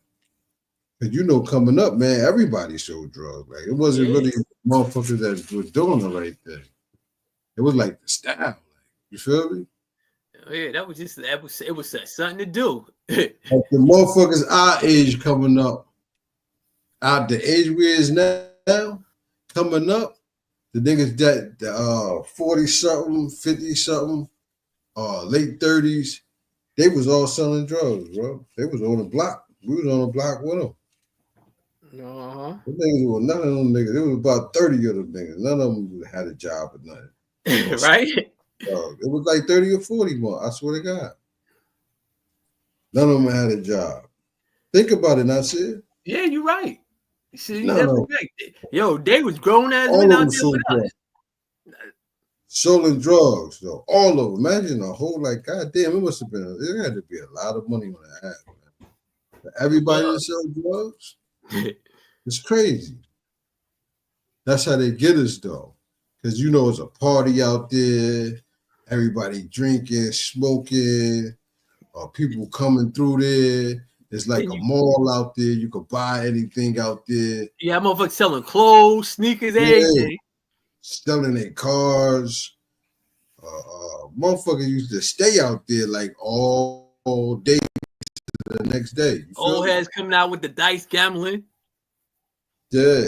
But you know, coming up, man, everybody sold drugs. Like, it wasn't really motherfuckers that were doing the right thing. It was like the style. Like, you feel me? Yeah, it was something to do. Like the motherfuckers our age coming up, out the age we is now, coming up, the niggas that 40-something, 50-something, late 30s, they was all selling drugs, bro. They was on the block. We was on the block with them. None of them niggas. There was about 30 of them niggas. None of them had a job or nothing. Right? It was like 30 or 40 more. I swear to God. None of them had a job. Think about it, Nasir. Yeah, you're right. See, No. Yo, they was grown as All men of out them there sold with drugs. us. Selling drugs, though. All of them. Imagine a whole, like, goddamn, it must have been, there had to be a lot of money on that app, man. For everybody that sell drugs, it's crazy. That's how they get us, though. Because, you know, it's a party out there. Everybody drinking, smoking, people coming through there. It's like a mall out there. You could buy anything out there. Yeah, motherfuckers selling clothes, sneakers, everything. Selling their cars. Motherfuckers used to stay out there like all day to the next day. Old heads coming out with the dice gambling. Yeah.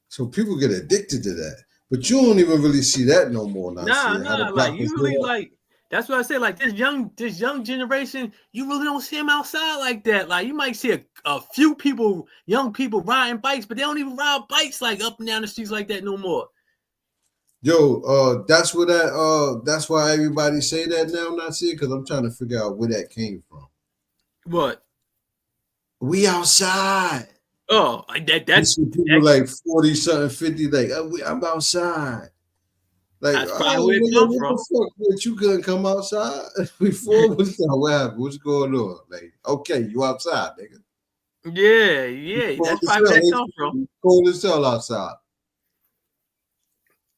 So people get addicted to that. But you don't even really see that no more now. Nah, See how the like block you is really lit up. like. That's what I say. Like this young generation, you really don't see them outside like that. Like you might see a few people, young people riding bikes, but they don't even ride bikes like up and down the streets like that no more. Yo, that's why everybody say that now, not see it, because I'm trying to figure out where that came from. What? We outside. Oh, that's people like 40 something, 50, like I'm outside. Like, that's probably where it comes from. Fuck, but you couldn't come outside before? What happened? What's going on? Like, okay, you outside, nigga. Yeah, that's probably where that comes from. Cold as hell outside.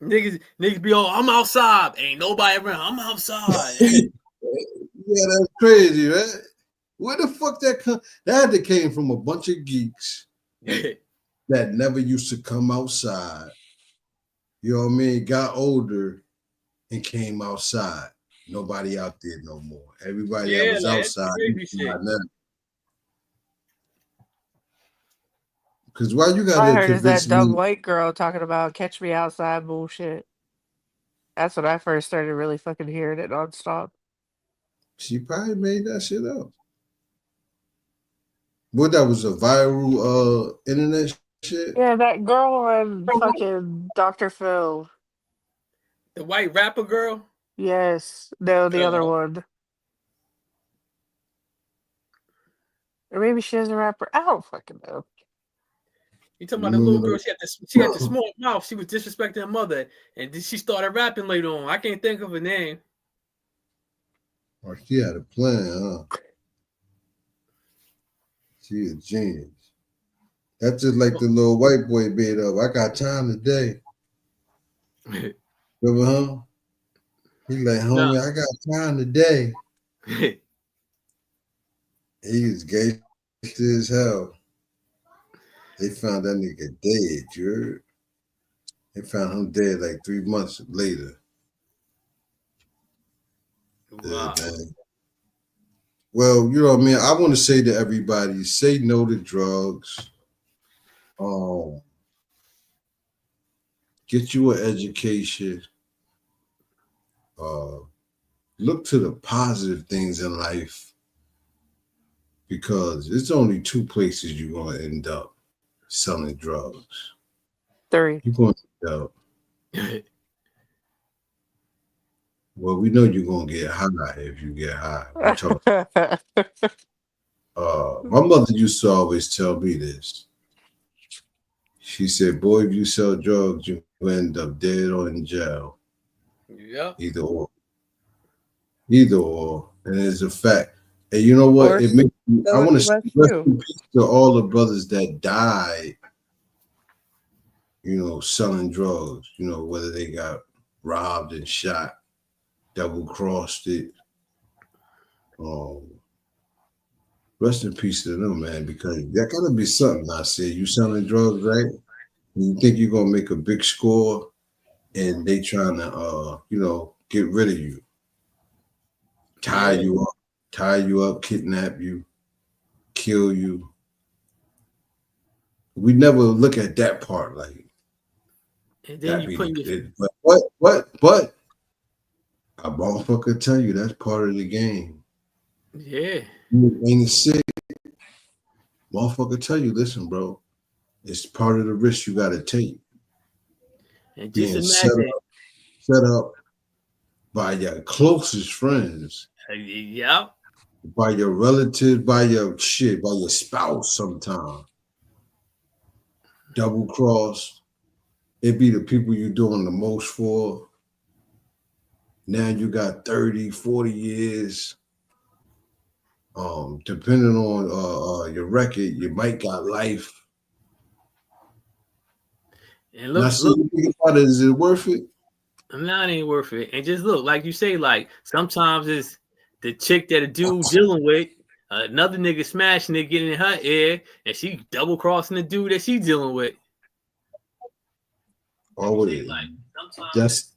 Niggas be all, I'm outside. Ain't nobody around. I'm outside. Yeah, that's crazy, right? Where the fuck that come? That came from a bunch of geeks that never used to come outside. You know what I mean? Got older and came outside. Nobody out there no more. Everybody that was outside now. Because why you got All I to heard is that convince dumb me? white girl talking about catch me outside bullshit. That's when I first started really fucking hearing it nonstop. She probably made that shit up. What, that was a viral internet shit? Yeah, that girl on fucking Dr. Phil. The white rapper girl? Yes. No, the other one. Or maybe she is a rapper. I don't fucking know. You talking about the little girl? She had the small mouth. She was disrespecting her mother, and then she started rapping later on. I can't think of her name. Or she had a plan, huh? She a genius. That's just like the little white boy made up. I got time today. Remember him? He like, homie, I got time today. He was gangster as hell. They found that nigga dead, you heard? They found him dead like 3 months later. Wow. Yeah, man. Well, you know what I mean? I want to say to everybody, say no to drugs. Get you an education. Look to the positive things in life, because it's only 2 places you're going to end up: selling drugs. 3. You're going to end up. Well, we know you're going to get high if you get high. My mother used to always tell me this. She said, boy, if you sell drugs, you end up dead or in jail. Yeah. Either or. Either or. And it's a fact. And you know what? It makes me, I want to say rest in peace to all the brothers that died, you know, selling drugs, you know, whether they got robbed and shot, double-crossed it. Rest in peace to them, man, because that gotta be something. I said, you selling drugs, right? And you think you're gonna make a big score, and they trying to, you know, get rid of you, tie you up, kidnap you, kill you. We never look at that part, like. And then you put your... But a motherfucker tell you that's part of the game. Yeah. Ain't sick. Motherfucker tell you, listen, bro, it's part of the risk you gotta take. And Being just set up by your closest friends. Yeah. By your relatives, by your spouse sometimes. Double cross. It be the people you're doing the most for. Now you got 30, 40 years. Depending on your record, you might got life. And look, is it worth it? No, it ain't worth it. And just look, like you say, like sometimes it's the chick that a dude dealing with, another nigga smashing it, getting in her ear, and she double crossing the dude that she dealing with. Always. Like,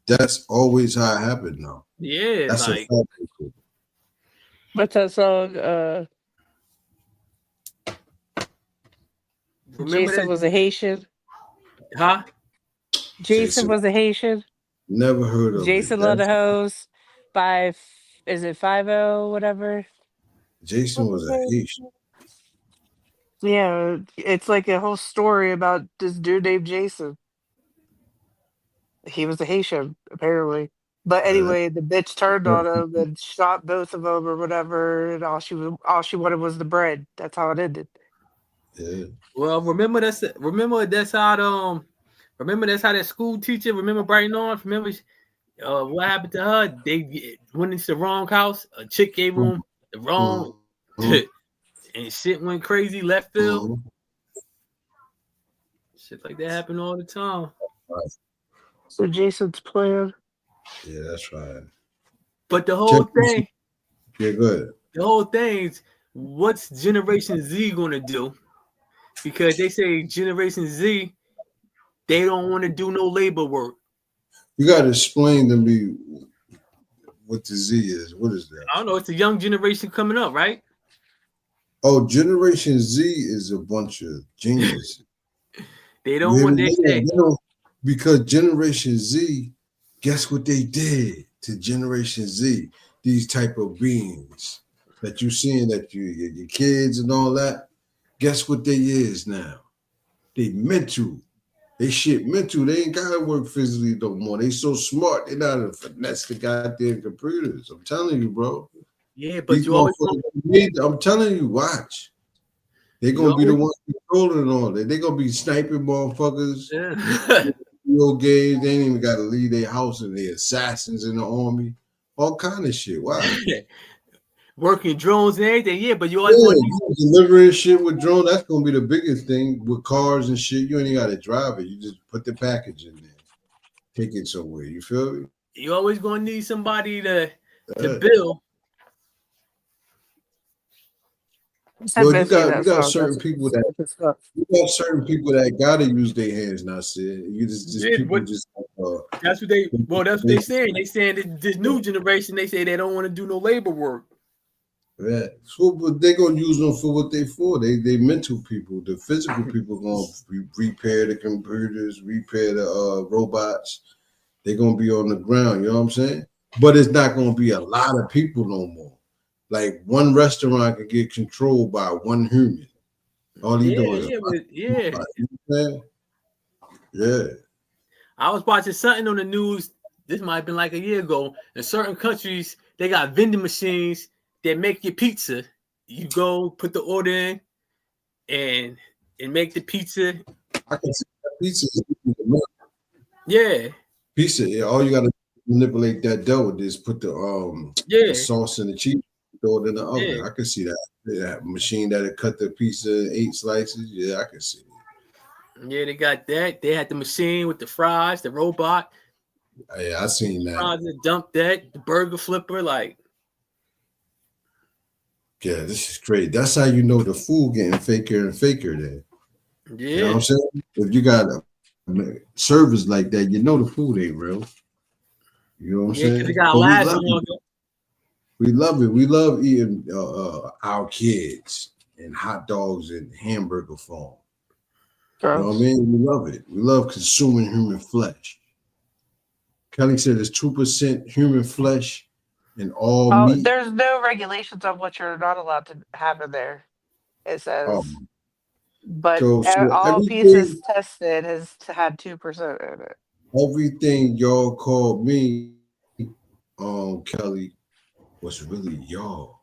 that's always how it happened now. Yeah, that's like, a fact. What's that song? Jason was a Haitian. Huh? Jason was a Haitian. Never heard of Jason it. Love the Hose by is it 5-0 whatever? Jason was a Haitian. Yeah, it's like a whole story about this dude named Jason. He was a Haitian, apparently. But anyway, the bitch turned on him and shot both of them or whatever, and all she wanted was the bread. That's how it ended. Yeah. Well, remember that's how that school teacher, remember Brighton Orange, remember what happened to her? They went into the wrong house. A chick gave them the wrong and shit went crazy left field. Shit like that happen all the time. So Jason's plan. Yeah, that's right. But the whole thing. Yeah, good. The whole thing is, what's Generation Z gonna do? Because they say Generation Z, they don't want to do no labor work. You got to explain to me what the Z is. What is that? I don't know. It's a young generation coming up, right? Oh, Generation Z is a bunch of geniuses. They don't want they say. Because Generation Z, guess what they did to Generation Z? These type of beings that you seeing, that your kids and all that. Guess what they is now? They mental. They shit mental. They ain't gotta work physically no more. They so smart. They know how to finesse the goddamn computers. I'm telling you, bro. Yeah, but you always. I'm telling you, watch. They're gonna be the ones controlling all that. They're gonna be sniping motherfuckers. Yeah. Video games. They ain't even gotta leave their house, and they assassins in the army. All kind of shit. Wow. Working drones and everything, yeah, but you always want delivering shit with drone. That's gonna be the biggest thing with cars and shit. You ain't gotta drive it. You just put the package in there, take it somewhere. You feel me? You always gonna need somebody to build. Well, you got certain people that gotta use their hands. Not saying you just people just. That's what they saying. They saying that this new generation. They say they don't want to do no labor work. Yeah, so they're gonna use them for what they for. They mental people. The physical people gonna repair the computers, repair the robots. They're gonna be on the ground. You know what I'm saying? But it's not gonna be a lot of people no more. Like one restaurant can get controlled by one human. All he doing is yeah. I was watching something on the news. This might have been like a year ago. In certain countries, they got vending machines. They make your pizza. You go put the order in and make the pizza. I can see that pizza. Yeah. Pizza. Yeah, all you gotta manipulate that dough is put the sauce and the cheese, throw it in the oven. Yeah. I can see that. That machine that'll cut the pizza in 8 slices. Yeah, I can see it. Yeah, they got that. They had the machine with the fries, the robot. Yeah, I seen that. Fries that dump that, the burger flipper, like. Yeah, this is great. That's how you know the food getting faker and faker there. Yeah. You know what I'm saying? If you got a service like that, you know the food ain't real. You know what I'm saying? They got last longer. We love it. We love eating our kids and hot dogs in hamburger form. You know what I mean? We love it. We love consuming human flesh. Kelly said it's 2% human flesh in all meat. There's no regulations on what you're not allowed to have in there. It says, but all pieces tested has had 2% in it. Everything y'all called me, Kelly, was really y'all.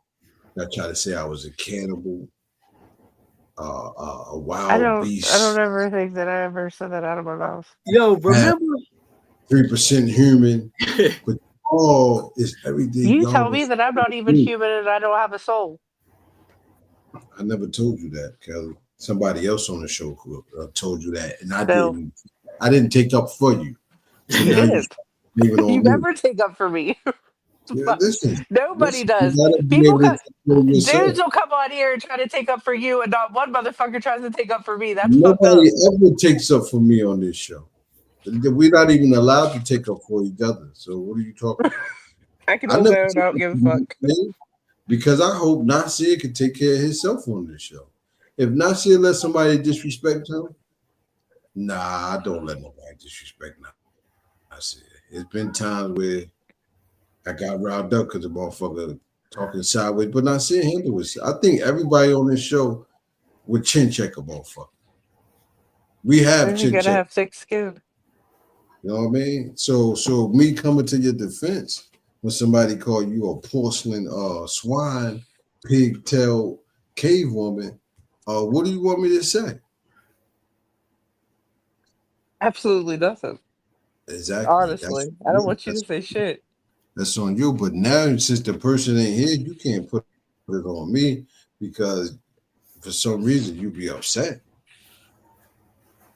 I try to say I was a cannibal, a wild beast. I don't ever think that I ever said that out of my mouth. Yo, remember 3% human, but all is everything. You tell me that I'm not even human and I don't have a soul. I never told you that, Kelly. Somebody else on the show told you that, and I didn't take up for you. So you didn't. You never take up for me. Yeah, listen, nobody does. People dudes will come on here and try to take up for you, and not one motherfucker tries to take up for me. That's nobody ever takes up for me on this show. We're not even allowed to take up for each other. So what are you talking about? I can hold down. I don't give a fuck. Because I hope Nasir can take care of himself on this show. If Nasir lets somebody disrespect him, Nah, I don't let nobody disrespect now. I said it's been times where I got riled up because the motherfucker talking sideways, but not saying him do it. I think everybody on this show would chin check a motherfucker. We have You chin gotta check. have thick skin. You know what I mean? So me coming to your defense when somebody call you a porcelain swine, pigtail cave woman, what do you want me to say? Absolutely nothing. Exactly. Honestly, I don't want you to say shit. That's on you. But now, since the person ain't here, you can't put it on me because for some reason you be upset.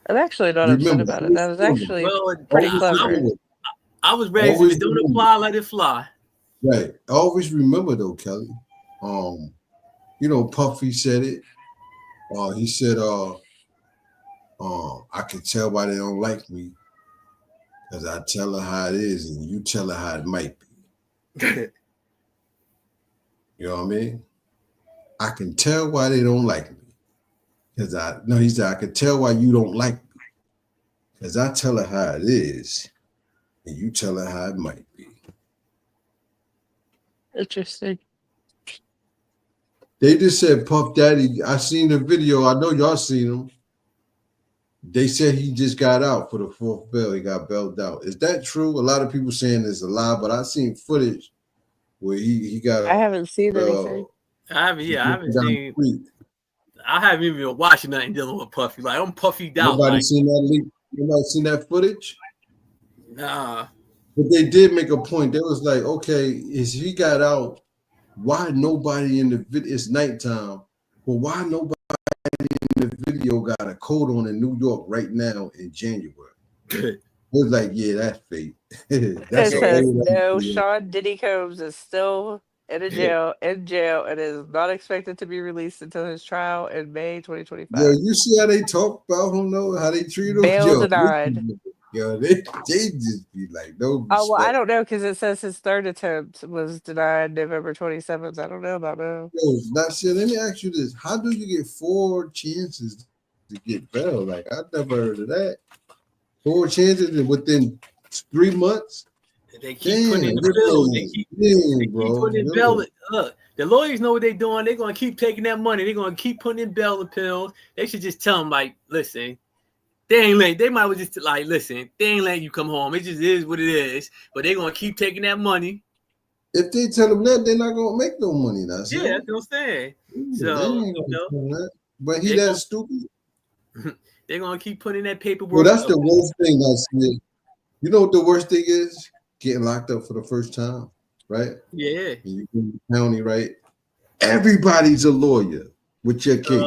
I'm actually not upset about it. That was actually pretty clever. I was raised if it don't apply, let it fly. Right. Always remember though, Kelly. You know, Puffy said it. He said, I can tell why they don't like me. Because I tell her how it is and you tell her how it might be. You know what I mean? I can tell why they don't like me. He said, I can tell why you don't like me. Because I tell her how it is and you tell her how it might be. Interesting. They just said Puff Daddy. I seen the video. I know y'all seen him. They said he just got out for the 4th bail. He got bailed out. Is that true? A lot of people saying it's a lie, but I seen footage where he got. I haven't seen anything. I haven't seen. I haven't even watched nothing dealing with Puffy. Like I'm Puffy'd out. Nobody seen that leak? Nobody seen that footage? Nah. But they did make a point. They was like, okay, is he got out? Why nobody in the video? It's nighttime. Well, why nobody in the video got a coat on in New York right now in January? It was like, yeah, that's fake. It says no. Sean Diddy Combs is still in jail, and is not expected to be released until his trial in May 2025. Yo, you see how they talk about him though? How they treat him? Bail denied. Yo, they just be like, no. Oh well, I don't know because it says his 3rd attempt was denied November 27th. I don't know about now. Yo, not shit. Let me ask you this: how do you get 4 chances to get bail? Like I've never heard of that. 4 chances within 3 months. They keep putting in the bills. They keep putting in bail. Look, the lawyers know what they're doing. They're gonna keep taking that money. They're gonna keep putting in bail appeals. They should just tell them, like, listen, they ain't letting. They might well just like, listen, they ain't letting you come home. It just is what it is. But they're gonna keep taking that money. If they tell them that, they're not gonna make no money. That's what I'm saying. So, but he that stupid. They're gonna keep putting that paperwork. Well, that's the worst thing I see. You know what the worst thing is? Getting locked up for the first time, right? Yeah. And you in the county, right? Everybody's a lawyer with your case.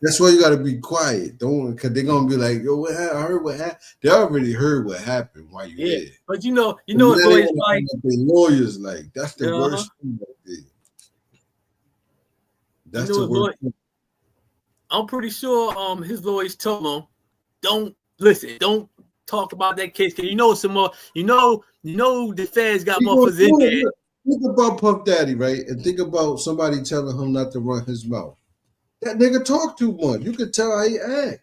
That's why you got to be quiet. Don't, because they're gonna be like, "Yo, what happened? I heard what happened." They already heard what happened while you there. But you know, lawyers like lawyers like that's the worst thing right there. That's the worst thing. I'm pretty sure his lawyers told him, don't talk about that case, because you know some more. You know the feds got motherfuckers in there. Think about Puff Daddy, right? And think about somebody telling him not to run his mouth. That nigga talk too much. You can tell how he act.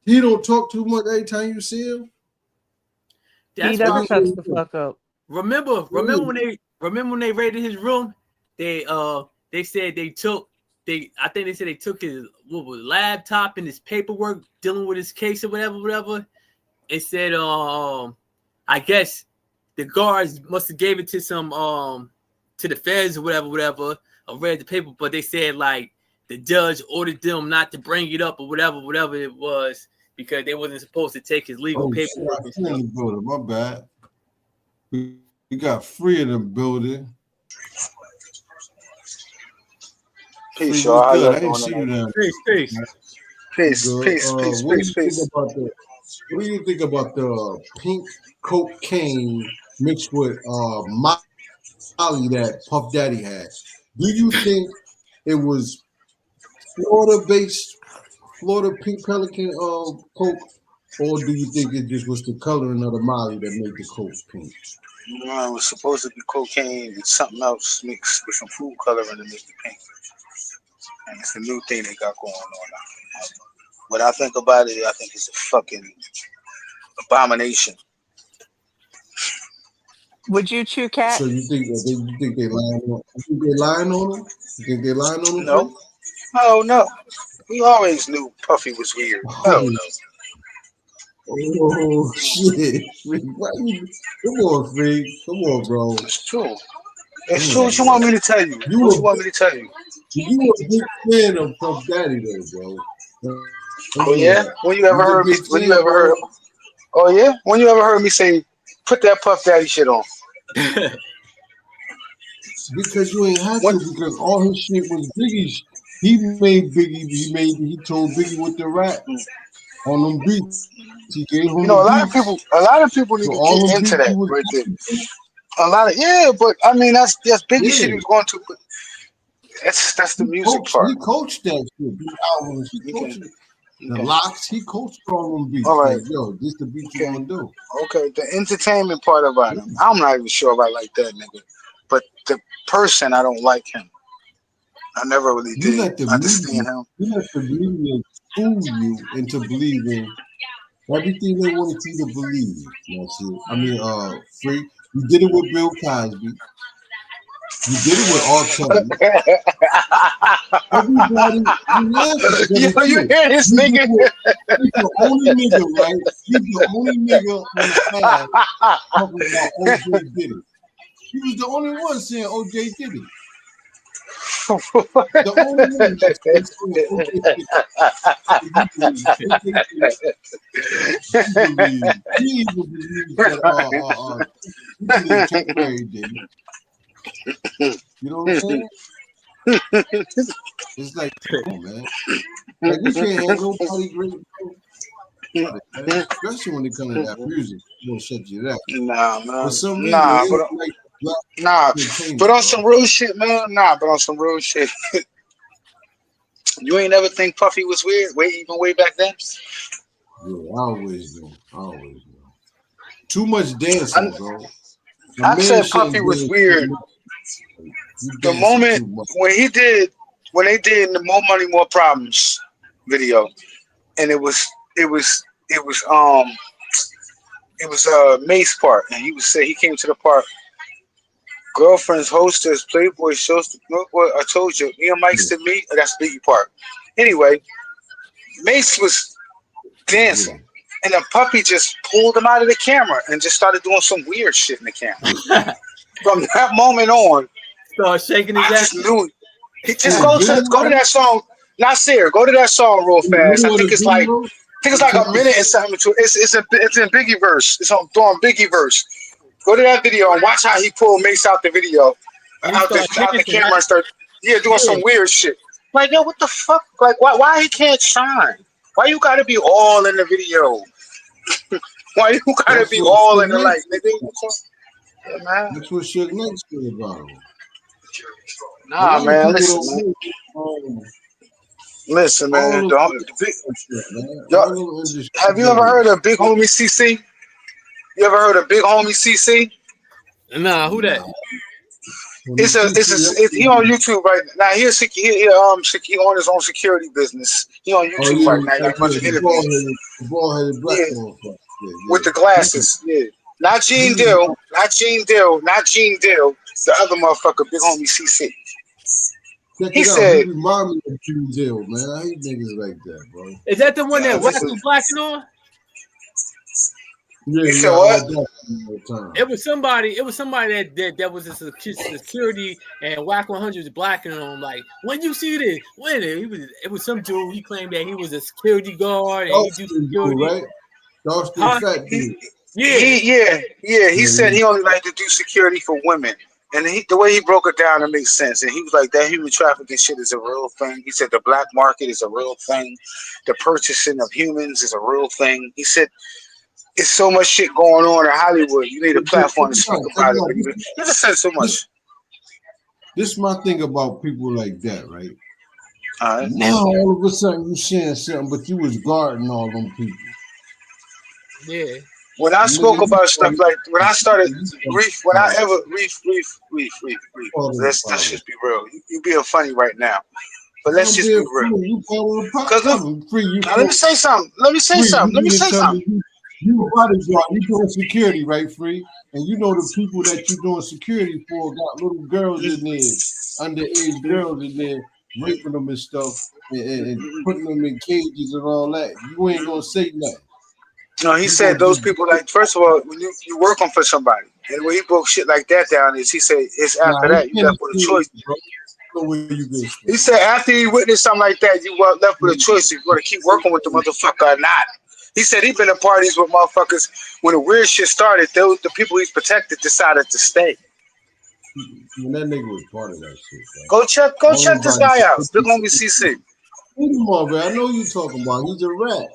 He don't talk too much every time you see him. He never shuts the fuck up. Remember when they raided his room? They said they took his laptop and his paperwork dealing with his case or whatever. It said I guess the guards must have gave it to some to the feds or whatever. I read the paper, but they said like the judge ordered them not to bring it up or whatever it was, because they wasn't supposed to take his legal paperwork. My bad. We got Free in the building. Peace, y'all. How y'all doing? Peace. What do you think about the pink cocaine mixed with Molly that Puff Daddy had? Do you think it was Florida-based, Florida pink pelican coke, or do you think it just was the coloring of the Molly that made the coke pink? No, it was supposed to be cocaine and something else mixed with some food coloring to make it pink. And it's a new thing they got going on now. When I think about it, I think it's a fucking abomination. Would you chew cat? So you think they lying on? You think they lying on him? You think they lying on him? No. Oh no. We always knew Puffy was weird. Hell no. Oh shit! Come on, Freak. Come on, bro. It's true. It's true. What you want me to tell you? What you want me to tell you? You a big fan of Puff Daddy, though, bro. Oh yeah. When you ever heard me? When you ever heard? Oh yeah. When you ever heard me say, "Put that Puff Daddy shit on"? Because you ain't had to. Because all his shit was Biggie's. He made Biggie. He told Biggie what to rap on them beats. He gave him. You know, a lot of people need to get into that right there. A lot of but I mean that's Biggie shit he was going to. But that's the music part. He coached that shit. The albums. He coached the locks. He coached all them beats. All right, like, yo, this the beat you want to do. Okay, the entertainment part about him, I'm not even sure if I like that nigga. But the person, I don't like him. I never really did understand him. You let the media fool you into believing everything they wanted you to believe. That's it. I mean, Freak, you did it with Bill Cosby. You did it with R. Kelly. Everybody, you hear this nigga? He's the only nigga, right? He's the only nigga on the side talking about OJ did it. He was the only one saying OJ did it. The only one that's saying OJ did it. He even believed that Chuck Berry did it. You know what I'm saying? It's like, come on, man. Like, you can't have nobody great, especially when it comes to that music. You don't shut you down. Nah, man. For some reason, but on some real shit, man. But on some real shit. You ain't ever think Puffy was weird? Even way back then? Yeah, I always do. Too much dancing, bro. I said Puffy was weird. The moment when they did the More Money, More Problems video, and it was Mace part, and he came to the part. Girlfriends, hostess, Playboy shows. I told you, me and Mike's to me. That's Biggie part. Anyway, Mace was dancing, and the Puppy just pulled him out of the camera and just started doing some weird shit in the camera. From that moment on, start shaking his ass. I just knew it. Just go to that song. Nasir, go to that song real fast. I think it's like a minute and something. It's in Biggie verse. It's on Biggie verse. Go to that video and watch how he pulled Mace out the video, out the camera, and start doing some weird shit. Like, yo, what the fuck? Like, why he can't shine? Why you gotta be all in the video? Why you gotta be all in the light, nigga? Yeah, man. That's what Suge Knight said about him. Nah, man, listen, man. Listen, man. Have you ever heard of Big Homie CC? You ever heard of Big Homie CC? Nah, who that? It's he on YouTube right now. He on his own security business. He on YouTube right now. Got a bunch of interviews. With the glasses, Not Gene Dill, not Gene Dill. The other motherfucker, Big Homie CC. He said, "He remind me of Gene Dill, man. I hate niggas like that, bro." Is that the one that West was blacking on? Yeah, you said what? It was somebody that was a security and Whack 100 was blacking on him. Like, when you see this, it was some dude. He claimed that he was a security guard and he do security. Right? Fat dude. He said he only like to do security for women. And the way he broke it down, it makes sense. And he was like, that human trafficking shit is a real thing. He said the black market is a real thing. The purchasing of humans is a real thing. He said, it's so much shit going on in Hollywood. You need a platform to speak about it. You just said so much. This is my thing about people like that, right? Now all of a sudden you saying something, but you was guarding all them people. Yeah. When I spoke about stuff like when I started Reef, Let's just be real. You being funny right now. But let's just be real. Because now let me say something. Let me say something. You a bodyguard. You doing security, right, Free? And you know the people that you doing security for got little girls in there, underage girls in there, raping them and stuff, and putting them in cages and all that. You ain't gonna say nothing. No, he said those people, like, first of all, when you working for somebody, and when he broke shit like that down, is he said it's after that you left with a choice. He said after he witnessed something like that, you were left with a choice if you want to keep working with the motherfucker or not. He said he been at parties with motherfuckers when the weird shit started. The people he's protected decided to stay. When that nigga was part of that shit, bro. Go check this guy out. Look on me, CC. Come on, man. I know you talking about. He's a rat.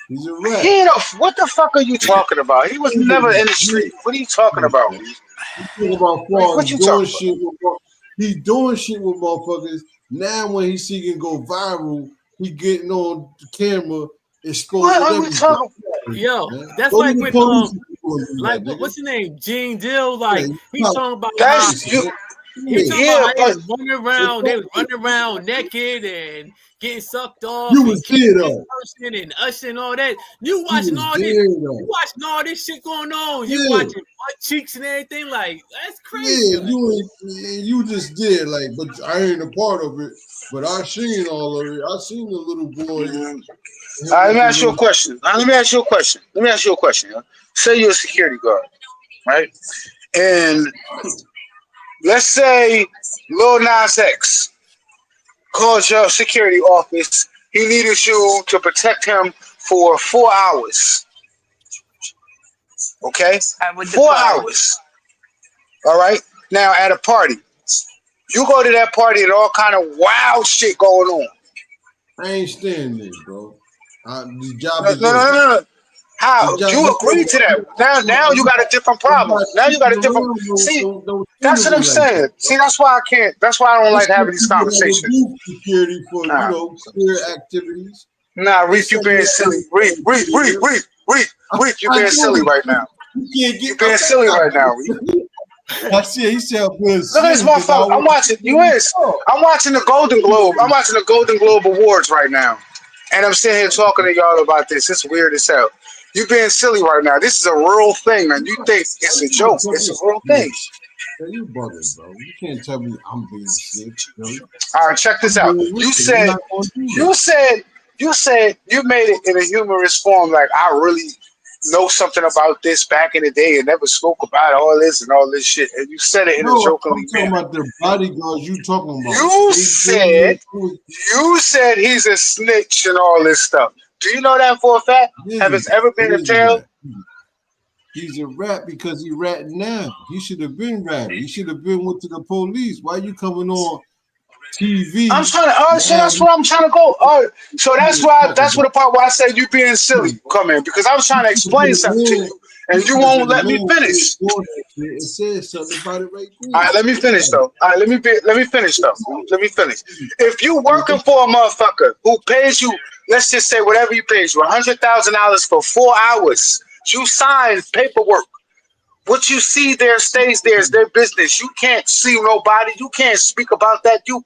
He's a rat. What the fuck are you talking about? He was never in the street. What are you talking about? He's talking about what you doing shit with. He's doing shit with motherfuckers. Now when he see can go viral, he getting on the camera. What are we talking about? Yo, that's like with what's his name? Gene Dill. Like he's talking about that's you. He's talking about how they running around naked and getting sucked off. You was there though. And Usher and all that. You watching all this. You watching all this shit going on. You watching butt cheeks and everything. Like that's crazy. Yeah, you just did but I ain't a part of it. But I seen all of it. I seen the little boy. All right, let me ask you a question. Yo. Say you're a security guard, right? And let's say Lil Nas X calls your security office. He needed you to protect him for 4 hours. Okay? 4 hours. All right? Now, at a party, you go to that party and all kind of wild shit going on. I ain't staying there, bro. The job No. How? You agreed to that. Now you got a different problem. Now you got a different. See, that's what I'm saying. See, that's why I can't. That's why I don't like having these conversations. Security for career activities. Nah, Reef, you being silly. Reef, you being silly right now. You being silly right now, Reef. I see. He said, "Look at this motherfucker. I'm watching. I'm watching the Golden Globe. I'm watching the Golden Globe Awards right now, and I'm sitting here talking to y'all about this. It's weird as hell. You being silly right now. This is a real thing, man. You think it's a joke? It's a real thing. You bugging, bro. You can't tell me I'm being sick. All right, check this out. You said you made it in a humorous form. Like I really know something about this back in the day and never spoke about all this and all this shit. And you said it in a jokingly manner. I'm talking about the bodyguards you talking about. You said he's a snitch and all this stuff. Do you know that for a fact? Yeah, Have it ever been a tale? He's a rat because he ratting now. He should have been ratting. He should have been went to the police. Why you coming on TV? I'm trying to. So that's where I'm trying to go. So that's why. That's what the part where I said you being silly come in because I was trying to explain something to you and you won't let me finish. It says something about it right there. All right, let me finish though. All right, let me finish. If you working for a motherfucker who pays you, let's just say whatever he pays you, $100,000 for 4 hours, you sign paperwork. What you see there stays there. It's their business. You can't see nobody. You can't speak about that. You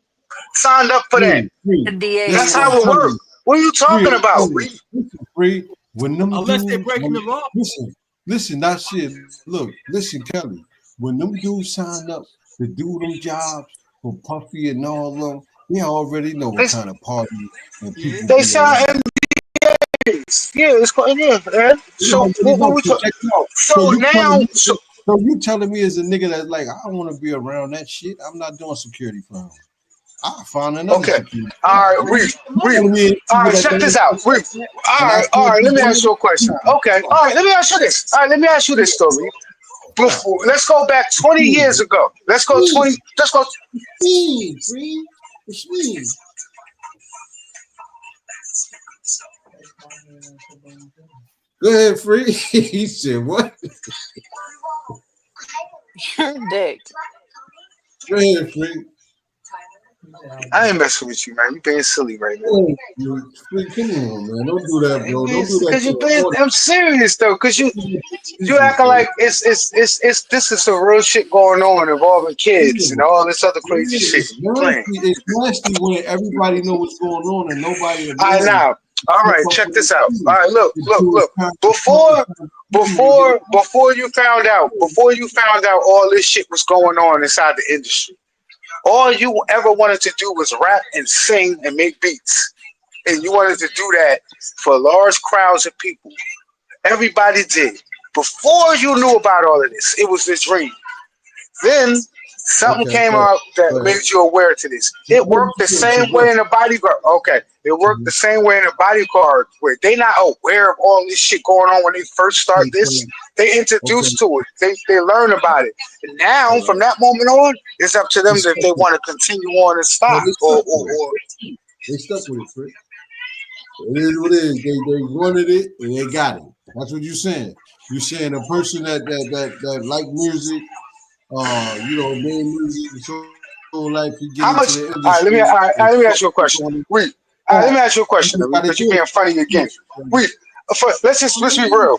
signed up for that. That's how it works. What are you talking about? Unless they're breaking the law. Listen, that shit. Look, listen, Kelly. When them dudes sign up to do them jobs for Puffy and all of them, they already know what kind of party and people. They sign NDAs. Yeah, it's called man. So what we talking? So you telling me as a nigga that's like, I don't want to be around that shit. I'm not doing security for him. I found another. Okay. All right, Reef. All right, check this out. Reef. All right. Let me ask you a question. Okay. All right. Let me ask you this story. Before, let's go back 20 years ago. Let's go 20. Let's go. Go ahead, Free. He said what? Dick. Go ahead, Free. I ain't messing with you, man. You being silly right now. Come on, man. Don't do that, bro. Don't do that. Because you being, I'm serious though. Because you acting like it's this is some real shit going on involving kids and all this other crazy shit. It's nasty when everybody know what's going on and nobody. I know. All right, check this out. All right, look. Before you found out all this shit was going on inside the industry, all you ever wanted to do was rap and sing and make beats, and you wanted to do that for large crowds of people. Everybody did. Before you knew about all of this, it was a dream. Then something came out that made you aware to this. It worked the same way in the bodyguard. Okay, it worked the same way in the bodyguard where they not aware of all this shit going on when they first start this. They introduced to it. They learn about it. And now, from that moment on, it's up to them if they want to continue on and stop or they stuck with it, Fred. It is what it is. They wanted it and they got it. That's what you're saying. You're saying a person that like music. Main music, so like you get into the industry. Let me ask you a question. Let me ask you a question because you're being funny again. Let's be real.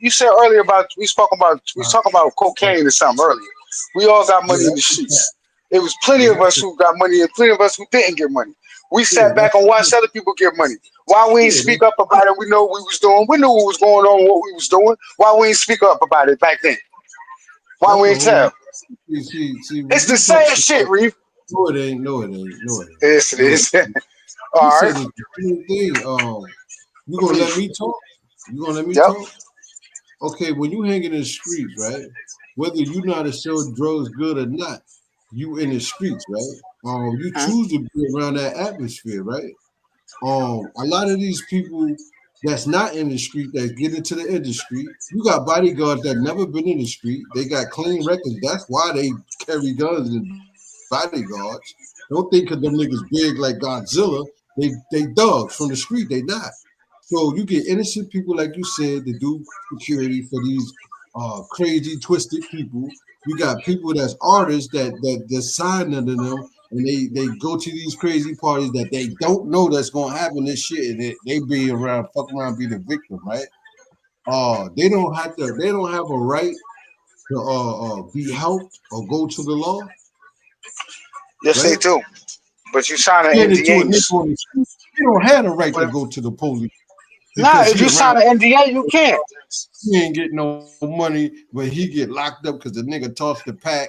You said earlier about we was talking about cocaine or something earlier. We all got money in the streets. It was plenty of us who got money and plenty of us who didn't get money. We sat back and watched other people get money. Why we ain't speak up about it? We know what we was doing. We knew what was going on, what we was doing. Why we ain't speak up about it back then? Why we ain't tell? It's the same shit, Reef. No, it ain't. Yes, it is. All right. You gonna let me talk? Okay, when you hang in the streets, right? Whether you know how to sell drugs good or not, you in the streets, right? You choose to be around that atmosphere, right? A lot of these people that's not in the street that get into the industry, you got bodyguards that never been in the street. They got clean records. That's why they carry guns and bodyguards. Don't think because them niggas big like Godzilla. They thugs from the street. They not. So you get innocent people, like you said, to do security for these crazy, twisted people. You got people that's artists that sign under them, and they go to these crazy parties that they don't know that's gonna happen this shit, and they be around, fuck around, be the victim, right? They don't have a right to be helped or go to the law. Yes, right? They do. But you sign an NDA. You don't have the right to go to the police. Nah, if you sign an NDA, you can't. He ain't getting no money, but he get locked up because the nigga tossed the pack.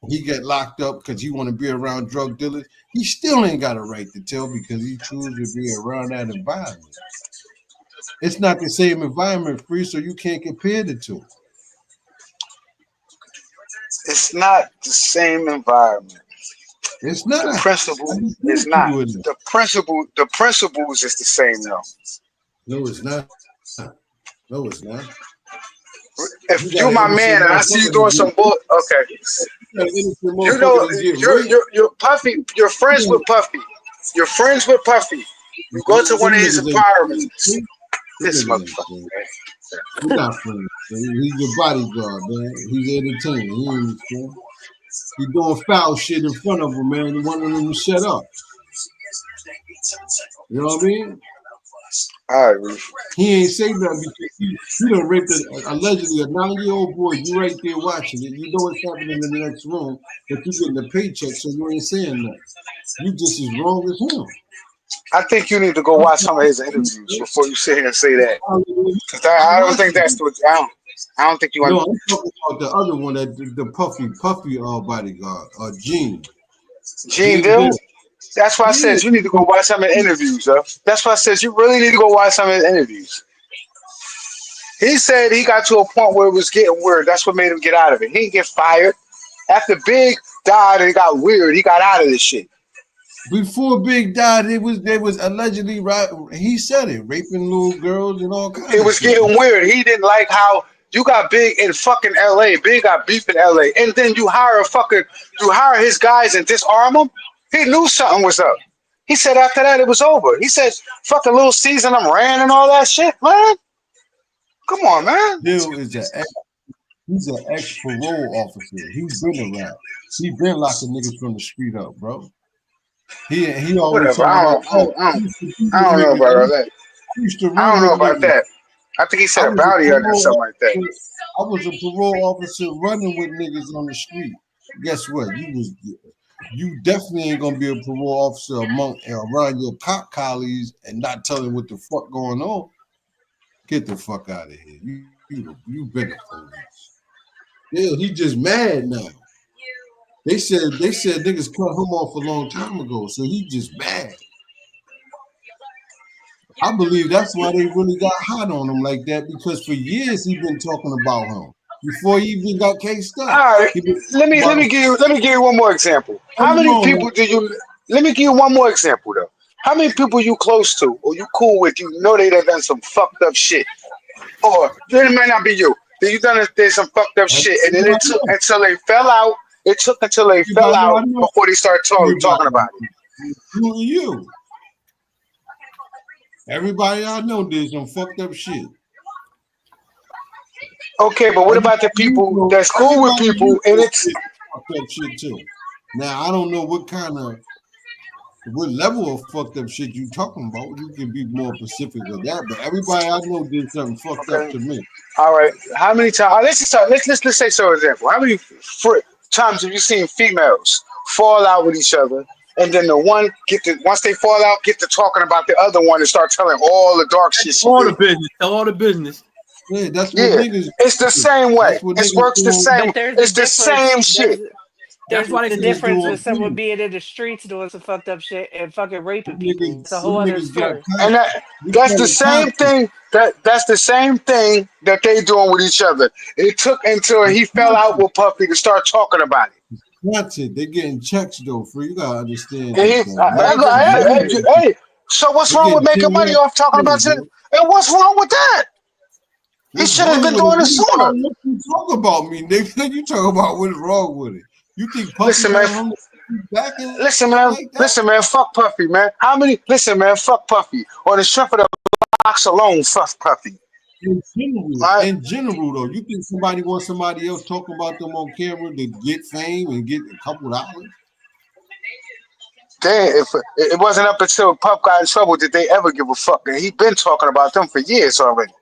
He get locked up because he want to be around drug dealers. He still ain't got a right to tell because he chooses to be around that environment. It's not the same environment, Free, so you can't compare the two. It's not the same environment. It's not. The principle is not. The principles is the same though. No, it's not. No, it's not. If you're my man and I see you doing some bull, okay. You know, you're Puffy. You're friends with Puffy. You're friends with Puffy. You go to one of his environments. This motherfucker. He's not friends. He's your bodyguard, man. He's entertaining. He ain't friend. He's doing foul shit in front of him, man. And one of them to shut up. You know what I mean? All right, Reef. He ain't say nothing because you done raped allegedly a 9-year-old boy. You right there watching it. You know what's happening in the next room, but you getting a paycheck, so you ain't saying nothing. You just as wrong as him. I think you need to go watch some of his interviews before you sit here and say that. Because I don't think that's what I don't think you want. No, I'm talking about the other one, that the puffy bodyguard, Gene. Gene Dill? That's why I said you need to go watch some of the interviews, though. That's why I said you really need to go watch some of the interviews. He said he got to a point where it was getting weird. That's what made him get out of it. He didn't get fired. After Big died and it got weird, he got out of this shit. Before Big died, they was allegedly, right? He said it, raping little girls and all kinds. It was getting weird. He didn't like how you got Big in fucking LA. Big got beef in LA, and then you hire his guys and disarm them. He knew something was up. He said after that it was over. He said, "Fucking Little Caesar, I'm ran and all that shit, man. Come on, man." Dill is He's an ex-parole officer. He's been around. He been locking niggas from the street up, bro. He always Whatever. I don't know about all that. I don't know about that. I think he said a bounty hunter or something like that. I was a parole officer running with niggas on the street. Guess what? You definitely ain't gonna be a parole officer around your cop colleagues and not telling what the fuck going on. Get the fuck out of here. You been a police. Yeah, he just mad now. They said niggas cut him off a long time ago, so he just mad. I believe that's why they really got hot on him like that, because for years he been talking about him before he even got cased up. All right, let me give you one more example. How many people do you? Let me give you one more example though. How many people you close to or you cool with? You know they done some fucked up shit, or it might not be you. You done some fucked up shit, and then it took until they fell out. It took until they fell out before they started talking about it. You. Everybody I know did some fucked up shit. Okay, but what about the people that's cool with people and it's fucked up shit too? Now I don't know what level of fucked up shit you talking about. You can be more specific than that, but everybody I know did something fucked up to me. All right, how many times? Let's say for example. How many times have you seen females fall out with each other? And then the one once they fall out, get to talking about the other one and start telling all the dark shit. All the business. Tell all the business. Yeah, that's what niggas. It's the same way. It works the same. It's the same shit. There's a difference with someone being in the streets doing some fucked up shit and fucking raping people. It's a whole other story. And that's the same thing. That's the same thing that they doing with each other. It took until he fell out with Puffy to start talking about it. That's it. They're getting checks though, free. You gotta understand. Hey, so what's wrong with making money off talking about it? And what's wrong with that? He should have been doing it sooner. You talk about me, nigga. You talk about what's wrong with it. You think Puffy listen, man, fuck Puffy, man. Fuck Puffy. On the strength of the box alone, fuck Puffy. In general, though, you think somebody wants somebody else talking about them on camera to get fame and get a couple dollars? Damn, if it wasn't up until Puff got in trouble did they ever give a fuck. And he been talking about them for years already.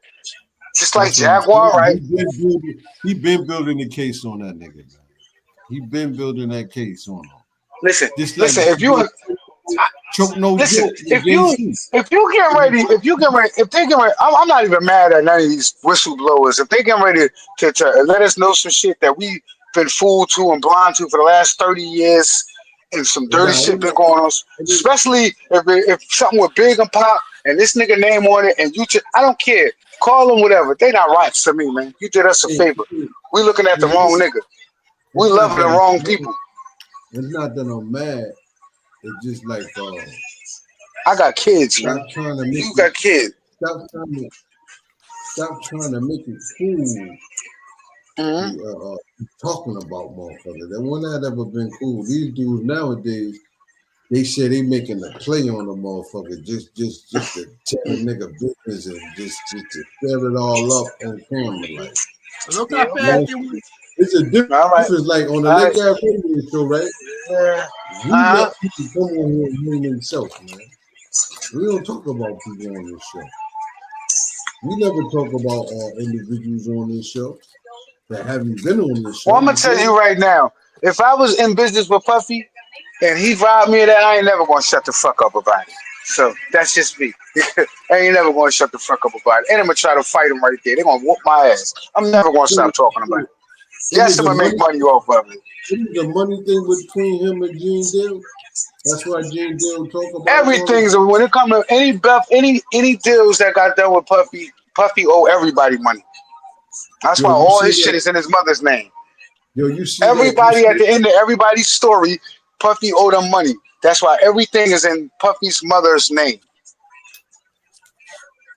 Just like Jaguar, right? He been building the case on that nigga, man. He been building that case on him. Listen, if they get ready, I'm not even mad at none of these whistleblowers. If they get ready to let us know some shit that we've been fooled to and blind to for the last 30 years, and some dirty shit been going on, especially if something with Big and Pop and this nigga name on it, and I don't care. Call them whatever. They not rights to me, man. You did us a favor. We looking at the wrong nigga. We loving the wrong people. It's not that I'm mad. It's just like I got kids, man. You got kids. Stop trying to make it cool. Talking about motherfuckers. That one that ever been cool. These dudes nowadays, they say they making a play on the motherfucker just to tell the nigga business and just to set it all up on camera like. Look how fast it's a difference, like on the Lake Ave radio show, right? We let people come on here and name themselves, man. We don't talk about people on this show. We never talk about individuals on this show that haven't been on this show. Well, I'm gonna tell you right now, if I was in business with Puffy and he robbed me of that, I ain't never gonna shut the fuck up about it. So that's just me. I ain't never gonna shut the fuck up about it. And I'm gonna try to fight him right there. They're gonna whoop my ass. I'm never gonna stop talking about it. Yes, I'm gonna make money off of it. The money thing between him and Gene Deal. That's why Gene Deal talk about everything's when it comes to any deals that got done with Puffy. Puffy owe everybody money. That's why all his shit is in his mother's name. You see everybody at the end of everybody's story, Puffy owed them money. That's why everything is in Puffy's mother's name.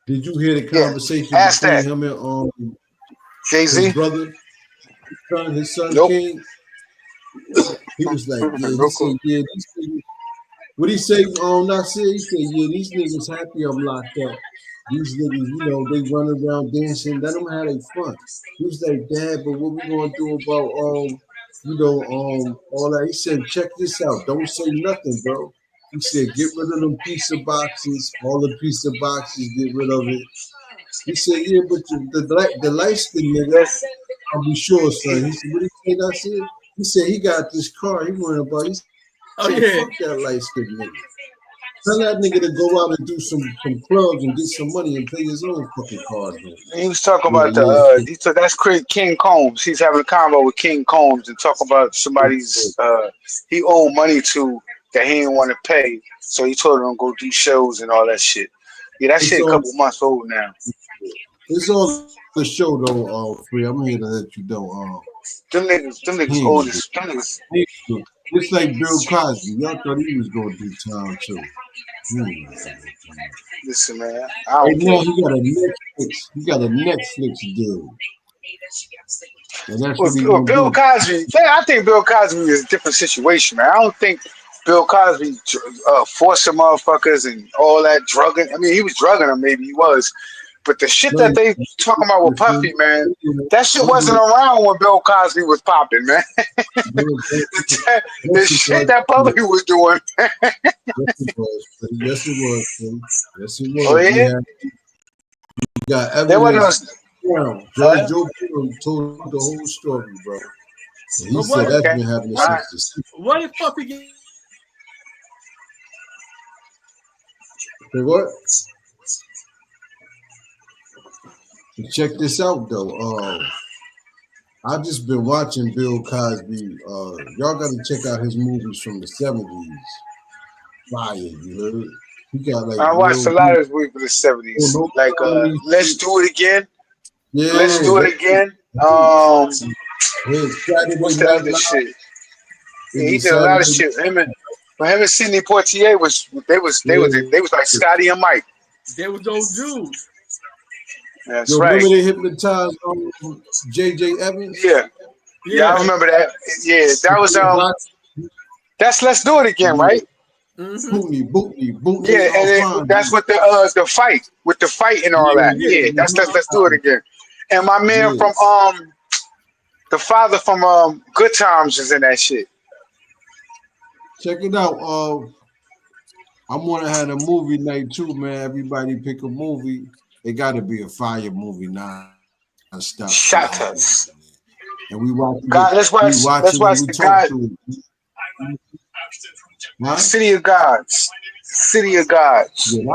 Did you hear the conversation between him and Jay-Z? His brother, his son nope. King? He was like, he said, What he say? Nasir, he said, yeah, these niggas happy I'm locked up. These niggas, you know, they run around dancing. Let them have their fun. He was like, Dad, but what we gonna do about all that? He said, check this out. Don't say nothing, bro. He said, get rid of them pizza boxes. All the pizza boxes, get rid of it. He said, yeah, but the light skinned nigga, I'll be sure, son. He said, what did he say? Nasir? He said he got this car. He went about. He said, fuck that light skinned nigga. Tell that nigga to go out and do some clubs and get some money and pay his own fucking card. He was talking about that's King Combs. He's having a convo with King Combs and talking about somebody's he owed money to that he didn't want to pay, so he told him to go do shows and all that shit. Yeah, that shit a couple months old now. It's all the show though, Free. I'm here to let you know. Them niggas old as them niggas. It's like Bill Cosby. Y'all thought he was gonna do time too. Listen, man. I don't care. He got a Netflix deal. And that's what Bill Cosby. I think Bill Cosby is a different situation, man. I don't think Bill Cosby forcing motherfuckers and all that drugging. I mean, he was drugging them, maybe he was. But the shit that they talking about with Puffy, man, that shit wasn't around when Bill Cosby was popping, man. the shit that Puffy was doing. Yes, it was. Yes, it was. Oh, yeah? You got evidence. Joe Pino told the whole story, bro. And he said that's been happening since the What if Puffy get? what? Check this out though. I've just been watching Bill Cosby. Y'all got to check out his movies from the 70s. Fire, you heard? He got like. I watched a lot of his movies from the 70s, like Let's Do It Again. Yeah, Let's Do It Again. What's the other shit? Yeah, he did a lot of shit. Him and Sidney Poitier was like Scotty and Mike. They was those dudes. That's right. Remember they hypnotized J.J. Evans? Yeah, I remember that. Yeah, that was that's Let's Do It Again, right? Boot me. Yeah, and then that's what the fight with the fight and all that. Yeah, that's Let's Do It Again. And my man from the father from Good Times is in that shit. Check it out. I'm gonna have a movie night too, man. Everybody pick a movie. It got to be a fire movie now. Shut us. And we watch. God, let's watch the God. City of Gods. City of Gods. Yeah,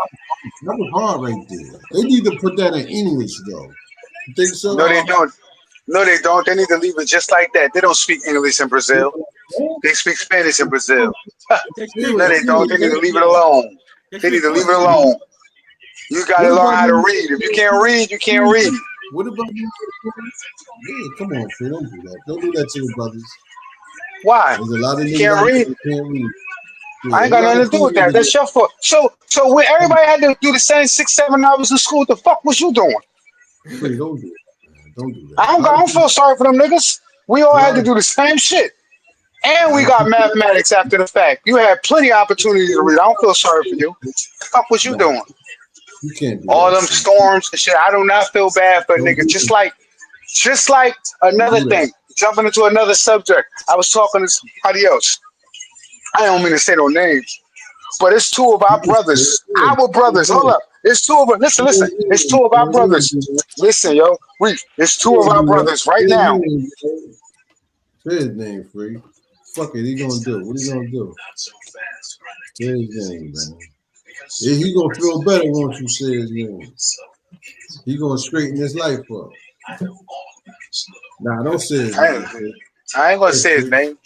that was hard right there. They need to put that in English though. You think so? No, they don't. No, they don't. They need to leave it just like that. They don't speak English in Brazil. They speak Spanish in Brazil. No, they don't. They need to leave it alone. They need to leave it alone. You gotta learn how to read. If you can't read, you can't read. What about you? Yeah, come on, Phil. Don't do that. Don't do that to your brothers. Why? There's a lot of you can't read. Can't read. Yeah, I ain't got nothing to do with that. That's your fault. So when everybody had to do the same 6-7 hours in school, what the fuck was you doing? Hey, don't do that. Don't do that. I don't feel sorry for them niggas. We all had to do the same shit. And we got mathematics after the fact. You had plenty of opportunity to read. I don't feel sorry for you. What the fuck was you doing? You can't do all that. Them storms and shit. I do not feel bad for niggas. Just like another thing. Jumping into another subject. I was talking to somebody else. I don't mean to say no names, but it's two of our brothers. Our brothers. Hold up. It's two of us. Listen. It's two of our brothers. Listen, yo. It's two of our brothers right now. Say his name, Free. Fuck it. He gonna do. What he gonna do? Say his name, man. Yeah, he gonna feel better once you say his name. He gonna straighten his life up. Nah, don't say his name. I ain't gonna say his name.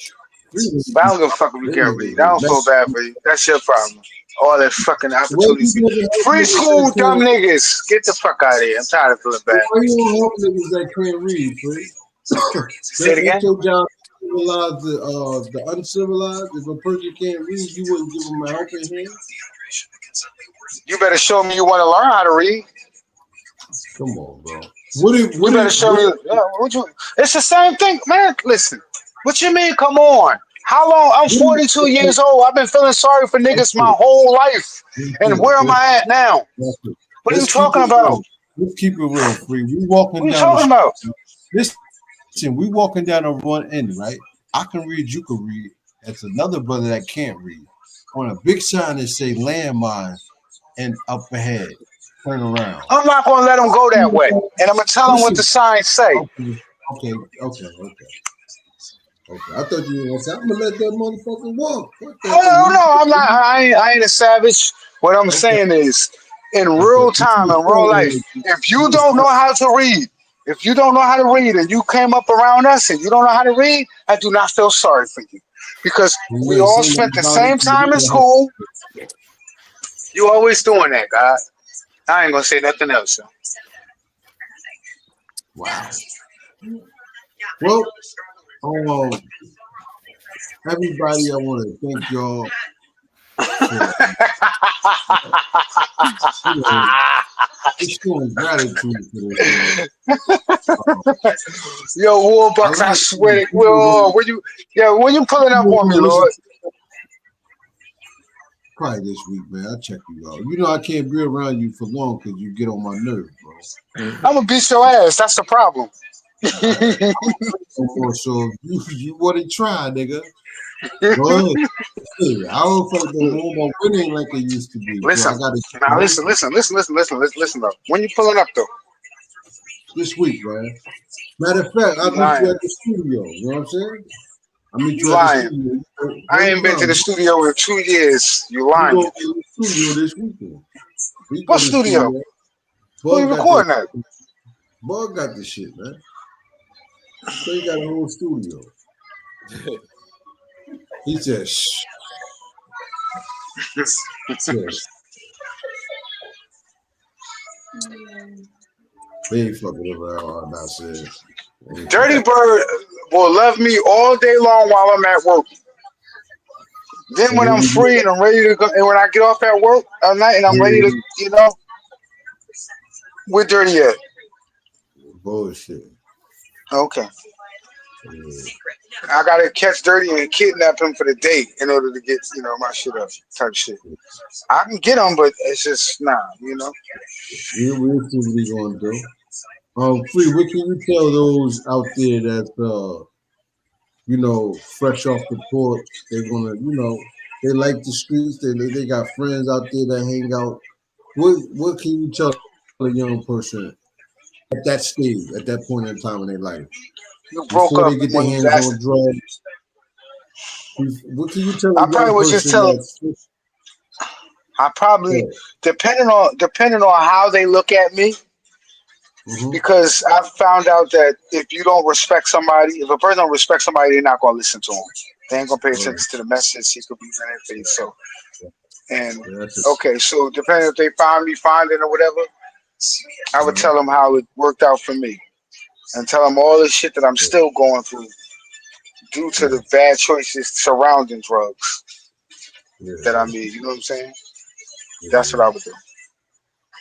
But I don't give a fuck if you can't read. I don't feel bad for you. That's your problem. All that fucking opportunities. Free school, dumb niggas. Get the fuck out of here. I'm tired of feeling bad. Why you don't help niggas that can't read, Free? Say it again? Your job civilize the uncivilized. If a person can't read, you wouldn't give them a helping hand. You better show me you want to learn how to read. Come on, bro. You better show me. It's the same thing, man. Listen. What you mean? Come on. How long? I'm 42 years old. I've been feeling sorry for niggas my whole life. And where am I at now? What are you talking about? Let's keep it real, Free. We walking What are you down. talking about? Listen, we walking down on one end, right? I can read, you can read. That's another brother that can't read. On a big sign that say landmine and up ahead. Turn around. I'm not gonna let him go that way. And I'm gonna tell him what the signs say. Okay. I thought you were gonna say, I'm gonna let that motherfucker walk. Oh no, I'm not. I ain't a savage. What I'm saying is, in real time, in real life, if you don't know how to read, and you came up around us and you don't know how to read, I do not feel sorry for you, because we all spent the same time in school. You always doing that, God. I ain't gonna say nothing else. So. Wow. Well, everybody, I want to thank y'all. Showing gratitude for this. Yo, Warbucks, I swear. When you pulling up on me, Lord? Probably this week, man. I'll check you out. You know I can't be around you for long because you get on my nerves, bro. I'm gonna beat your ass. That's the problem. So you want to try, nigga? Go ahead. Hey, I don't feel like the home winning like it used to be. Listen, listen though. When you pulling up though? This week, man. Matter of fact, I'll meet you at the studio. You know what I'm saying? I meet you at the studio. I ain't been to the studio in 2 years. You lying? We go to the studio this weekend. What studio? Who you recording at? Bug got the shit, man. So he got a whole studio. He said, shh. They ain't fucking around. I said, Dirty Bird will love me all day long while I'm at work. Then when I'm free and I'm ready to go, and when I get off at work at night and I'm ready to, where Dirty at? Bullshit. Okay. I gotta catch Dirty and kidnap him for the date in order to get, my shit up, type shit. I can get him, but it's just we'll see what we gonna do. Free, what can you tell those out there that fresh off the porch? They're gonna, they like the streets. They got friends out there that hang out. What can you tell a young person at that stage, at that point in time in their life? You broke before up they get their hands on drugs. What can you tell? I probably would just tell them. I probably depending on how they look at me, because I've found out that if you don't respect somebody, if a person don't respect somebody, they're not gonna listen to them. They ain't gonna pay attention to the message. He could be in their face. So, so depending if they find me finding or whatever, I would tell them how it worked out for me. And tell them all the shit that I'm still going through due to the bad choices surrounding drugs that I made. You know what I'm saying? That's what I would do.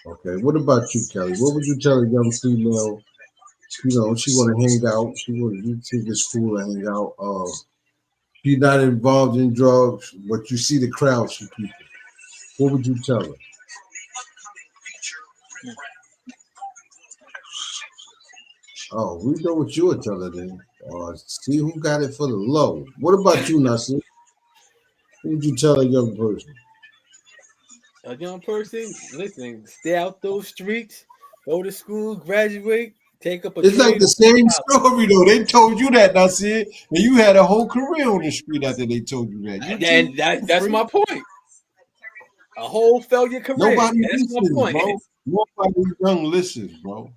Okay. What about you, Kelly? What would you tell a young female? She want to hang out. You think it's cool to hang out. She's not involved in drugs, but you see the crowd she keeps. What would you tell her? Oh, we know what you would tell her then. See who got it for the low. What about you, Nasir? What would you tell a young person? A young person, listen, stay out those streets, go to school, graduate, take up a It's like the same story, though. They told you that, Nasir, and you had a whole career on the street after they told you that. That's my point. A whole failure career. Nobody That's listens, my point. Bro. Nobody young listens, bro.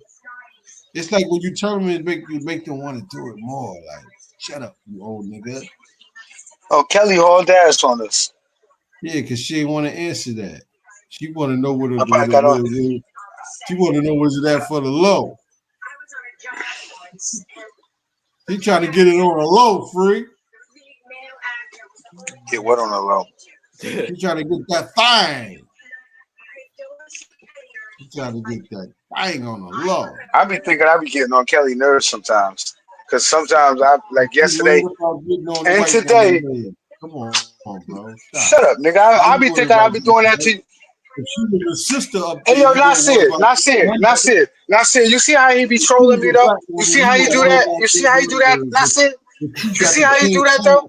It's like when you tell them, it make them want to do it more. Like, shut up, you old nigga. Oh, Kelly hauled ass on us. Yeah, because she didn't want to answer that. She want to know what it is. She want to know what's that for the low. He trying to get it on the low, Free. Get what on the low? He trying to get that thing. He trying to get that thing on the low. I be thinking I be getting on Kelly nerves sometimes. Because sometimes I like yesterday and today. Come on, bro. Shut up, nigga. I be thinking I be doing that to you. The sister up Hey, yo, Nasir. You see how he be trolling me, though? You see how you do that? Nasir? You see how you do that, though?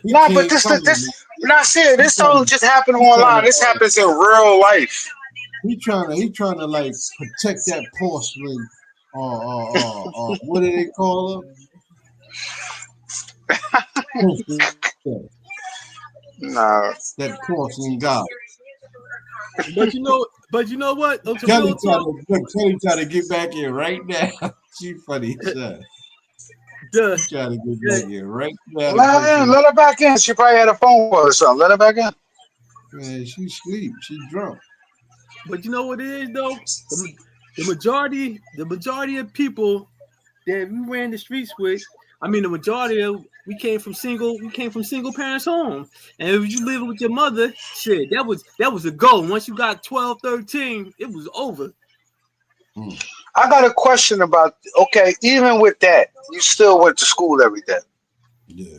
Nah, but this, Nasir, this don't just happen online. This happens in real life. He trying to like protect that porcelain. What do they call her? Nah, that porcelain god. But you know what? Kelly trying to get back in right now. She funny, son. She trying to get back in right now. Let her back in. She probably had a phone call or something. Let her back in. Man, she sleep. She drunk. But you know what it is though? The majority of people that we ran the streets with, I mean, the majority of we came from single parents home. And if you living with your mother, shit, that was a goal. Once you got 12, 13, it was over. I got a question about, okay, even with that, you still went to school every day. Yeah.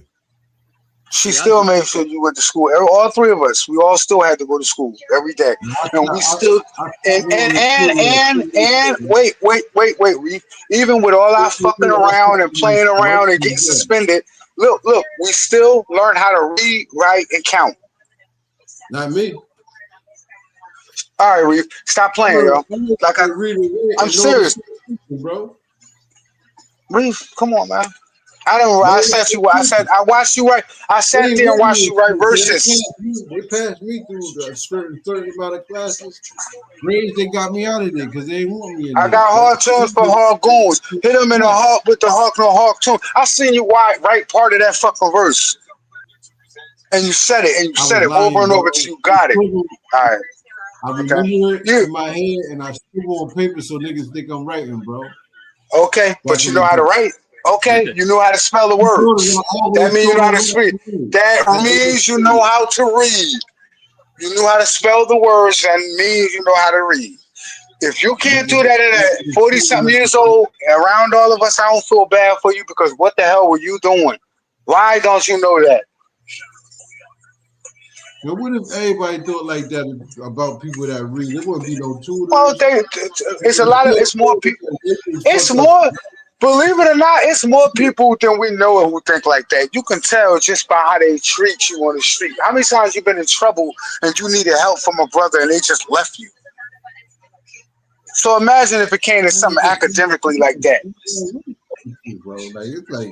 She still made sure you went to school. All three of us, we all still had to go to school every day. And we still and wait, Reef. Even with all our fucking around and playing around and getting suspended, look, we still learn how to read, write, and count. Not me. All right, Reef, stop playing, yo. Like I'm serious, bro. Reef, come on, man. I watched you write. I sat there and watched you write verses. They passed me through a certain amount of classes. Grades, they got me out of there because they didn't want me in there. I got hard tunes for hard goons. Hit them in the heart with the hawk no hawk tune. I seen you write part of that fucking verse. And you said it, over and over till you got it. All right. I remember it in my head and I scribble on paper so niggas think I'm writing, bro. Okay, but you know how to write. Okay, you know how to spell the words. That means you know how to speak. That means you know how to read. You know how to spell the words and means you know how to read. If you can't do that at 40-something years old, around all of us, I don't feel bad for you because what the hell were you doing? Why don't you know that? Now, what if everybody thought like that about people that read? There wouldn't be no tutors. Well, it's more people. It's more. Believe it or not, it's more people than we know who think like that. You can tell just by how they treat you on the street. How many times you been in trouble and you needed help from a brother and they just left you? So imagine if it came to something academically like that. Bro, like it's like,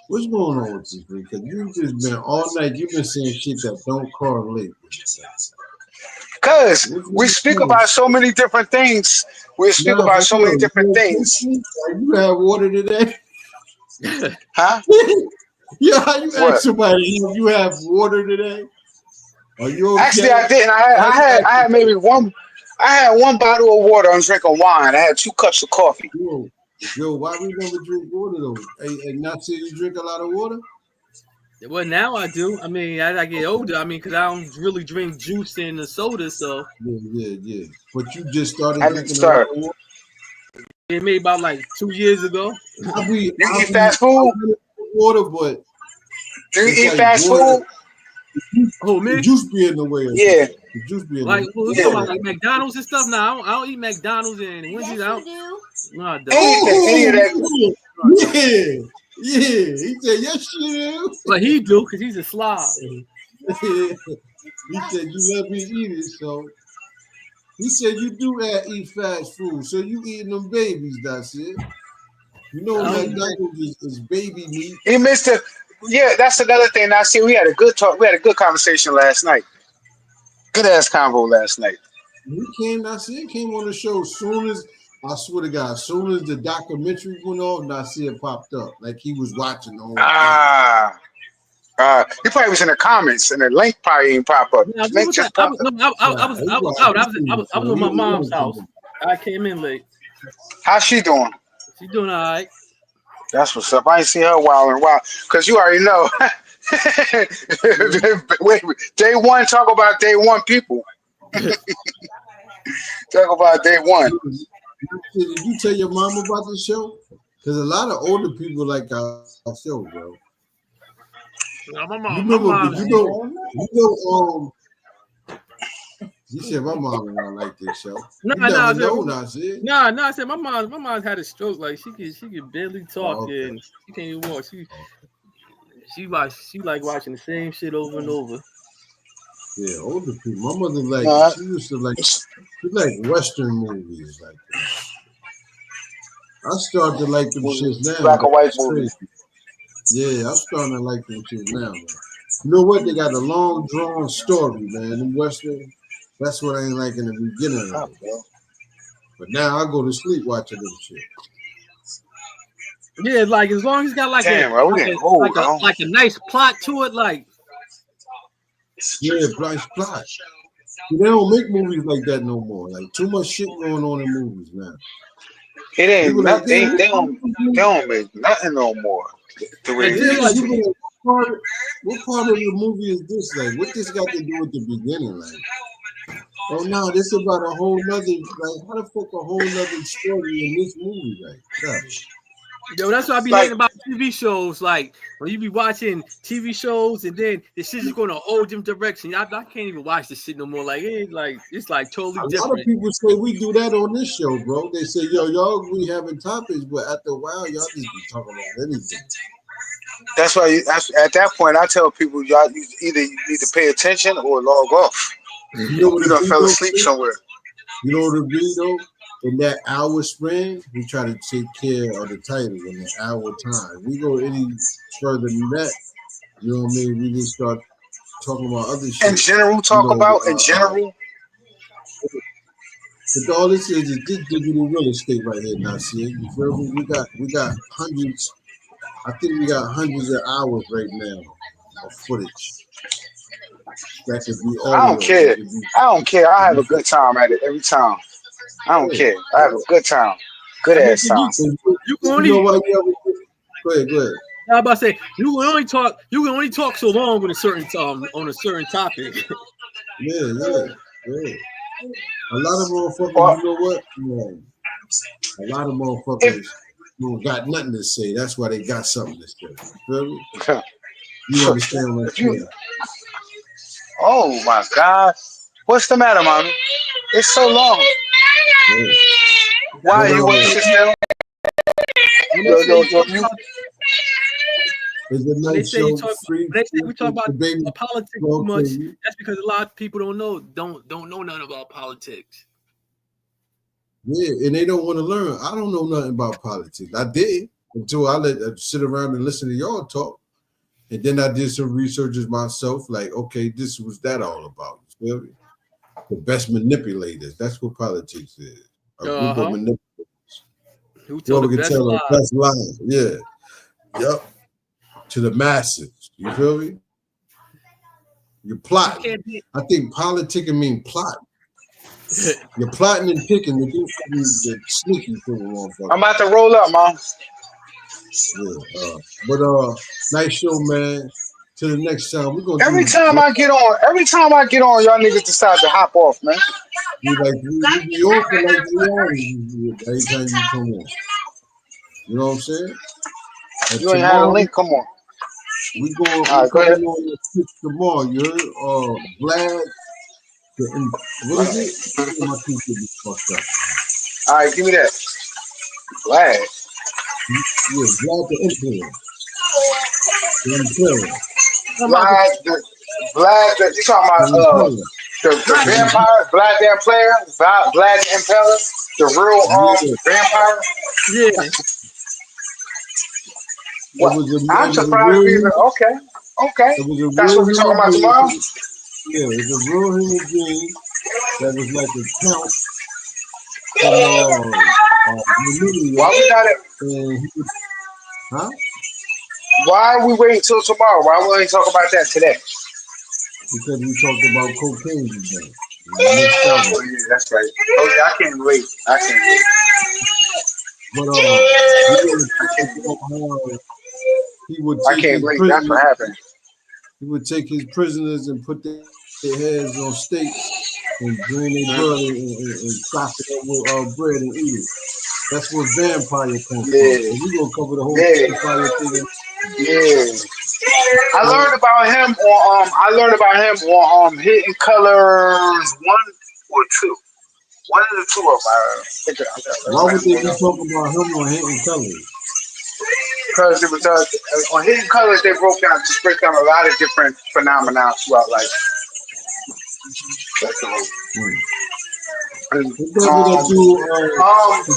what's going on with this? Because you've just been all night. You've been saying shit that don't correlate. Because we speak about so many different things. We speak about so many different things. You have water today? Huh? Yeah, you asked somebody, you have water today? Are you okay? Actually, I didn't. I had maybe one. I had one bottle of water. I'm drinking wine. I had 2 cups of coffee. Yo, why we never drink water though? And not say you drink a lot of water? Well, now I do. I mean, as I get older, I mean, because I don't really drink juice and the soda, so. Yeah. But you just started drinking a lot of water? It made about like 2 years ago. You eat fast food? Water, but. Do you eat fast food? Oh, man. The juice be in the way. Yeah. The juice be in like, the way. Talking about like McDonald's and stuff now. I don't eat McDonald's and Wendy's. Yes, No, I don't. Any of that. Yeah, he said, yes, you do. But he do, because he's a slob. He said, you let me eat it, so. He said, you do eat fast food, so you eating them babies, that's it. You know, McDonald's is baby meat. He missed it. Yeah, that's another thing. I see we had a good talk. We had a good conversation last night. Good ass convo last night. He came on the show as soon as, I swear to God, as soon as the documentary went off, Nasir popped up. Like he was watching the whole thing. He probably was in the comments and the link probably didn't pop up. I was out. I was at my mom's house. I came in late. How's she doing? She's doing all right. That's what's up. I ain't seen her while in a while. Because you already know. Wait, day one, talk about day one people. Talk about day one. Did you tell your mom about the show? Because a lot of older people like our show, bro. No, my You mom. remember, you said my mom and I like this show. You never know, Nasir. I said my mom's had a stroke. Like she can barely talk and she can't even walk. She like watching the same shit over and over. Yeah, older people. My mother she used to she liked Western movies like that. I started to like them shits now. Black and white movies. Yeah, I'm starting to like them shit now, man. You know what? They got a long drawn story, man. In Western, that's what I ain't like in the beginning of it. But now I go to sleep watching them shit. Yeah, like as long as it's got like a nice plot to it, like nice plot. See, they don't make movies like that no more. Like too much shit going on in movies now. It ain't nothing. They don't make nothing no more. The way what part of the movie is this? Like, what this got to do with the beginning? Like, oh no, this is about a whole nother. Like, how the fuck a whole nother story in this movie? Like, yo, that's what I be hating about TV shows. Like when you be watching TV shows and then the shit is going a whole different direction. I can't even watch this shit no more. Like it's like totally different. A lot of people say we do that on this show, bro. They say, yo, y'all we having topics, but after a while, y'all just be talking about anything. That's why at that point I tell people y'all either you need to pay attention or log off. You done fell asleep somewhere. You know what it be though? In that hour span, we try to take care of the title in the hour time. We go any further than that, you know what I mean? We just start talking about other shit. In general, in general. But all this is this digital real estate right here, Nasir. You feel me? We got hundreds. I think we got hundreds of hours right now of footage. That could be audio. I don't care. I have a good time at it every time. I don't care. I have a good time. Good ass time. You can only go ahead. I was about to say you can only talk so long on a certain topic. Yeah. A lot of motherfuckers, you know what? Yeah. A lot of motherfuckers don't got nothing to say. That's why they got something to say. Feel me? You understand what I'm saying? Oh my God. What's the matter, mommy? It's so long. Yeah. Why you want to sit down? Yo, you. It's a nice show. We talk about politics too much. That's because a lot of people don't know nothing about politics. Yeah, and they don't want to learn. I don't know nothing about politics. I did until I sit around and listen to y'all talk. And then I did some researches myself, like, okay, this was that all about. You feel me? The best manipulators. That's what politics is. A group of manipulators. Whoever can tell the best lies. Yeah. Yep. To the masses. You feel me? You're plotting. I think politicking means plot. You're plotting and picking to do something that sneaky for the motherfucker. I'm about to roll up, Mom. Yeah, but nice show, man. Till the next time, we're gonna. Every time I get on, y'all niggas decide to hop off, man. We be on for like 3 hours every time you come on. You know what I'm saying? And you ain't had a link. Come on. We go. All right, go ahead. On tomorrow, you heard? Vlad. What is it? My people be fucked up. All right, give me that. Vlad. Yeah, Vlad the Imperial. The Imperial. Vlad, you talking about the vampire, Vlad the Impaler, Vlad the Impaler, the real vampire? Yeah. Well, I'm surprised people. Okay. That's what we're talking about tomorrow? Yeah, it's a real human being that was like a count. Why we got it? Huh? Why are we waiting till tomorrow? Why won't we talk about that today? Because we talked about cocaine today. Oh yeah, that's right. Okay, I can't wait. But he would I can't wait. That's what happened. He would take his prisoners and put their heads on stakes and drain their blood and chop it up with bread and eat it. That's what vampire comes from. Yeah. We gonna cover the whole Yeah. vampire thing. Yeah. I learned about him on Hidden Colors 1 or 2. One of the two of them. Why would they be talking about him on Hidden Colors? Because it was on Hidden Colors, they break down a lot of different phenomena throughout life.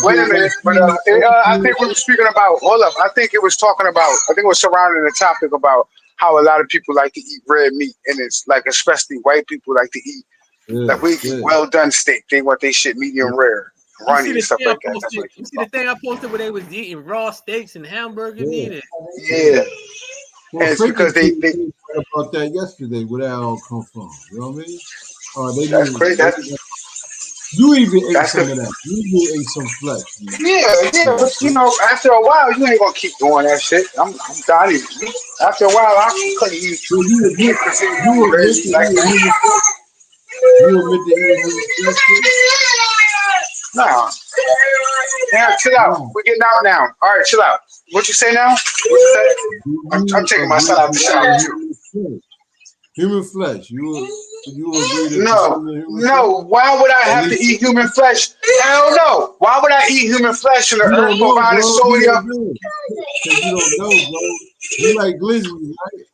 Wait a minute, but I think we were speaking about. Hold up, I think it was surrounding the topic about how a lot of people like to eat red meat, and it's like especially white people like to eat. Like we eat well done steak. They want their shit medium rare, runny and stuff like that. You see the thing I posted where they was eating raw steaks and hamburger meat? Yeah. Well, and it's because they about that yesterday. Where that all come from? You know what I mean? That's crazy. You even ate some of that. You even ate some flesh. Yeah, but after a while, you ain't gonna keep doing that shit. I'm dying. After a while, I couldn't eat. You admit to Nah. Now, chill out. We're getting out now. All right, chill out. What you say now? What you say? I'm taking my son out the shower too. Human flesh. You agree to No. Why would I have to eat human flesh? Hell no. Why would I eat human flesh in the earth provided sodium? You don't know, bro. You like glizzy, right?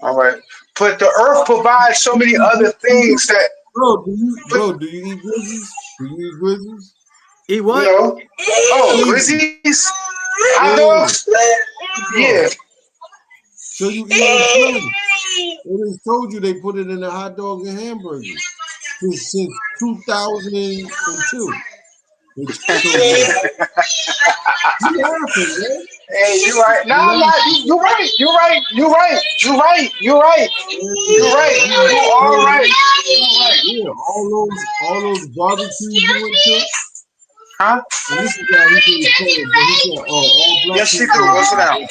All right. But the earth provides so many other things that. Bro, do you eat glizzies? Do you eat glizzies? Eat what? No. Oh, glizzies? Hot dogs? Yeah. So you eat it. They just told you they put it in the hot dogs and hamburgers since 2002. Hey, you right. No, I'm not. You're right. You're right. You're right. You're right. You're right. You're right. You're all right. Yeah, all those barbecues you went to. Huh? And this is how he said, but he said, all black yes, she do. Listen out.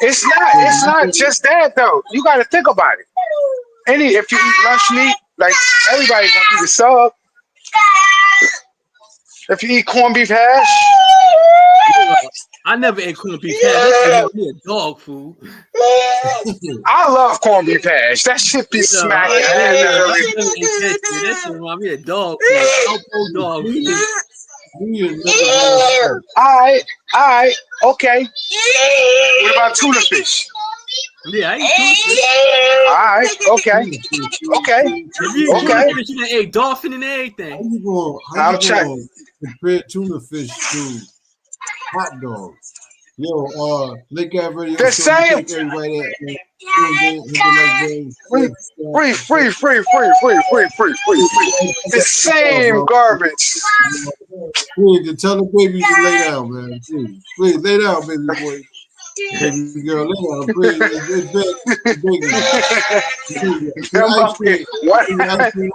It's not just that though. You got to think about it. If you eat lunch meat, like everybody's gonna eat a sub. If you eat corned beef hash, I never ate corned beef hash. That's me a dog food. I love corned beef hash. That shit be smacking. That shit remind me of dog food. Dog food. All right, okay. What about tuna fish? Yeah, I eat tuna fish. All right, okay. If you eat tuna fish, you can eat dolphin and everything. How you gonna compare tuna fish to hot dogs? Yo, Lake Ave Radio. The same. Free. The same garbage. Please, tell the baby to lay down, man. Please, lay down, baby boy. Baby girl, lay down. Please,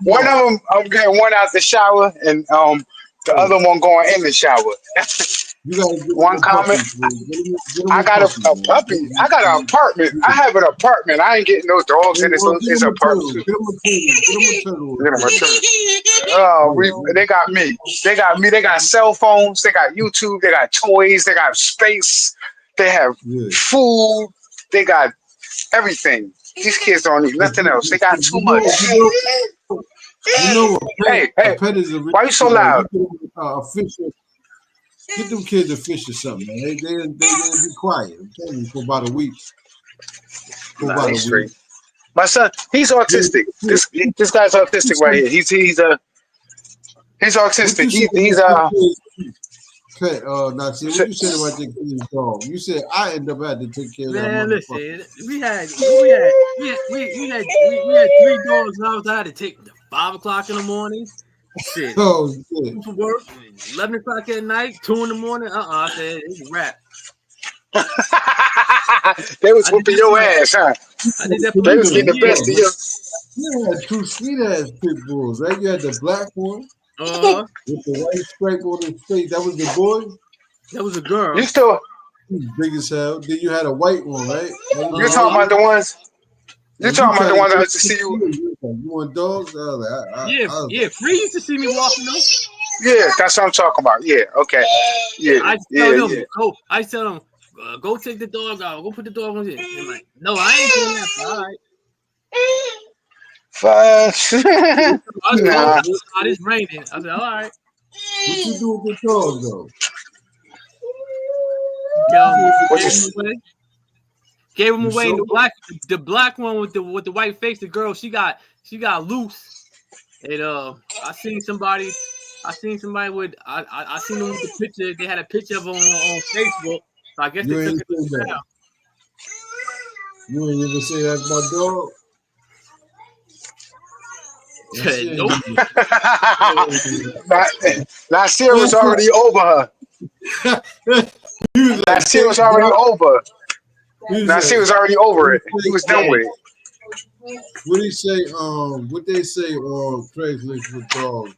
one of them, I'm getting one out the shower, and the other one going in the shower. One comment. I got a puppy. I got an apartment. I have an apartment. I ain't getting no dogs in this apartment. They got me. They got cell phones. They got YouTube. They got toys. They got space. They have food. They got everything. These kids don't need nothing else. They got too much. Hey, why you so loud? Get them kids a fish or something, man. They be quiet. I'm telling you, for about a week. My son, he's autistic. This guy's autistic right here. He's autistic. Now see what you said about your kid's dog. You said I end up having to take care of that. Man, listen, we had 3 dogs. And I was had to take 5 o'clock in the morning. Shit. Oh, shit. For work, 11 o'clock at night, 2 in the morning. I said it's a wrap. They was whooping your ass, huh? They was getting the best of you. You had 2 sweet ass pit bulls, right? You had the black one with the white stripe on his face. That was the boy. That was a girl. You still big as hell. Then you had a white one, right? You're talking about the ones. You're talking about the ones I used to see you. You want dogs? Yeah, Free used to see me walking them. Yeah, that's what I'm talking about. Yeah, okay. Yeah, I yeah, tell them, yeah. go take the dog out. Go put the dog on it. I'm like, no, I ain't doing that. All right. Nah. It's raining. I said, all right. What you do with the dog though? Gave him away. The black one with the white face, the girl, she got loose. And I seen somebody with I seen them with the picture. They had a picture of them on Facebook. So I guess they took it to town. You ain't even say that's my dog. Nasir was already over her. Nasir was already over. Nasir was already over it. He was done with it. What do you say? What they say on Craigslist with dogs?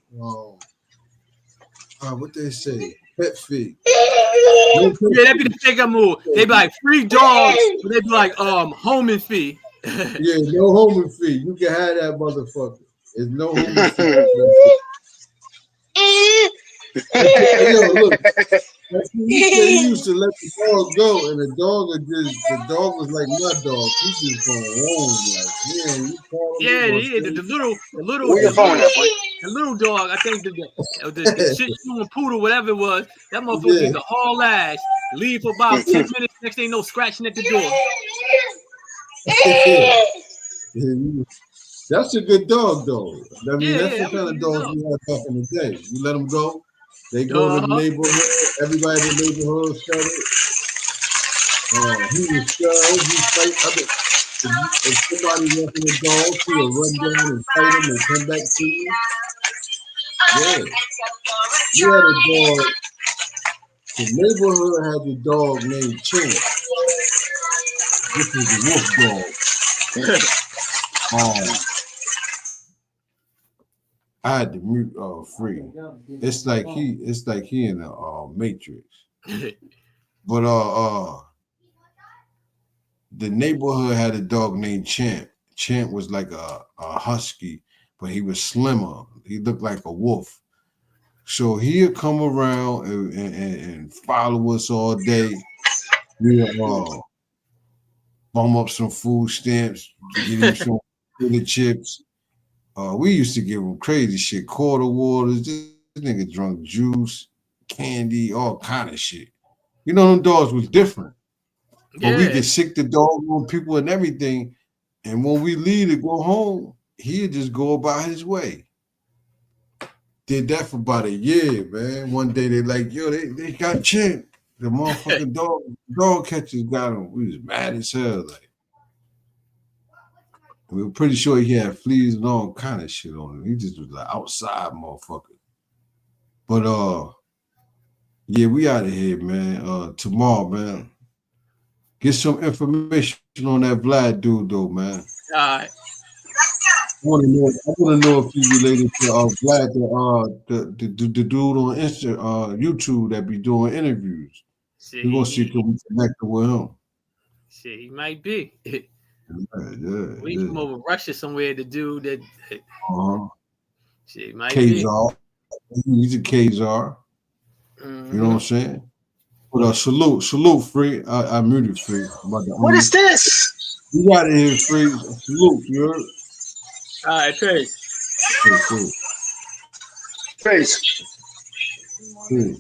What they say? Pet fee. Yeah, that'd be the pickup move. They be like free dogs, but they be like homing fee. Yeah, no homing fee. You can have that motherfucker. There's no homing fee. Hey, yo, look. He used to let the dog go, and the dog was like my dog. He just going home, like, the little dog. I think the Shih Tzu and Poodle, whatever it was, that motherfucker used to haul ass, leave for about 10 minutes. Next thing you know, scratching at the door. That's a good dog, though. I mean, that's the kind of dogs we had back in the day. You let them go. They go to the neighborhood. Everybody in the neighborhood started. He was scared. He fight. If somebody walking a dog, he'll run down and fight him and come back to you. Yeah. You had a dog. The neighborhood had the dog named Chin. This is a wolf dog. I had to mute Free. It's like he in the Matrix. But the neighborhood had a dog named Champ. Champ was like a husky, but he was slimmer. He looked like a wolf. So he'd come around and follow us all day. We'll bum up some food stamps, give him some potato chips. We used to give him crazy shit, quarter waters. This nigga drunk juice, candy, all kind of shit. You know, them dogs was different. But we could sick the dog on people and everything. And when we leave to go home, he'd just go about his way. Did that for about a year, man. One day they like, yo, they got Champ. The motherfucking dog catchers got him. We was mad as hell. Like, we were pretty sure he had fleas and all kind of shit on him. He just was like outside motherfucker. But yeah, we out of here, man. Tomorrow, man. Get some information on that Vlad dude, though, man. All right. I want to know if he's related to Vlad, the dude on YouTube that be doing interviews. We're gonna see if we connect with him. Shit, he might be. We Yeah. from over Russia somewhere. The dude that. Shit, might Kazar. He's a Kazar. Mm-hmm. You know what I'm saying? But salute, Free. I muted Free. What is this? You got it here, Free. Salute, you heard? All right, peace. Cool. Peace. Cool.